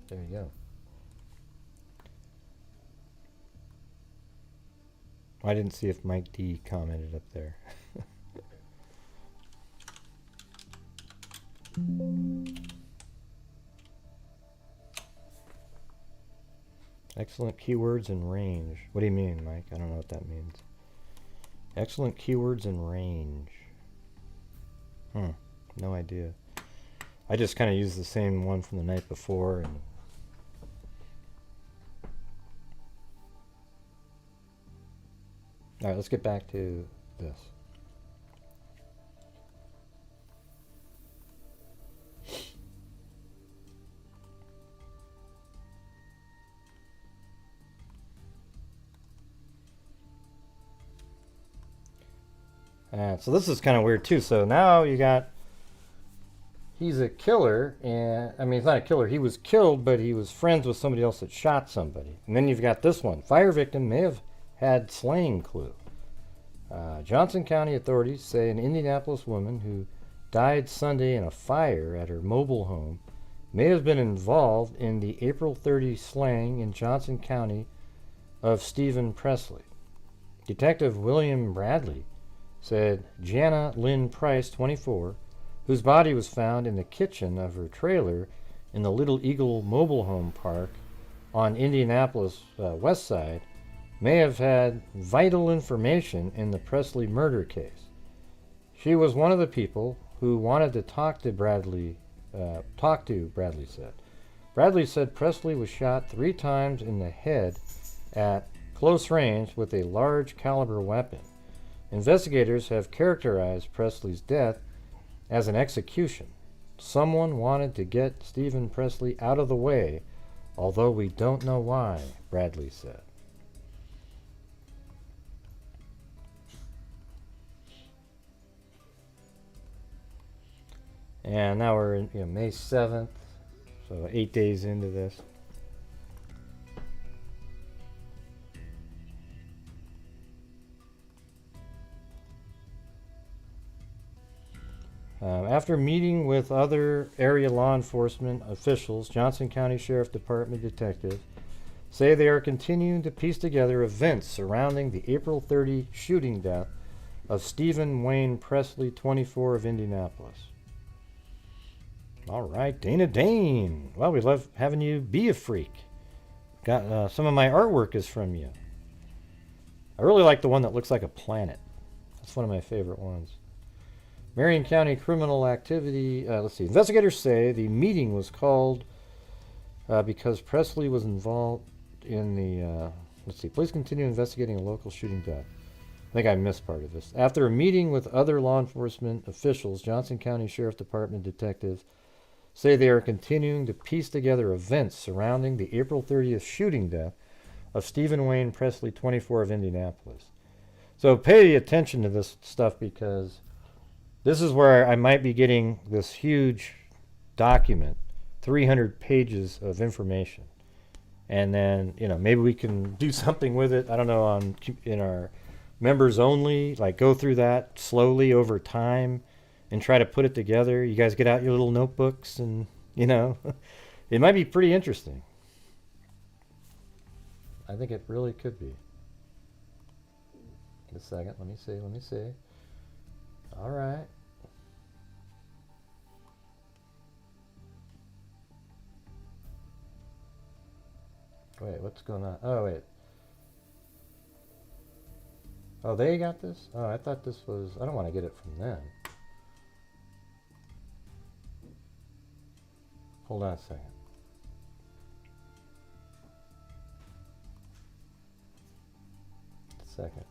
There you go. I didn't see if Mike D commented up there. Excellent keywords and range. What do you mean, Mike? I don't know what that means. Excellent keywords and range. No idea. I just kind of used the same one from the night before. And all right, let's get back to this. So this is kind of weird too. So now you got, he's a killer, and I mean, he's not a killer. He was killed, but he was friends with somebody else that shot somebody. And then you've got this one. Fire victim may have had slaying clue. Johnson County authorities say an Indianapolis woman who died Sunday in a fire at her mobile home may have been involved in the April 30 slaying in Johnson County of Stephen Presley. Detective William Bradley said Jana Lynn Price, 24, whose body was found in the kitchen of her trailer in the Little Eagle mobile home park on Indianapolis west side, may have had vital information in the Presley murder case. She was one of the people who wanted to talk to Bradley said. Bradley said Presley was shot 3 times in the head at close range with a large caliber weapon. Investigators have characterized Presley's death as an execution. Someone wanted to get Stephen Presley out of the way, although we don't know why, Bradley said. And now we're in May 7th, so 8 days into this. After meeting with other area law enforcement officials, Johnson County Sheriff Department detectives say they are continuing to piece together events surrounding the April 30 shooting death of Stephen Wayne Presley, 24, of Indianapolis. All right, Dana Dane. Well, we love having you be a freak. Got some of my artwork is from you. I really like the one that looks like a planet. That's one of my favorite ones. Marion County Criminal Activity, let's see, investigators say the meeting was called because Presley was involved in the, let's see, police continue investigating a local shooting death. I think I missed part of this. After a meeting with other law enforcement officials, Johnson County Sheriff Department detectives say they are continuing to piece together events surrounding the April 30th shooting death of Stephen Wayne Presley, 24, of Indianapolis. So pay attention to this stuff, because this is where I might be getting this huge document, 300 pages of information. And then, maybe we can do something with it. I don't know, in our members only, like go through that slowly over time and try to put it together. You guys get out your little notebooks and, it might be pretty interesting. I think it really could be. Wait a second. Let me see. All right. Wait, what's going on? Oh, wait. Oh, they got this? Oh, I thought this was... I don't want to get it from them. Hold on a second. second.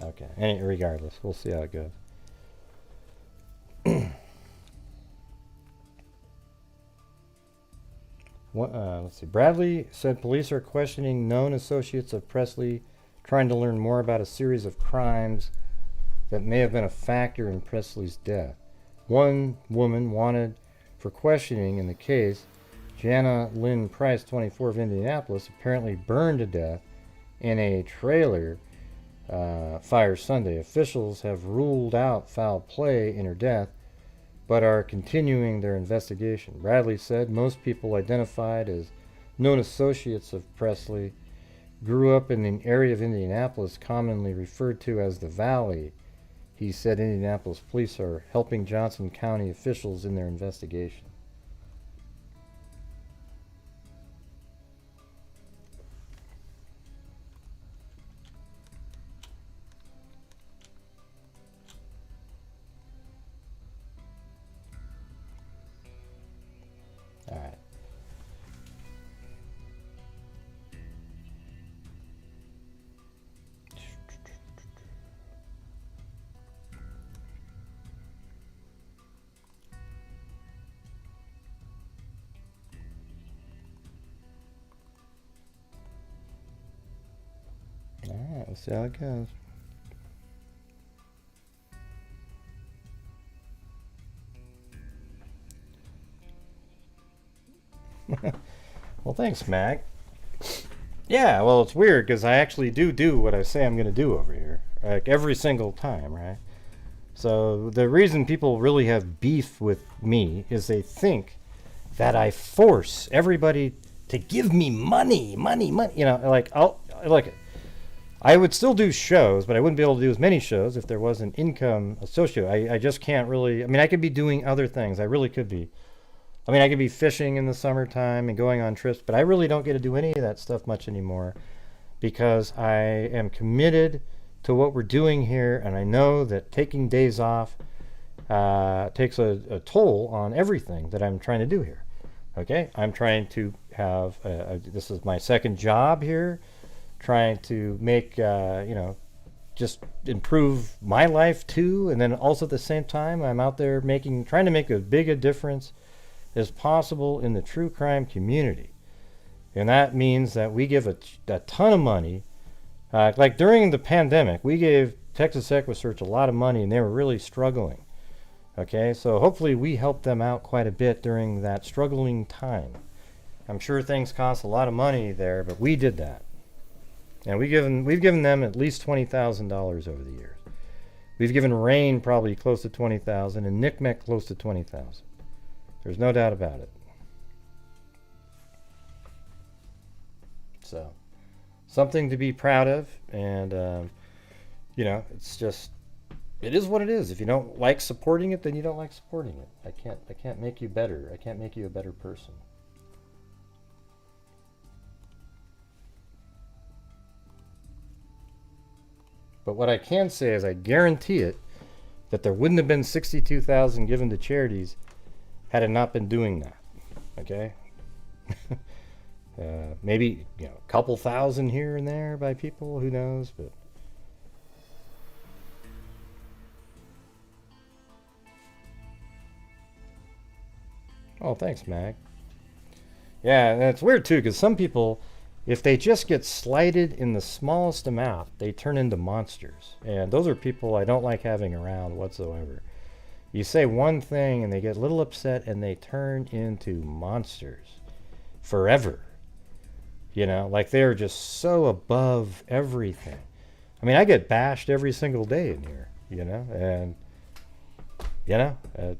Okay, regardless, we'll see how it goes. Let's see. Bradley said police are questioning known associates of Presley, trying to learn more about a series of crimes that may have been a factor in Presley's death. One woman wanted for questioning in the case, Jana Lynn Price, 24 of Indianapolis, apparently burned to death in a trailer fire Sunday. Officials have ruled out foul play in her death, but are continuing their investigation. Bradley said most people identified as known associates of Presley grew up in an area of Indianapolis commonly referred to as the Valley. He said Indianapolis police are helping Johnson County officials in their investigation. All right. All right, let's see how it goes. Well, thanks, Mac. Yeah, well, it's weird because I actually do what I say I'm going to do over here, like every single time, right? So the reason people really have beef with me is they think that I force everybody to give me money. You know, like I would still do shows, but I wouldn't be able to do as many shows if there was an income associated. I just can't really. I mean, I could be doing other things. I really could be. I mean, I could be fishing in the summertime and going on trips, but I really don't get to do any of that stuff much anymore because I am committed to what we're doing here, and I know that taking days off takes a toll on everything that I'm trying to do here. Okay? I'm trying to have, this is my second job here, trying to make, just improve my life too, and then also at the same time, I'm out there trying to make as big a difference as possible in the true crime community. And that means that we give a ton of money. Like during the pandemic, we gave Texas EquiSearch a lot of money and they were really struggling. Okay, so hopefully we helped them out quite a bit during that struggling time. I'm sure things cost a lot of money there, but we did that. And we've given them at least $20,000 over the years. We've given Rain probably close to $20,000 and NCMEC close to $20,000. There's no doubt about it. So, something to be proud of, and it's just, it is what it is. If you don't like supporting it, then you don't like supporting it. I can't make you better. I can't make you a better person. But what I can say is I guarantee it that there wouldn't have been $62,000 given to charities had it not been doing that. Okay? Maybe a couple thousand here and there by people, who knows, but oh, thanks, Mag. Yeah, and it's weird too, because some people, if they just get slighted in the smallest amount, they turn into monsters. And those are people I don't like having around whatsoever. You say one thing and they get a little upset and they turn into monsters forever. Like they're just so above everything. I mean, I get bashed every single day in here, and,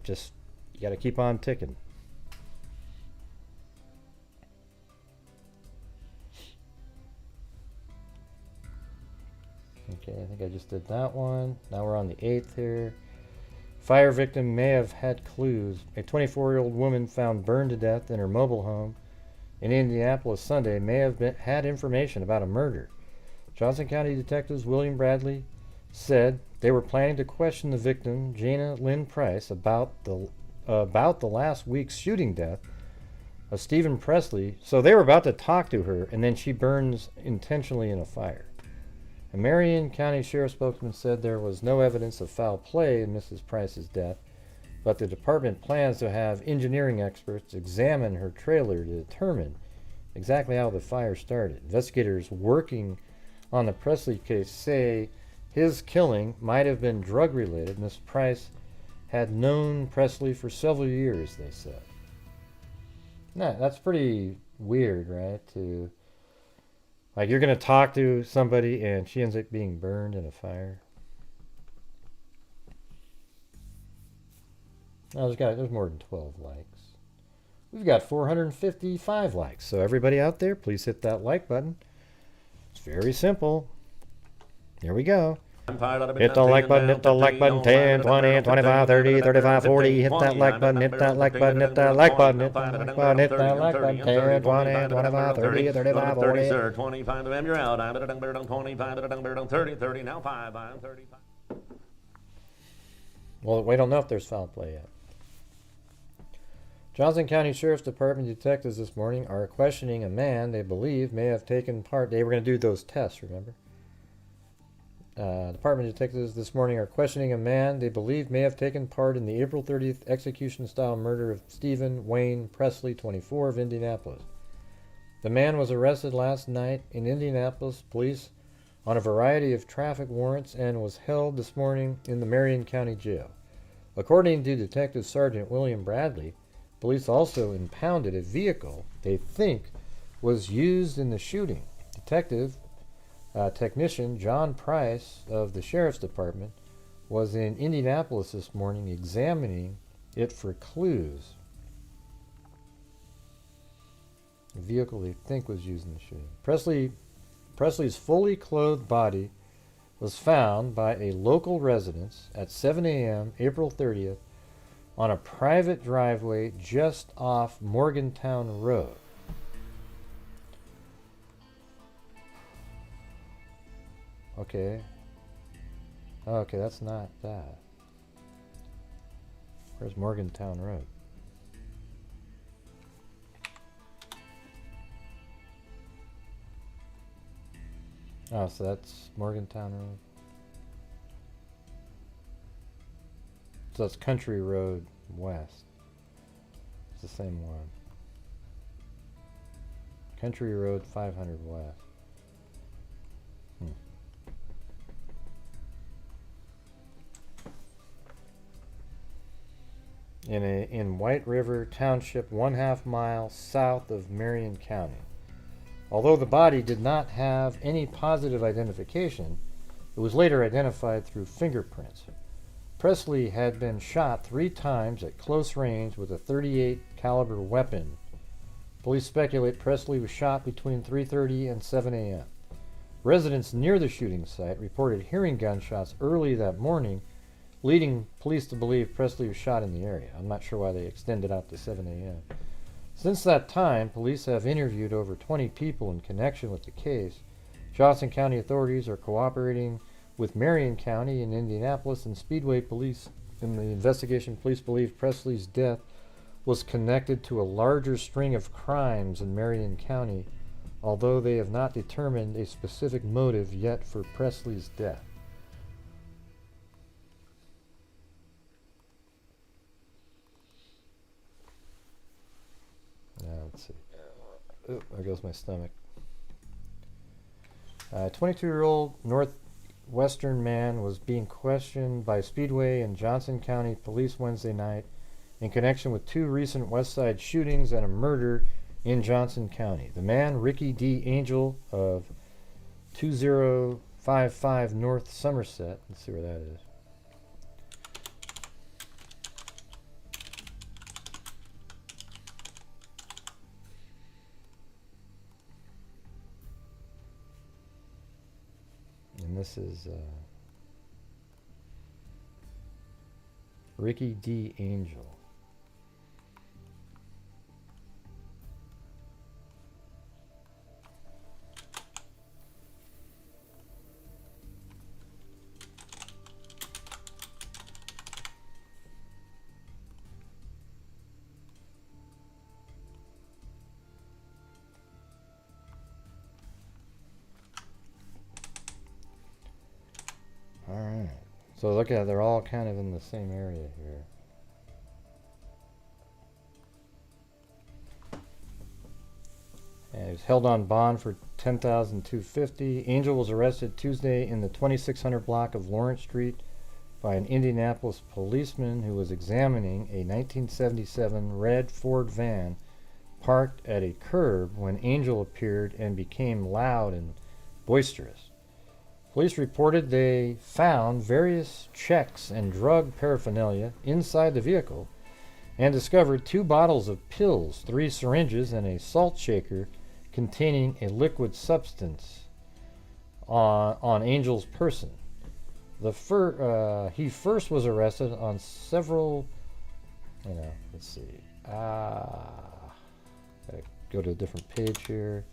just, you got to keep on ticking. Okay, I think I just did that one. Now we're on the 8th here. Fire victim may have had clues. A 24-year-old woman found burned to death in her mobile home in Indianapolis Sunday may have had information about a murder. Johnson County detectives William Bradley said they were planning to question the victim, Jana Lynn Price, about the last week's shooting death of Stephen Presley. So they were about to talk to her, and then she burns intentionally in a fire. A Marion County Sheriff's spokesman said there was no evidence of foul play in Mrs. Price's death, but the department plans to have engineering experts examine her trailer to determine exactly how the fire started. Investigators working on the Presley case say his killing might have been drug-related. Miss Price had known Presley for several years, they said. Nah, that's pretty weird, right? Like, you're going to talk to somebody and she ends up being burned in a fire. Oh, there's more than 12 likes. We've got 455 likes. So everybody out there, please hit that like button. It's very simple. Here we go. Hit the like button, 10, 20, 25, 30, 35, 40. Hit that like button, hit that like button, hit that like button, hit that like button, hit that like button, 10, 20, 25, 30, 35, 40. Sir, 25 of them, you're out. I'm 25, 30, now 5, I'm 35. Well, we don't know if there's foul play yet. Johnson County Sheriff's Department detectives this morning are questioning a man they believe may have taken part. They were going to do those tests, remember? Department detectives this morning are questioning a man they believe may have taken part in the April 30th execution-style murder of Stephen Wayne Presley, 24, of Indianapolis. The man was arrested last night in Indianapolis police on a variety of traffic warrants and was held this morning in the Marion County Jail. According to Detective Sergeant William Bradley, police also impounded a vehicle they think was used in the shooting. Technician John Price of the Sheriff's Department was in Indianapolis this morning examining it for clues. The vehicle they think was used in the shooting. Presley's fully clothed body was found by a local residence at 7 a.m. April 30th on a private driveway just off Morgantown Road. Okay. Okay, that's not that. Where's Morgantown Road? Oh, so that's Morgantown Road. So it's Country Road West. It's the same one. Country Road 500 West. In White River Township, 1/2 mile south of Marion County. Although the body did not have any positive identification, it was later identified through fingerprints. Presley had been shot 3 times at close range with a .38 caliber weapon. Police speculate Presley was shot between 3:30 and 7 a.m. Residents near the shooting site reported hearing gunshots early that morning, leading police to believe Presley was shot in the area. I'm not sure why they extended out to 7 a.m. Since that time, police have interviewed over 20 people in connection with the case. Johnson County authorities are cooperating with Marion County and Indianapolis and Speedway police in the investigation. Police believe Presley's death was connected to a larger string of crimes in Marion County, although they have not determined a specific motive yet for Presley's death. Let's see. Oh, there goes my stomach. 22-year-old Northwestern man was being questioned by Speedway and Johnson County police Wednesday night in connection with 2 recent West Side shootings and a murder in Johnson County. The man, Ricky D. Angel of 2055 North Somerset. Let's see where that is. And this is Ricky D. Angel. So look at, they're all kind of in the same area here. And he was held on bond for $10,250. Angel was arrested Tuesday in the 2600 block of Lawrence Street by an Indianapolis policeman who was examining a 1977 red Ford van parked at a curb when Angel appeared and became loud and boisterous. Police reported they found various checks and drug paraphernalia inside the vehicle and discovered 2 bottles of pills, 3 syringes, and a salt shaker containing a liquid substance on Angel's person. He first was arrested on several, let's see. Gotta go to a different page here.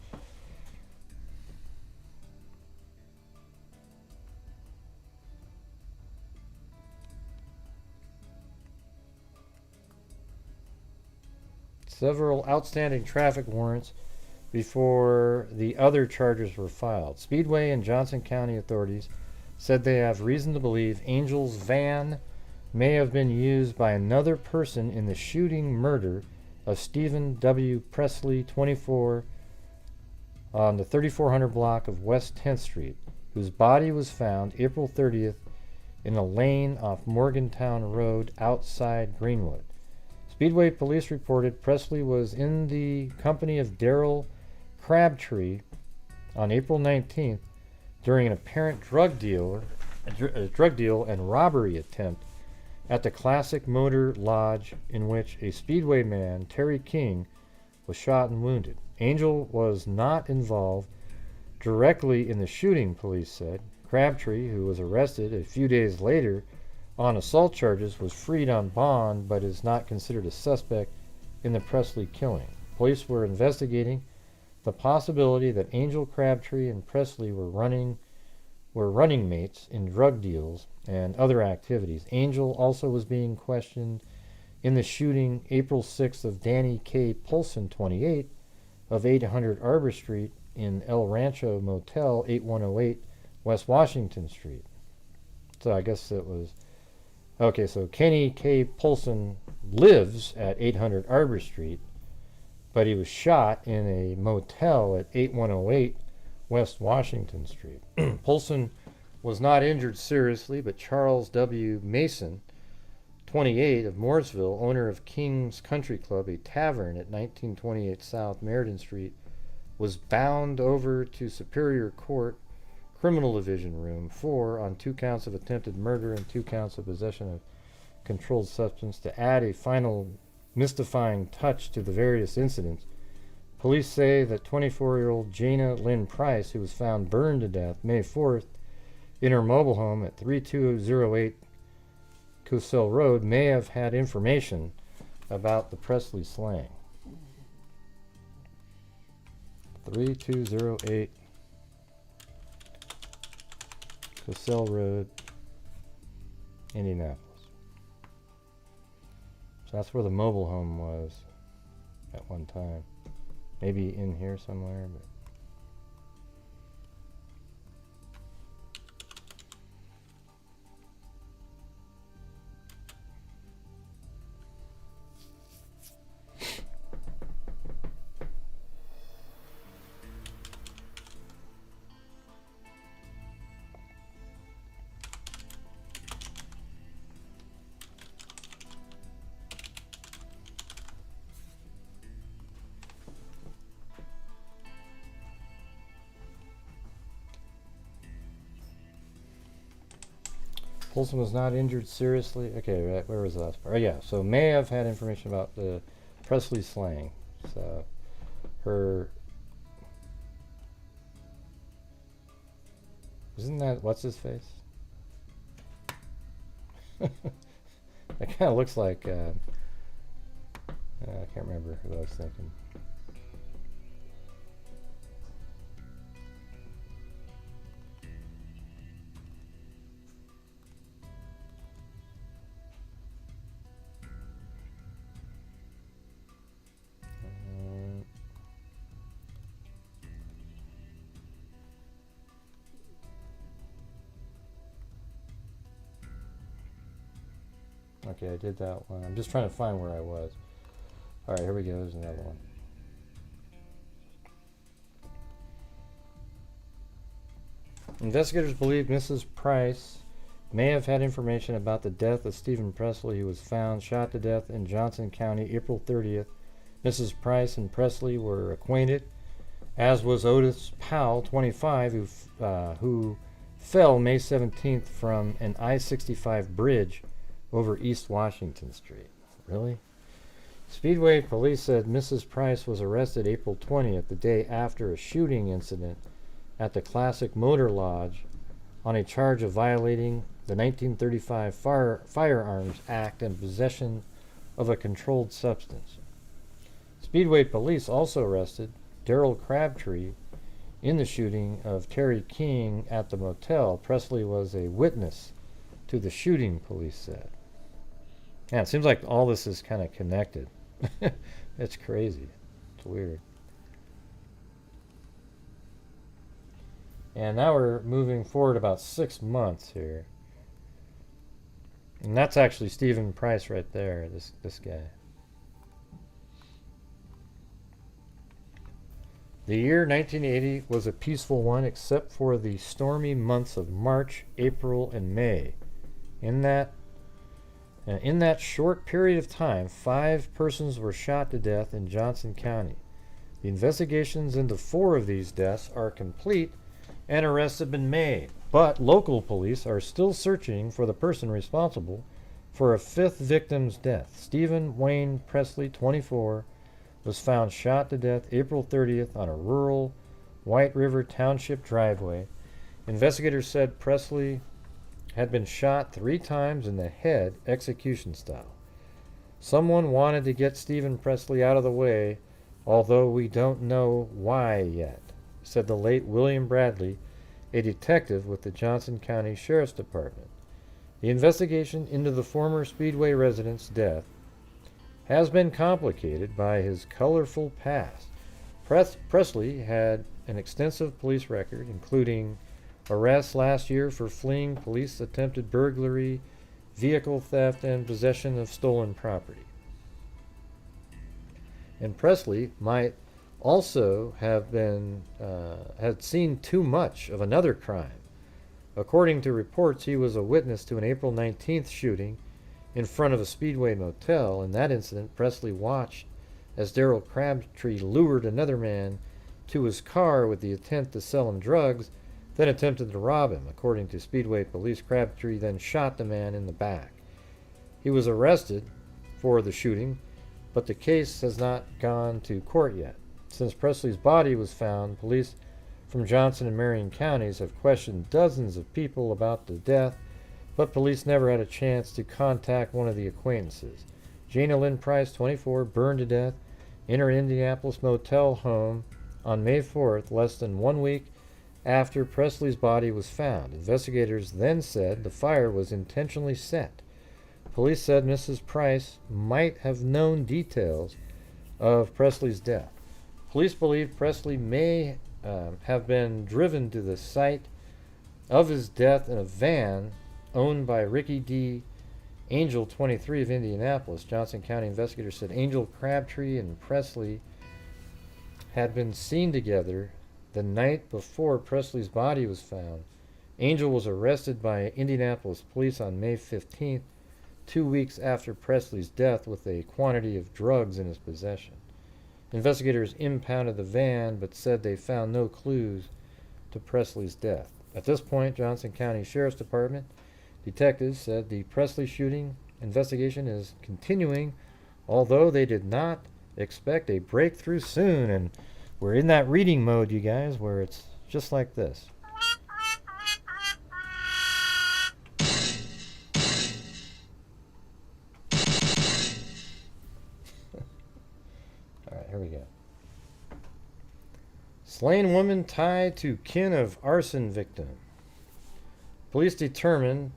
Several outstanding traffic warrants before the other charges were filed. Speedway and Johnson County authorities said they have reason to believe Angel's van may have been used by another person in the shooting murder of Stephen W. Presley, 24, on the 3400 block of West 10th Street, whose body was found April 30th in a lane off Morgantown Road outside Greenwood. Speedway police reported Presley was in the company of Daryl Crabtree on April 19th during an apparent drug deal and robbery attempt at the Classic Motor Lodge, in which a Speedway man, Terry King, was shot and wounded. Angel was not involved directly in the shooting, police said. Crabtree, who was arrested a few days later on assault charges, was freed on bond but is not considered a suspect in the Presley killing. Police were investigating the possibility that Angel, Crabtree, and Presley were running mates in drug deals and other activities. Angel also was being questioned in the shooting April 6th of Danny K. Polson, 28, of 800 Arbor Street in El Rancho Motel, 8108 West Washington Street. So I guess it was... Okay, so Kenny K. Polson lives at 800 Arbor Street, but he was shot in a motel at 8108 West Washington Street. Polson was not injured seriously, but Charles W. Mason, 28, of Mooresville, owner of King's Country Club, a tavern at 1928 South Meriden Street, was bound over to Superior Court Criminal Division Room 4 on 2 counts of attempted murder and 2 counts of possession of controlled substance. To add a final mystifying touch to the various incidents, police say that 24-year-old Jana Lynn Price, who was found burned to death May 4th in her mobile home at 3208 Cosell Road, may have had information about the Presley slaying. 3208 Cosell Road, Indianapolis. So that's where the mobile home was at one time. Maybe in here somewhere, but... Polson was not injured seriously. Okay, right, where was the last part? Oh, yeah, so may have had information about the Presley slaying. So, her... Isn't that... What's his face? That kind of looks like... I can't remember who I was thinking. Okay, I did that one. I'm just trying to find where I was. Alright, here we go. There's another one. Investigators believe Mrs. Price may have had information about the death of Stephen Presley, who was found shot to death in Johnson County April 30th. Mrs. Price and Presley were acquainted, as was Otis Powell, 25, who fell May 17th from an I-65 bridge over East Washington Street. Really? Speedway police said Mrs. Price was arrested April 20th, the day after a shooting incident at the Classic Motor Lodge, on a charge of violating the 1935 Firearms Act and possession of a controlled substance. Speedway police also arrested Darrell Crabtree in the shooting of Terry King at the motel. Presley was a witness to the shooting, police said. Yeah, it seems like all this is kind of connected. It's crazy. It's weird. And now we're moving forward about 6 months here. And that's actually Stephen Price right there, this guy. The year 1980 was a peaceful one except for the stormy months of March, April, and May. In that short period of time, 5 persons were shot to death in Johnson County. The investigations into 4 of these deaths are complete and arrests have been made, but local police are still searching for the person responsible for a 5th victim's death. Stephen Wayne Presley, 24, was found shot to death April 30th on a rural White River Township driveway. Investigators said Presley had been shot 3 times in the head, execution style. Someone wanted to get Stephen Presley out of the way, although we don't know why yet, said the late William Bradley, a detective with the Johnson County Sheriff's Department. The investigation into the former Speedway resident's death has been complicated by his colorful past. Presley had an extensive police record, including arrests last year for fleeing police, attempted burglary, vehicle theft, and possession of stolen property. And Presley might also have been had seen too much of another crime. According to reports, he was a witness to an April 19th shooting in front of a Speedway motel. In that incident, Presley watched as Darrell Crabtree lured another man to his car with the intent to sell him drugs, then attempted to rob him. According to Speedway police, Crabtree then shot the man in the back. He was arrested for the shooting, but the case has not gone to court yet. Since Presley's body was found, police from Johnson and Marion counties have questioned dozens of people about the death, but police never had a chance to contact one of the acquaintances. Jana Lynn Price, 24, burned to death in her Indianapolis motel home on May 4th, less than 1 week after Presley's body was found. Investigators then said the fire was intentionally set. Police said Mrs. Price might have known details of Presley's death. Police believe Presley may have been driven to the site of his death in a van owned by Ricky D. Angel, 23, of Indianapolis. Johnson County investigators said Angel Crabtree and Presley had been seen together the night before Presley's body was found. Angel was arrested by Indianapolis police on May 15th, 2 weeks after Presley's death, with a quantity of drugs in his possession. Investigators impounded the van but said they found no clues to Presley's death. At this point, Johnson County Sheriff's Department detectives said the Presley shooting investigation is continuing, although they did not expect a breakthrough soon. And we're in that reading mode, you guys, where it's just like this. All right, here we go. Slain woman tied to kin of arson victim. Police determined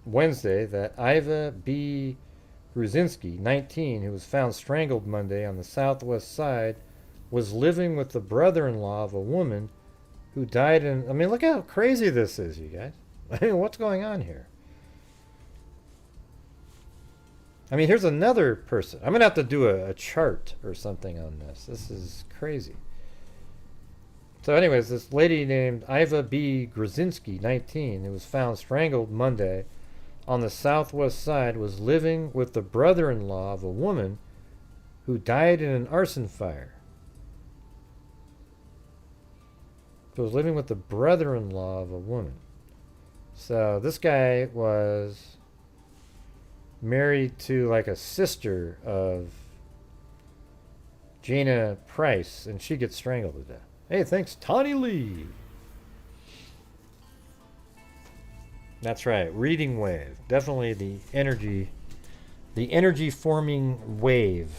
Wednesday that Iva B. Gruzinski, 19, who was found strangled Monday on the southwest side, was living with the brother-in-law of a woman who died in... I mean, look how crazy this is, you guys. I mean, what's going on here? I mean, here's another person. I'm going to have to do a chart or something on this. This is crazy. So anyways, this lady named Iva B. Grzinski, 19, who was found strangled Monday on the southwest side, was living with the brother-in-law of a woman who died in an arson fire. So was living with the brother-in-law of a woman. So this guy was married to like a sister of Gina Price, and she gets strangled to death. Hey, thanks, Tawny Lee. That's right, reading wave. Definitely the energy forming wave.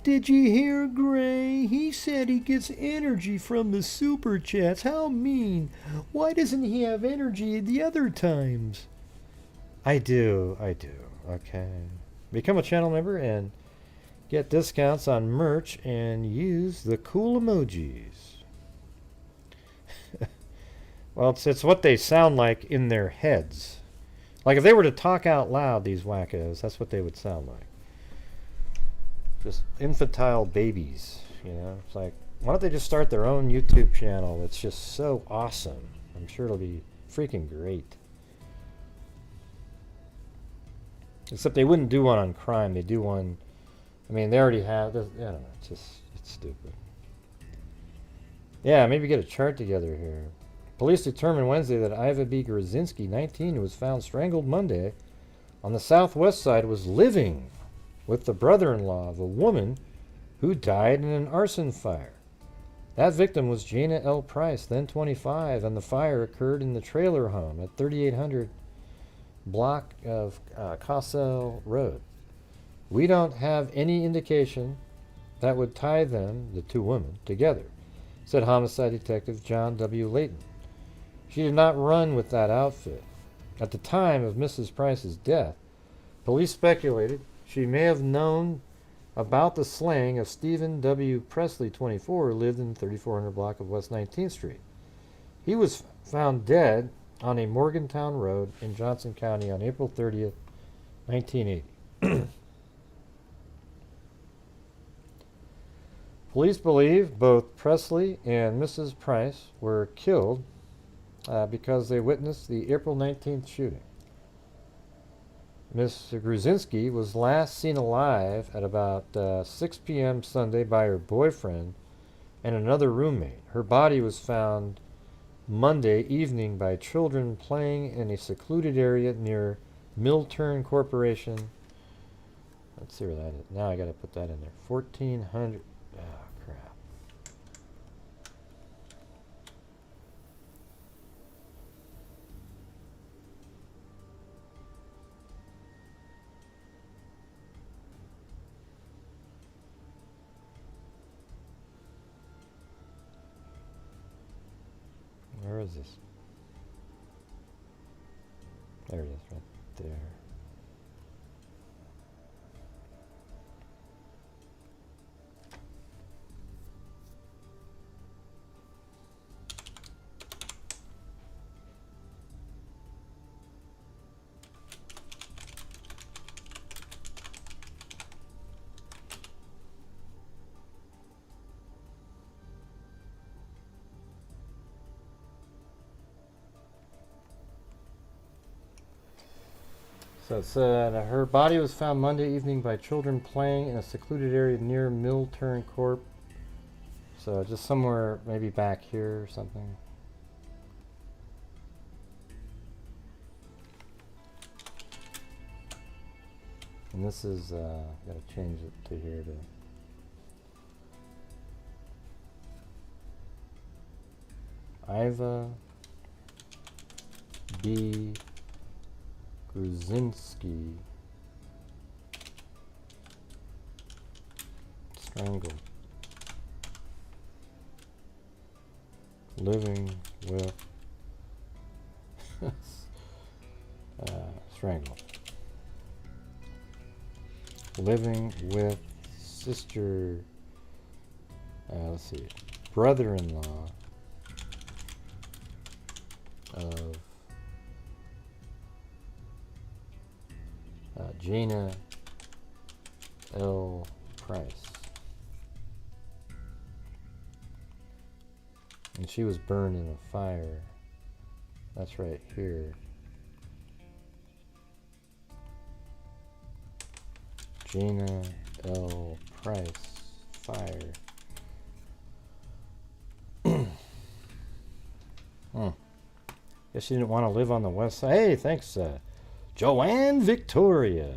Did you hear Gray? He said he gets energy from the super chats. How mean. Why doesn't he have energy the other times? I do. Okay. Become a channel member and get discounts on merch and use the cool emojis. Well, it's what they sound like in their heads. Like if they were to talk out loud, these wackos, that's what they would sound like. Just infantile babies, you know. It's like, why don't they just start their own YouTube channel that's just so awesome? I'm sure it'll be freaking great. Except they wouldn't do one on crime. They do one, I mean, they already have, I don't know, it's stupid. Yeah, maybe get a chart together here. Police determined Wednesday that Iva B. Grzinski, 19, who was found strangled Monday on the southwest side, was living with the brother-in-law of a woman who died in an arson fire. That victim was Gina L. Price, then 25, and the fire occurred in the trailer home at 3800 block of Cassell Road. We don't have any indication that would tie them, the two women, together, said homicide detective John W. Layton. She did not run with that outfit. At the time of Mrs. Price's death, police speculated she may have known about the slaying of Stephen W. Presley, 24, who lived in the 3400 block of West 19th Street. He was found dead on a Morgantown road in Johnson County on April 30th, 1980. Police believe both Presley and Mrs. Price were killed because they witnessed the April 19th shooting. Ms. Grzinski was last seen alive at about 6 p.m. Sunday by her boyfriend and another roommate. Her body was found Monday evening by children playing in a secluded area near Millturn Corporation. Let's see where that is. Now I got to put that in there. 1400. Oh, crap. Where is this? There it is, right there. So it said her body was found Monday evening by children playing in a secluded area near Millturn Corp. So just somewhere maybe back here or something. And this is, gotta change it to here to Iva B. Grzinski strangled, living with strangled, living with sister, let's see, brother-in-law of Gina L. Price. And she was burned in a fire. That's right here. Gina L. Price. Fire. Guess she didn't want to live on the west side. Hey, thanks, Joanne Victoria.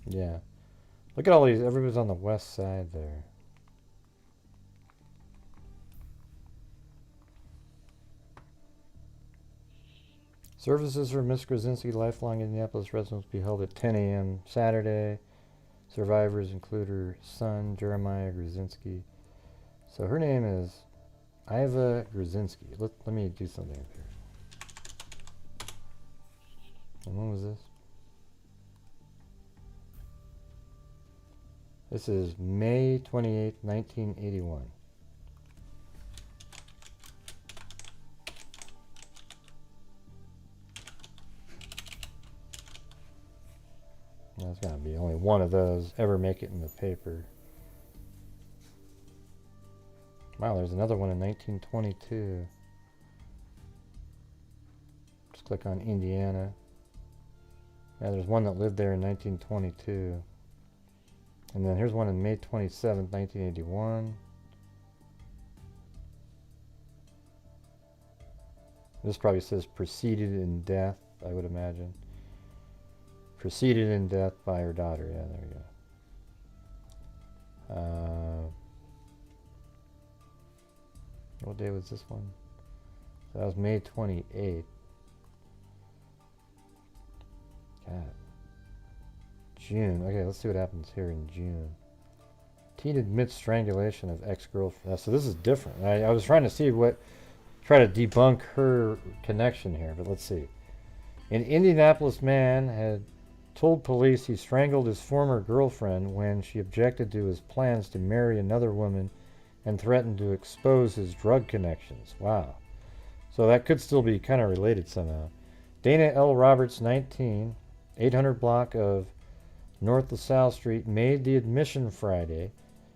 Yeah. Look at all these. Everybody's on the west side there. Services for Miss Krasinski, lifelong Indianapolis residents, will be held at 10 a.m. Saturday. Survivors include her son, Jeremiah Krasinski. So her name is Iva Krasinski. Let me do something up here. And when was this? This is May 28, 1981. There's got to be only one of those ever make it in the paper. Wow, there's another one in 1922. Just click on Indiana. Yeah, there's one that lived there in 1922. And then here's one in May 27th, 1981. This probably says preceded in death, I would imagine. Preceded in death by her daughter. Yeah, there you go. What day was this one? So that was May 28th. God. June. Okay, let's see what happens here in June. Teen admits strangulation of ex-girlfriend. So this is different. I was trying to see try to debunk her connection here, but let's see. An Indianapolis man had told police he strangled his former girlfriend when she objected to his plans to marry another woman and threatened to expose his drug connections. Wow. So that could still be kind of related somehow. Dana L. Roberts, 19, 800 block of North LaSalle Street, made the admission Friday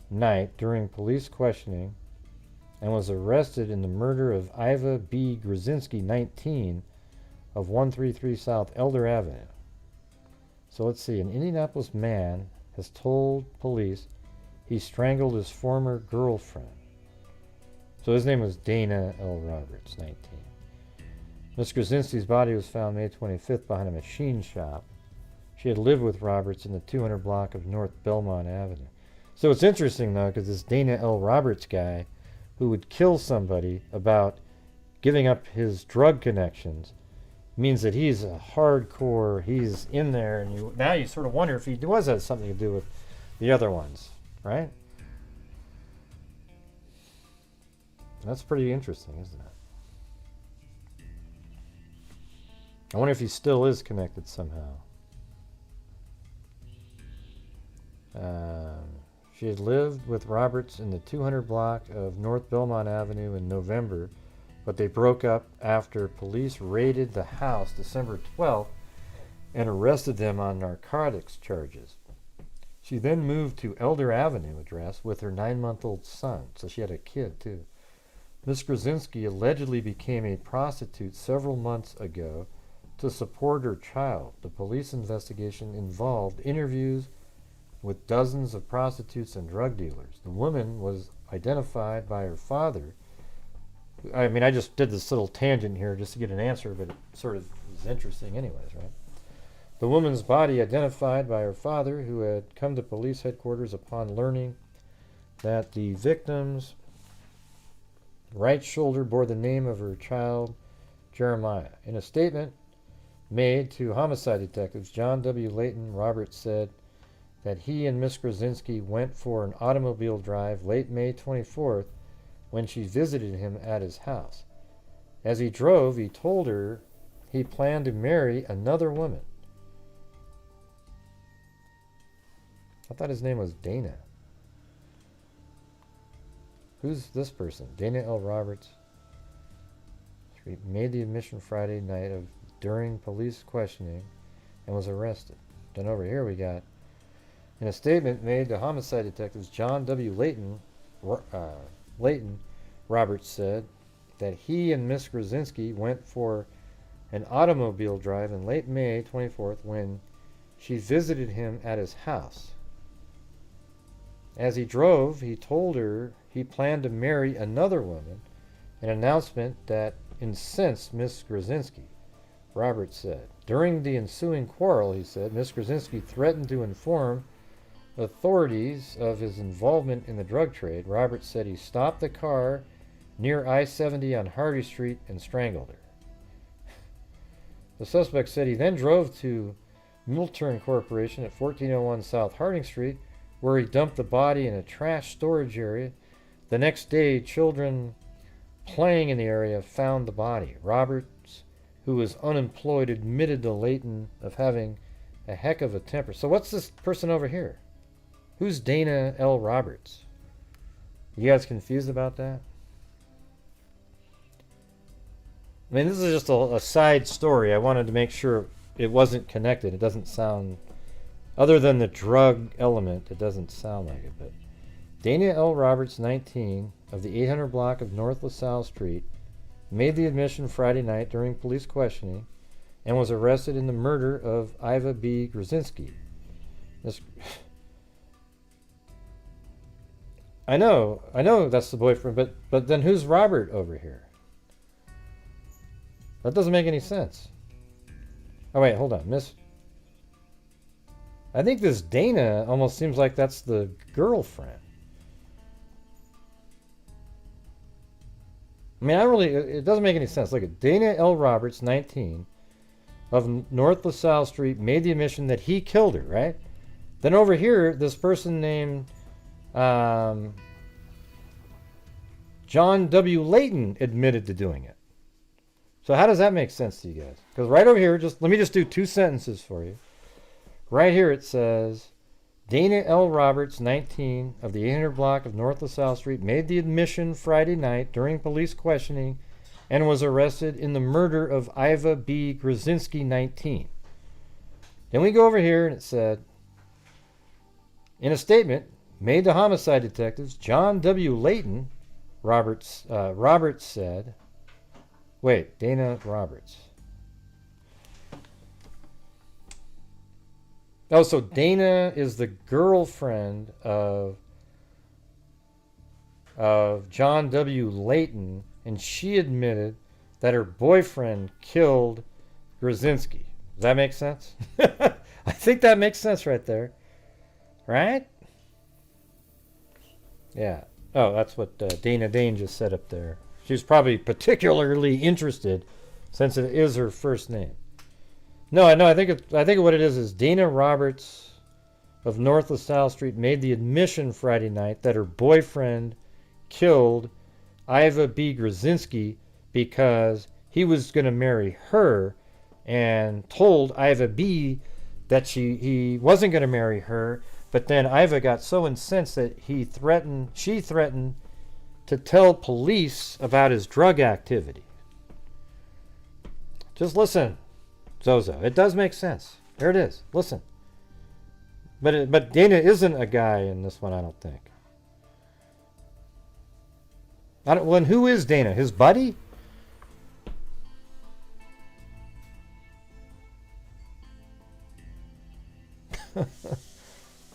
night during police questioning and was arrested in the murder of Iva B. Grzinski, 19, of 133 South Elder Avenue. So let's see. An Indianapolis man has told police he strangled his former girlfriend. So his name was Dana L. Roberts, 19. Miss Grzinski's body was found May 25th behind a machine shop. She had lived with Roberts in the 200 block of North Belmont Avenue. So it's interesting, though, because this Dana L. Roberts guy who would kill somebody about giving up his drug connections means that he's a hardcore, he's in there, and now you sort of wonder if he was have something to do with the other ones, right? That's pretty interesting, isn't it? I wonder if he still is connected somehow. She had lived with Roberts in the 200 block of North Belmont Avenue in November, but they broke up after police raided the house December 12th and arrested them on narcotics charges. She then moved to Elder Avenue address with her 9-month-old son, so she had a kid too. Miss Krasinski allegedly became a prostitute several months ago to support her child. The police investigation involved interviews with dozens of prostitutes and drug dealers. The woman was identified by her father. I mean, I just did this little tangent here just to get an answer, but it sort of is interesting anyways, right? The woman's body identified by her father, who had come to police headquarters upon learning that the victim's right shoulder bore the name of her child, Jeremiah. In a statement made to homicide detectives, John W. Layton, Roberts said that he and Miss Krasinski went for an automobile drive late May 24th when she visited him at his house. As he drove, he told her he planned to marry another woman. I thought his name was Dana. Who's this person? Dana L. Roberts. He made the admission Friday night during police questioning and was arrested. Then over here we got, in a statement made to homicide detectives, John W. Layton Roberts said that he and Miss Grzinski went for an automobile drive in late May 24th when she visited him at his house. As he drove, he told her he planned to marry another woman, an announcement that incensed Miss Grzinski, Roberts said. During the ensuing quarrel, he said, Miss Grzinski threatened to inform authorities of his involvement in the drug trade. Roberts said he stopped the car near I-70 on Hardy Street and strangled her. The suspect said he then drove to Milturn Corporation at 1401 South Harding Street, where he dumped the body in a trash storage area. The next day, children playing in the area found the body. Roberts, who was unemployed, admitted to Layton of having a heck of a temper. So what's this person over here? Who's Dana L. Roberts? You guys confused about that? I mean, this is just a side story. I wanted to make sure it wasn't connected. It doesn't sound, other than the drug element, it doesn't sound like it. But Dana L. Roberts, 19, of the 800 block of North LaSalle Street, made the admission Friday night during police questioning and was arrested in the murder of Iva B. Grzinski. I know that's the boyfriend, but then who's Robert over here? That doesn't make any sense. Oh wait, hold on, I think this Dana almost seems like that's the girlfriend. I mean, it doesn't make any sense. Look at Dana L. Roberts, 19, of North LaSalle Street, made the admission that he killed her, right? Then over here, this person named John W. Layton admitted to doing it. So how does that make sense to you guys? Because right over here, let me just do two sentences for you. Right here it says, Dana L. Roberts, 19, of the 800 block of North LaSalle Street, made the admission Friday night during police questioning and was arrested in the murder of Iva B. Grzinski, 19. Then we go over here and it said, in a statement made to homicide detectives, John W. Layton Roberts said, wait, Dana Roberts. Oh, so Dana is the girlfriend of John W. Layton, and she admitted that her boyfriend killed Grzinski. Does that make sense? I think that makes sense right there. Right? Yeah. Oh, that's what Dana Dane just said up there. She's probably particularly interested since it is her first name. No, I think what it is Dana Roberts of North LaSalle Street made the admission Friday night that her boyfriend killed Iva B. Grzinski because he was going to marry her and told Iva B. that he wasn't going to marry her, but then Iva got so incensed that she threatened to tell police about his drug activity. Just listen, Zozo. It does make sense. There it is. Listen. But Dana isn't a guy in this one, I don't think. Well, and who is Dana? His buddy?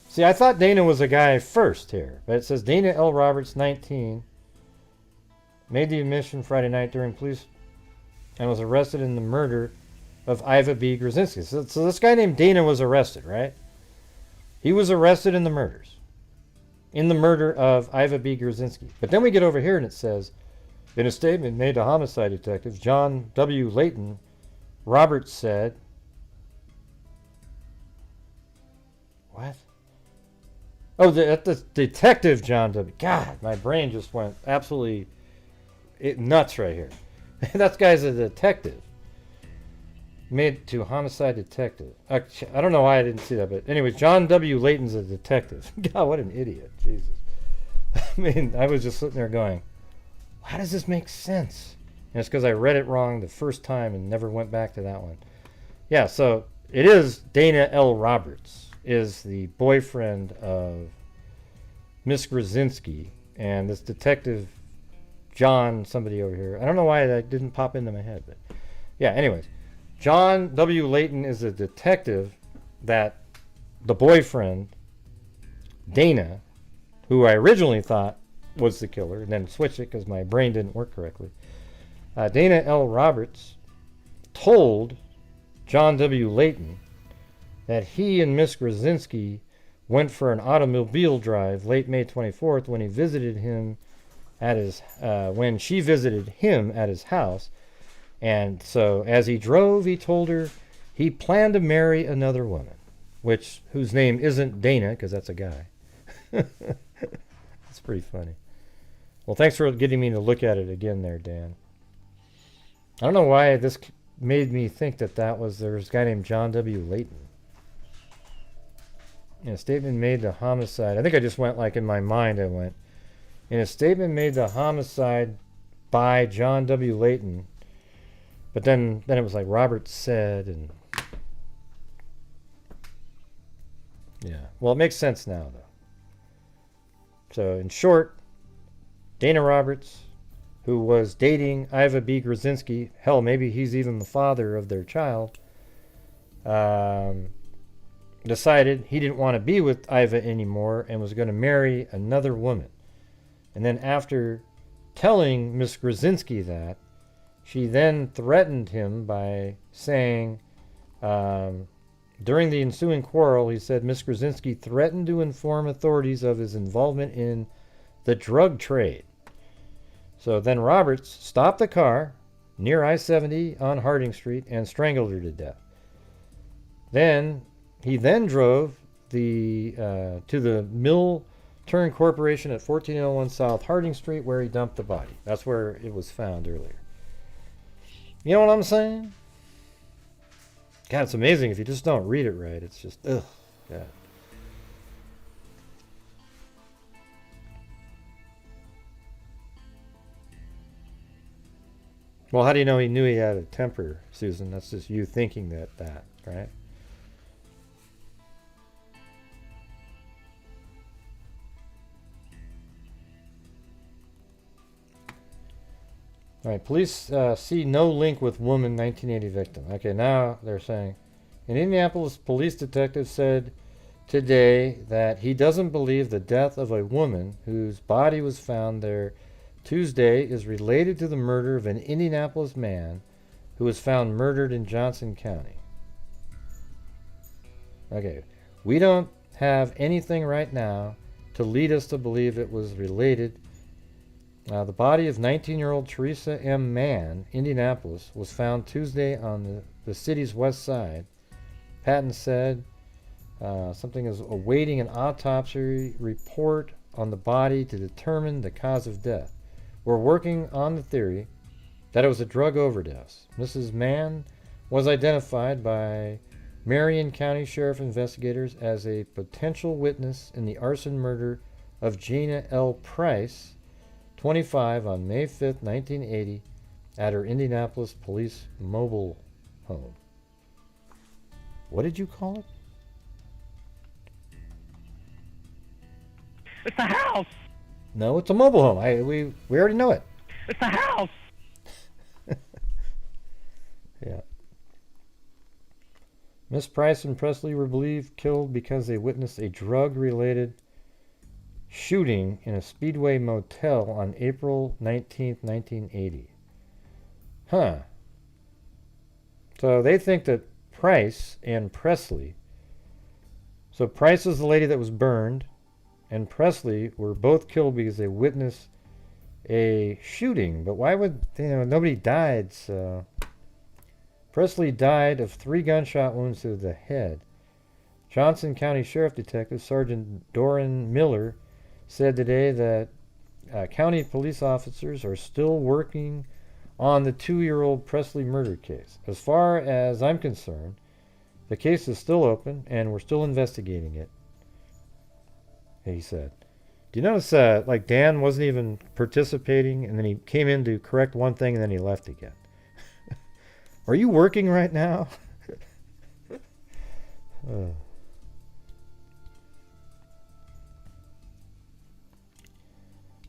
See, I thought Dana was a guy first here, but it says Dana L. Roberts, 19, made the admission Friday night during police and was arrested in the murder of Iva B. Grzinski. So this guy named Dana was arrested, right? He was arrested in the murders. In the murder of Iva B. Grzinski. But then we get over here and it says, in a statement made to homicide detectives, John W. Layton Roberts said, what? Oh, the detective John W. God, my brain just went absolutely nuts right here. That guy's a detective. made to homicide detective. I don't know why I didn't see that, but anyways, John W. Layton's a detective. God, what an idiot. Jesus. I mean, I was just sitting there going, how does this make sense? And it's because I read it wrong the first time and never went back to that one. Yeah, so it is Dana L. Roberts is the boyfriend of Miss Grzinski, and this detective John somebody over here. I don't know why that didn't pop into my head, but yeah, anyways. John W. Layton is a detective that the boyfriend, Dana, who I originally thought was the killer, and then switched it because my brain didn't work correctly. Dana L. Roberts told John W. Layton that he and Miss Grzinski went for an automobile drive late May 24th when he visited him at his when she visited him at his house. And so as he drove, he told her he planned to marry another woman, whose name isn't Dana, because that's a guy. That's pretty funny. Well, thanks for getting me to look at it again there, Dan. I don't know why this made me think that there was a guy named John W. Layton. In a statement made to homicide, I think I just went like in my mind, in a statement made to homicide by John W. Layton. But then it was like Roberts said, and yeah. Well, it makes sense now, though. So, in short, Dana Roberts, who was dating Iva B. Grzinski, hell, maybe he's even the father of their child, decided he didn't want to be with Iva anymore and was going to marry another woman. And then after telling Miss Grzinski that, she then threatened him by saying, during the ensuing quarrel, he said Miss Grzinski threatened to inform authorities of his involvement in the drug trade. So then Roberts stopped the car near I-70 on Harding Street and strangled her to death. He then drove to the Mill Turn Corporation at 1401 South Harding Street, where he dumped the body. That's where it was found earlier. You know what I'm saying? God, it's amazing if you just don't read it right. It's just, ugh. God. Well, how do you know he knew he had a temper, Susan? That's just you thinking that, right? All right, police see no link with woman 1980 victim. Okay, now they're saying, an Indianapolis police detective said today that he doesn't believe the death of a woman whose body was found there Tuesday is related to the murder of an Indianapolis man who was found murdered in Johnson County. Okay, we don't have anything right now to lead us to believe it was related. The body of 19-year-old Teresa M. Mann, Indianapolis, was found Tuesday on the city's west side. Patton said something is awaiting an autopsy report on the body to determine the cause of death. We're working on the theory that it was a drug overdose. Mrs. Mann was identified by Marion County Sheriff investigators as a potential witness in the arson murder of Gina L. Price, 25, on May 5th, 1980, at her Indianapolis police mobile home. What did you call it? It's a house. No, it's a mobile home. We already know it. It's a house. Yeah. Miss Price and Presley were believed killed because they witnessed a drug-related shooting in a Speedway motel on April 19th, 1980. Huh. So they think that Price and Presley... So Price is the lady that was burned, and Presley were both killed because they witnessed a shooting. But why would... nobody died, so... Presley died of 3 gunshot wounds to the head. Johnson County Sheriff Detective Sergeant Doran Miller said today that county police officers are still working on the 2-year-old Presley murder case. As far as I'm concerned, the case is still open and we're still investigating it, he said. Do you notice like Dan wasn't even participating and then he came in to correct one thing and then he left again? Are you working right now?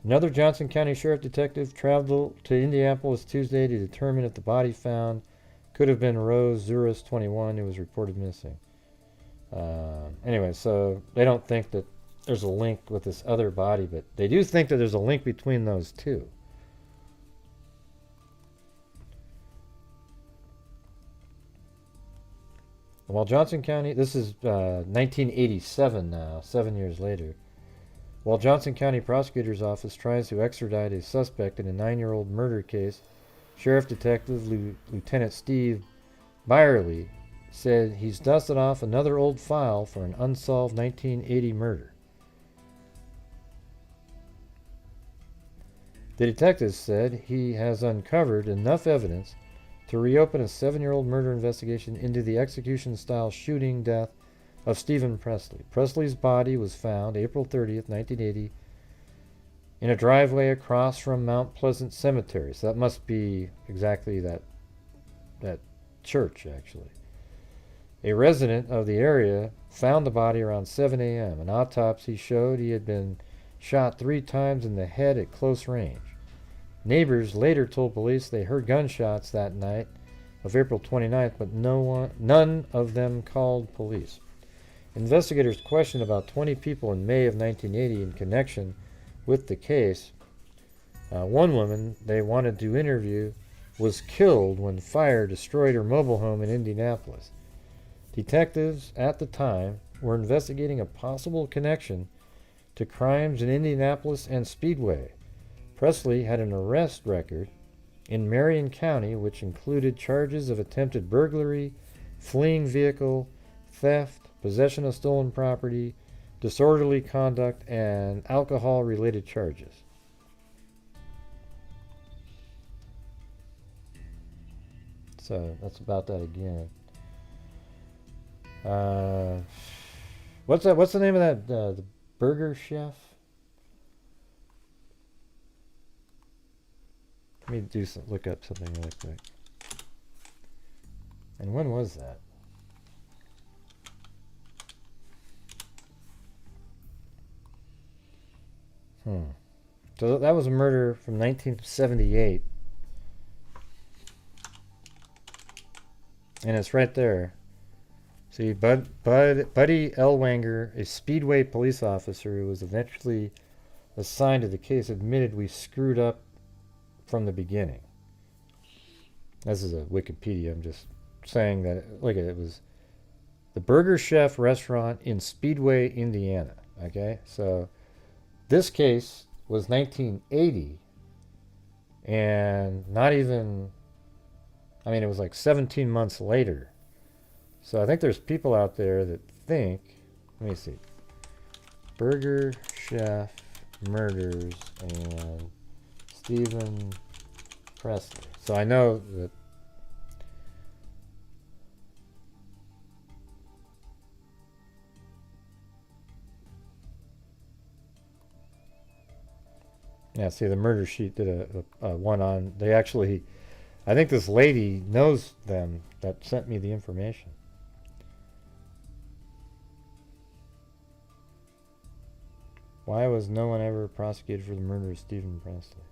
Another Johnson County Sheriff detective traveled to Indianapolis Tuesday to determine if the body found could have been Rose Zuras, 21, who was reported missing. Anyway, so they don't think that there's a link with this other body, but they do think that there's a link between those two. While Johnson County, this is 1987 now, 7 years later. While Johnson County Prosecutor's Office tries to extradite a suspect in a 9-year-old murder case, Sheriff Detective Lieutenant Steve Byerly said he's dusted off another old file for an unsolved 1980 murder. The detective said he has uncovered enough evidence to reopen a 7-year-old murder investigation into the execution-style shooting death of Stephen Presley. Presley's body was found April 30th, 1980, in a driveway across from Mount Pleasant Cemetery. So that must be exactly that church, actually. A resident of the area found the body around 7 a.m. An autopsy showed he had been shot 3 times in the head at close range. Neighbors later told police they heard gunshots that night of April 29th, but none of them called police. Investigators questioned about 20 people in May of 1980 in connection with the case. One woman they wanted to interview was killed when fire destroyed her mobile home in Indianapolis. Detectives at the time were investigating a possible connection to crimes in Indianapolis and Speedway. Presley had an arrest record in Marion County which included charges of attempted burglary, fleeing vehicle, theft, possession of stolen property, disorderly conduct, and alcohol-related charges. So that's about that again. What's the name of that? The Burger Chef? Let me look up something really quick. And when was that? So that was a murder from 1978. And it's right there. See, Buddy Elwanger, a Speedway police officer who was eventually assigned to the case, admitted we screwed up from the beginning. This is a Wikipedia. I'm just saying that, look at it, it was the Burger Chef restaurant in Speedway, Indiana. Okay, so this case was 1980, and not even, I mean, it was like 17 months later. So I think there's people out there that think, let me see, Burger Chef murders and Stephen Presley. So I know that see, the murder sheet did a one on, they actually, I think this lady knows them that sent me the information. Why was no one ever prosecuted for the murder of Stephen Presley?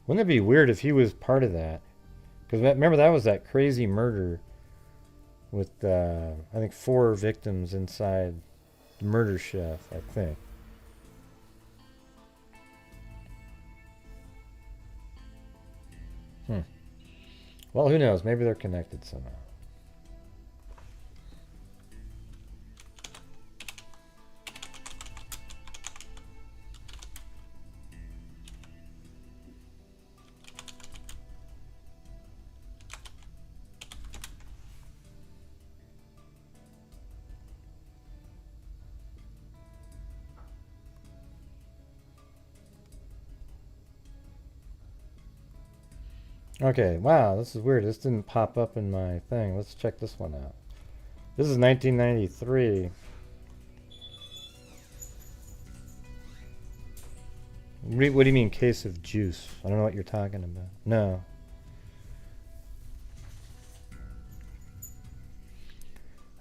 Wouldn't it be weird if he was part of that? Because remember, that was that crazy murder with, I think, 4 victims inside the Murder Chef, I think. Well, who knows? Maybe they're connected somehow. Okay, wow, this is weird. This didn't pop up in my thing. Let's check this one out. This is 1993. What do you mean, case of juice? I don't know what you're talking about. No.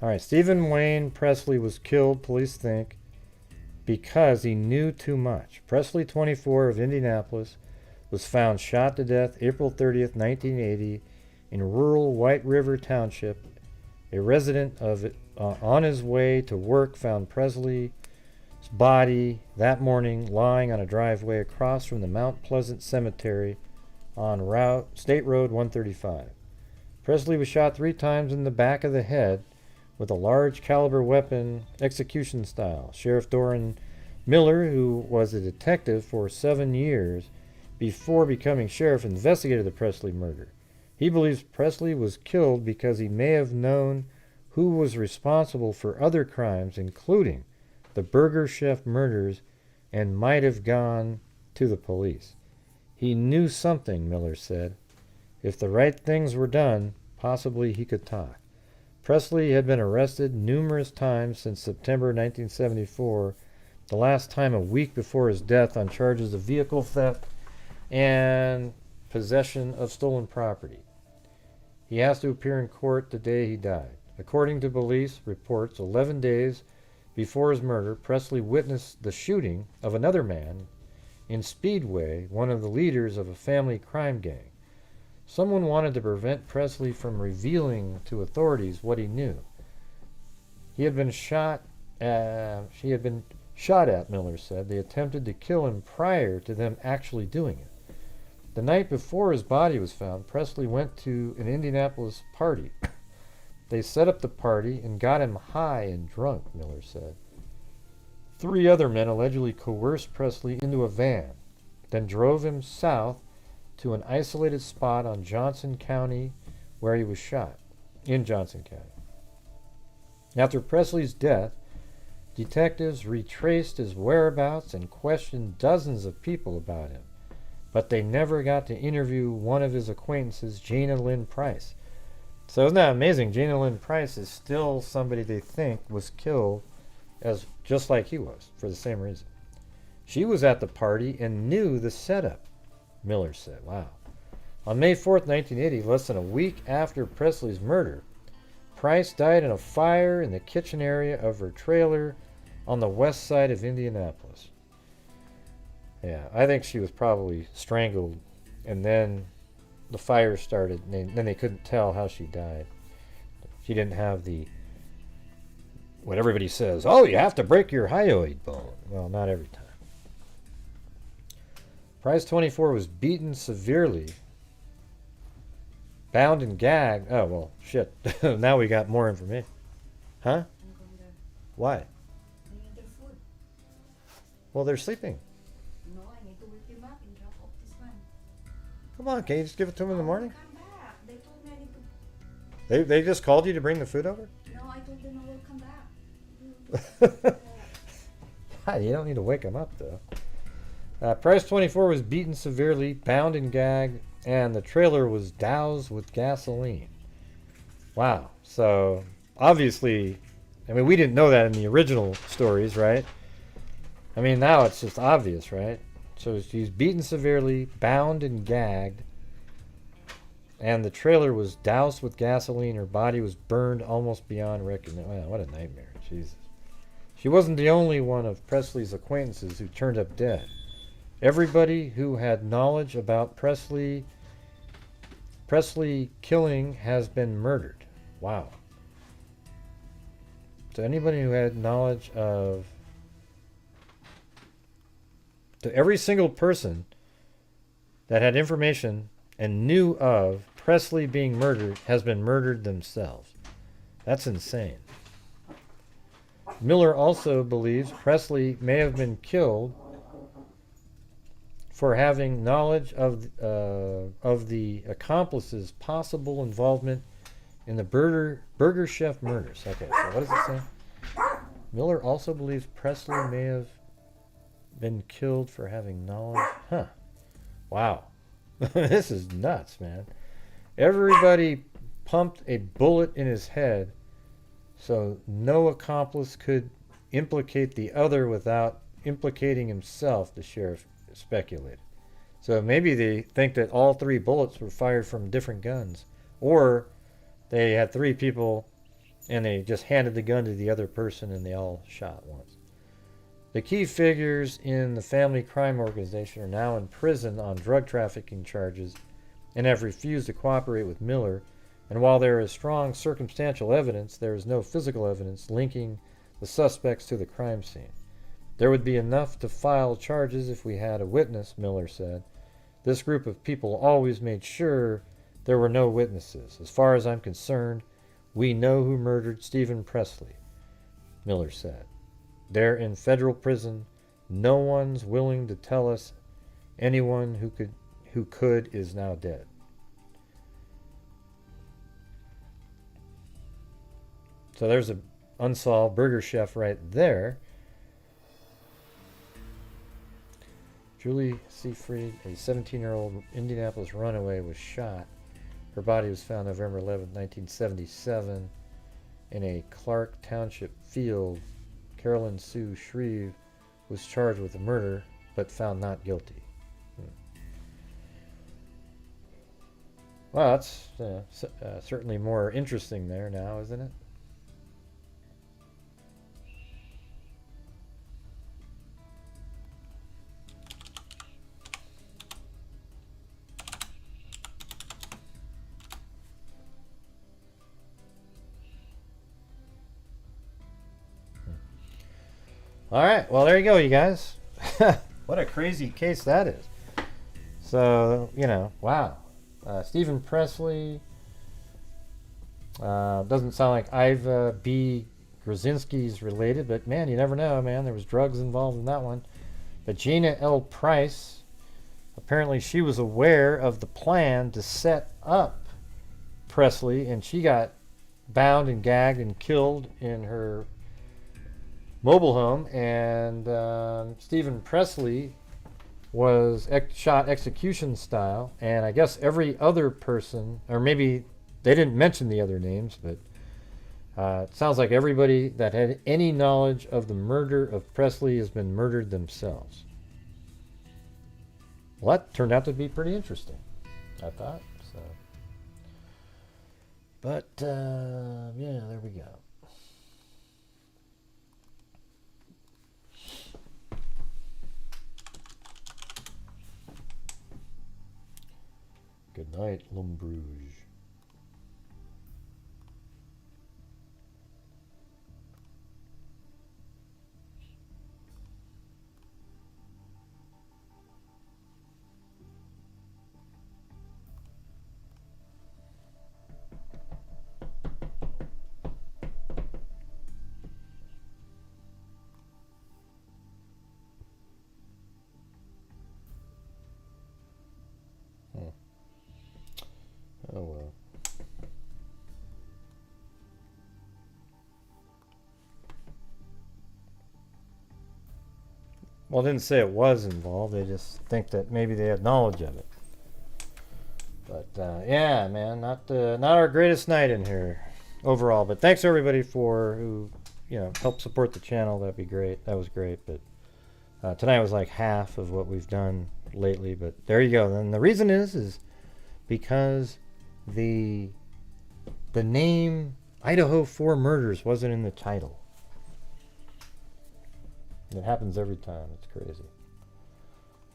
Alright, Stephen Wayne Presley was killed, police think, because he knew too much. Presley, 24, of Indianapolis, was found shot to death April 30th, 1980, in rural White River Township. A resident of it, on his way to work, found Presley's body that morning lying on a driveway across from the Mount Pleasant Cemetery on State Road 135. Presley was shot 3 times in the back of the head with a large caliber weapon, execution style. Sheriff Doran Miller, who was a detective for 7 years before becoming sheriff, investigated the Presley murder. He believes Presley was killed because he may have known who was responsible for other crimes, including the Burger Chef murders, and might have gone to the police. He knew something, Miller said. If the right things were done, possibly he could talk. Presley had been arrested numerous times since September 1974, the last time a week before his death, on charges of vehicle theft and possession of stolen property. He has to appear in court the day he died. According to police reports, 11 days before his murder, Presley witnessed the shooting of another man in Speedway, one of the leaders of a family crime gang. Someone wanted to prevent Presley from revealing to authorities what he knew. He had been shot at, Miller said. They attempted to kill him prior to them actually doing it. The night before his body was found, Presley went to an Indianapolis party. They set up the party and got him high and drunk, Miller said. 3 other men allegedly coerced Presley into a van, then drove him south to an isolated spot on Johnson County where he was shot, in Johnson County. After Presley's death, detectives retraced his whereabouts and questioned dozens of people about him, but they never got to interview one of his acquaintances, Jana Lynn Price. So isn't that amazing? Jana Lynn Price is still somebody they think was killed just like he was, for the same reason. She was at the party and knew the setup, Miller said. Wow. On May 4th, 1980, less than a week after Presley's murder, Price died in a fire in the kitchen area of her trailer on the west side of Indianapolis. Yeah, I think she was probably strangled, and then the fire started, and then they couldn't tell how she died. She didn't have what everybody says, oh, you have to break your hyoid bone. Well, not every time. Price, 24, was beaten severely, bound and gagged. Oh, well, shit. Now we got more information. Huh? Why? Well, they're sleeping. No, I need to wake them up and drop off this one. Come on, can you just give it to them in the morning? Come back. They told me I need to... They just called you to bring the food over? No, I told them I will come back. God, you don't need to wake them up, though. Price, 24, was beaten severely, bound and gagged, and the trailer was doused with gasoline. Wow. So, obviously, I mean, we didn't know that in the original stories, right? I mean, now it's just obvious, right? So she's beaten severely, bound and gagged, and the trailer was doused with gasoline. Her body was burned almost beyond recognition. Wow, what a nightmare. Jesus. She wasn't the only one of Presley's acquaintances who turned up dead. Everybody who had knowledge about Presley killing has been murdered. Wow. So anybody who had knowledge of... To every single person that had information and knew of Presley being murdered has been murdered themselves. That's insane. Miller also believes Presley may have been killed for having knowledge of the accomplice's possible involvement in the Burger Chef murders. Okay, so what does it say? Miller also believes Presley may have been killed for having knowledge. Huh. Wow. This is nuts, man. Everybody pumped a bullet in his head so no accomplice could implicate the other without implicating himself, the sheriff speculated. So maybe they think that all 3 bullets were fired from different guns. Or they had 3 people and they just handed the gun to the other person and they all shot once. The key figures in the family crime organization are now in prison on drug trafficking charges and have refused to cooperate with Miller. And while there is strong circumstantial evidence, there is no physical evidence linking the suspects to the crime scene. There would be enough to file charges if we had a witness, Miller said. This group of people always made sure there were no witnesses. As far as I'm concerned, we know who murdered Stephen Presley, Miller said. They're in federal prison. No one's willing to tell us. Anyone who could is now dead. So there's an unsolved burger chef right there. Julie Seafried, a 17-year-old Indianapolis runaway, was shot. Her body was found November 11, 1977 in a Clark Township field. Carolyn Sue Shreve was charged with the murder but found not guilty. Well, that's certainly more interesting there now, isn't it? All right, well, there you go, you guys. What a crazy case that is. So, wow. Stephen Presley doesn't sound like Iva B. Grzinski's related, but man, you never know, man. There was drugs involved in that one. But Gina L. Price, apparently she was aware of the plan to set up Presley, and she got bound and gagged and killed in her mobile home. And Stephen Presley was shot execution style, and I guess every other person, or maybe they didn't mention the other names, but it sounds like everybody that had any knowledge of the murder of Presley has been murdered themselves. Well, that turned out to be pretty interesting, I thought. So, but yeah, there we go. Good night, Lumbrouge. Oh well. Well, I didn't say it was involved. They just think that maybe they had knowledge of it. But yeah, man, not our greatest night in here overall. But thanks everybody for who helped support the channel. That'd be great. That was great. But tonight was like half of what we've done lately. But there you go. And the reason is because the name Idaho 4 Murders wasn't in the title. It happens every time. It's crazy.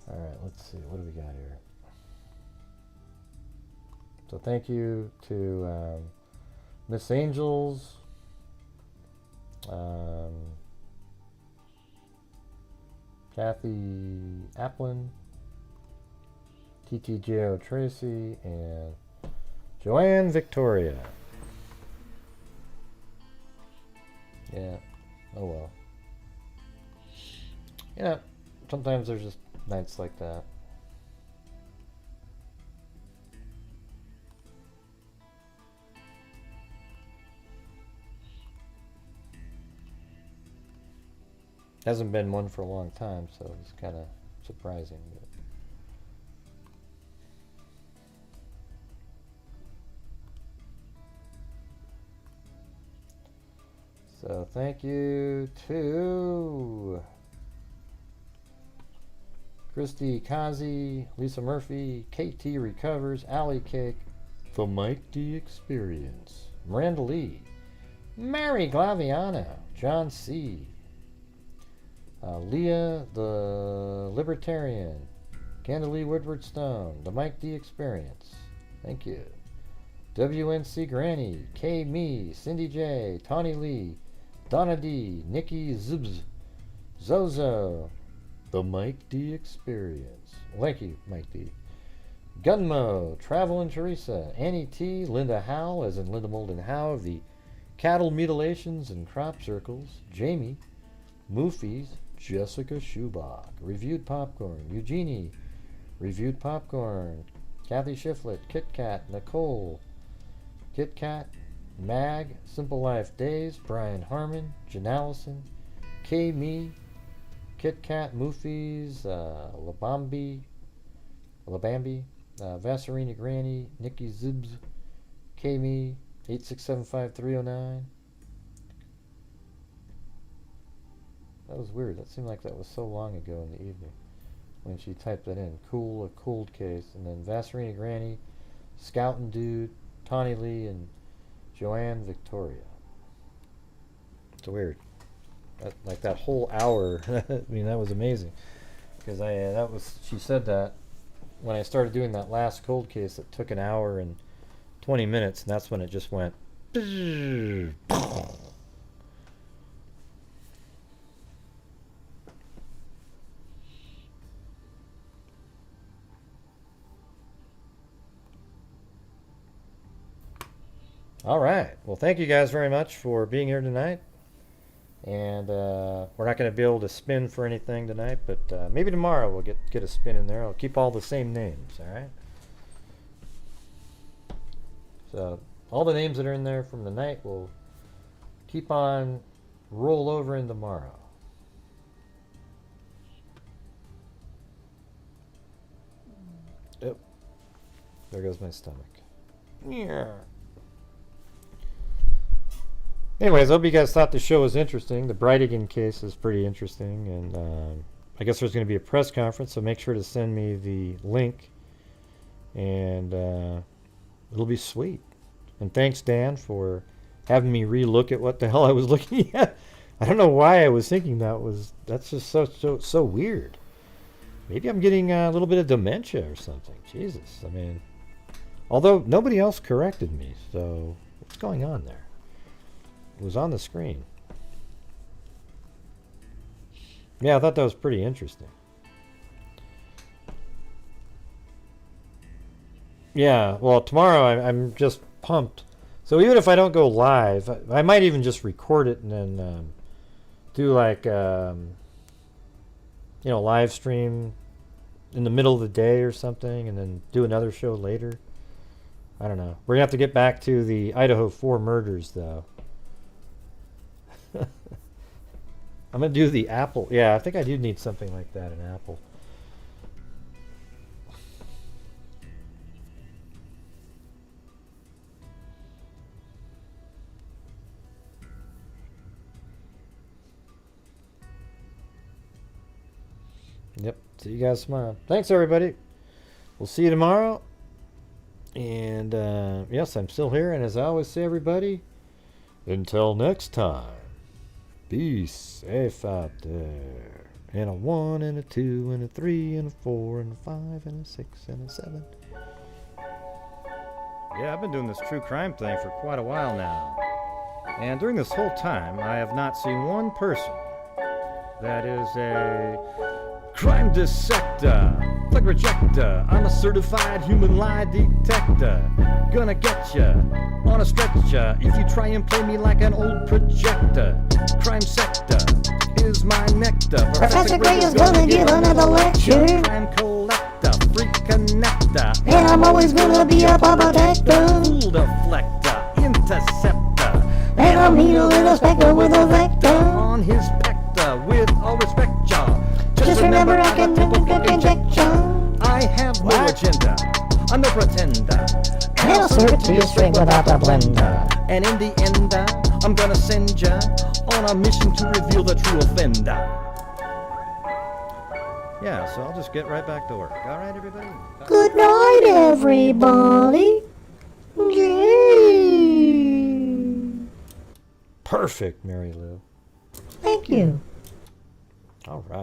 All right, let's see. What do we got here? So thank you to Miss Angels, Kathy Applin, TTJO Tracy, and Joanne Victoria. Yeah. Oh well. Sometimes there's just nights like that. Hasn't been one for a long time, so it's kind of surprising. But So thank you to Christy Kazi, Lisa Murphy, KT Recovers, Alley Cake, The Mike D Experience, Miranda Lee, Mary Glaviano, John C., Leah the Libertarian, Candalee Woodward Stone, The Mike D Experience. Thank you. WNC Granny, K Me, Cindy J, Tawny Lee, Donna D, Nikki Zubs, Zozo, The Mike D Experience. Thank you, Mike D. Gunmo, Travel and Teresa, Annie T, Linda Howe, as in Linda Molden Howe of the Cattle Mutilations and Crop Circles, Jamie, Moofies, Jessica Schubach, Reviewed Popcorn, Eugenie, Reviewed Popcorn, Kathy Shiflett, Kit Kat, Nicole, Kit Kat, Mag, Simple Life Days, Brian Harmon, Jan Allison, K Me, Kit Kat, Moofies, Labambi, Vasserini Granny, Nikki Zibs, K Me, 8675309. That was weird. That seemed like that was so long ago in the evening when she typed that in. Cool, a cold case. And then Vasserini Granny, Scoutin' Dude, Tawny Lee, and Joanne Victoria. It's weird. Like that whole hour. I mean, that was amazing. Because she said that when I started doing that last cold case, it took an hour and 20 minutes, and that's when it just went. All right. Well, thank you guys very much for being here tonight. And we're not going to be able to spin for anything tonight, but maybe tomorrow we'll get a spin in there. I'll keep all the same names, all right? So all the names that are in there from the night will keep on roll over in tomorrow. Yep. There goes my stomach. Yeah. Anyways, I hope you guys thought the show was interesting. The Bridegan case is pretty interesting, and I guess there's going to be a press conference, so make sure to send me the link, and it'll be sweet. And thanks, Dan, for having me re-look at what the hell I was looking at. I don't know why I was thinking that's just so weird. Maybe I'm getting a little bit of dementia or something. Jesus, I mean, although nobody else corrected me, so what's going on there? It was on the screen. Yeah, I thought that was pretty interesting. Yeah, well, tomorrow I'm just pumped. So even if I don't go live, I might even just record it and then do like, live stream in the middle of the day or something, and then do another show later. I don't know. We're going to have to get back to the Idaho 4 murders, though. I'm going to do the Apple. Yeah, I think I do need something like that, an Apple. Yep. See you guys tomorrow. Thanks, everybody. We'll see you tomorrow. And, yes, I'm still here. And as I always say, everybody, until next time, be safe out there. And a 1 and a 2 and a 3 and a 4 and a 5 and a 6 and a 7. Yeah, I've been doing this true crime thing for quite a while now. And during this whole time, I have not seen one person that is a crime dissector, flag rejector. I'm a certified human lie detector. Gonna get ya on a stretcher if you try and play me like an old projector. Crime sector is my nectar. Professor Gray is gonna give another lecture. Crime collector, freak connector. And I'm always gonna be a bubble detector. Fool deflector, interceptor. And I'll meet a little specter with a vector. On his pector, with all respect, y'all. Just remember I can do a good conjecture. I have no agenda, I'm no pretender. And I'll serve it to you straight without a blender. And in the end, I'm gonna send ya on a mission to reveal the true offender. Yeah, so I'll just get right back to work. All right, everybody? Good night, everybody. Yay. Perfect, Mary Lou. Thank you. All right.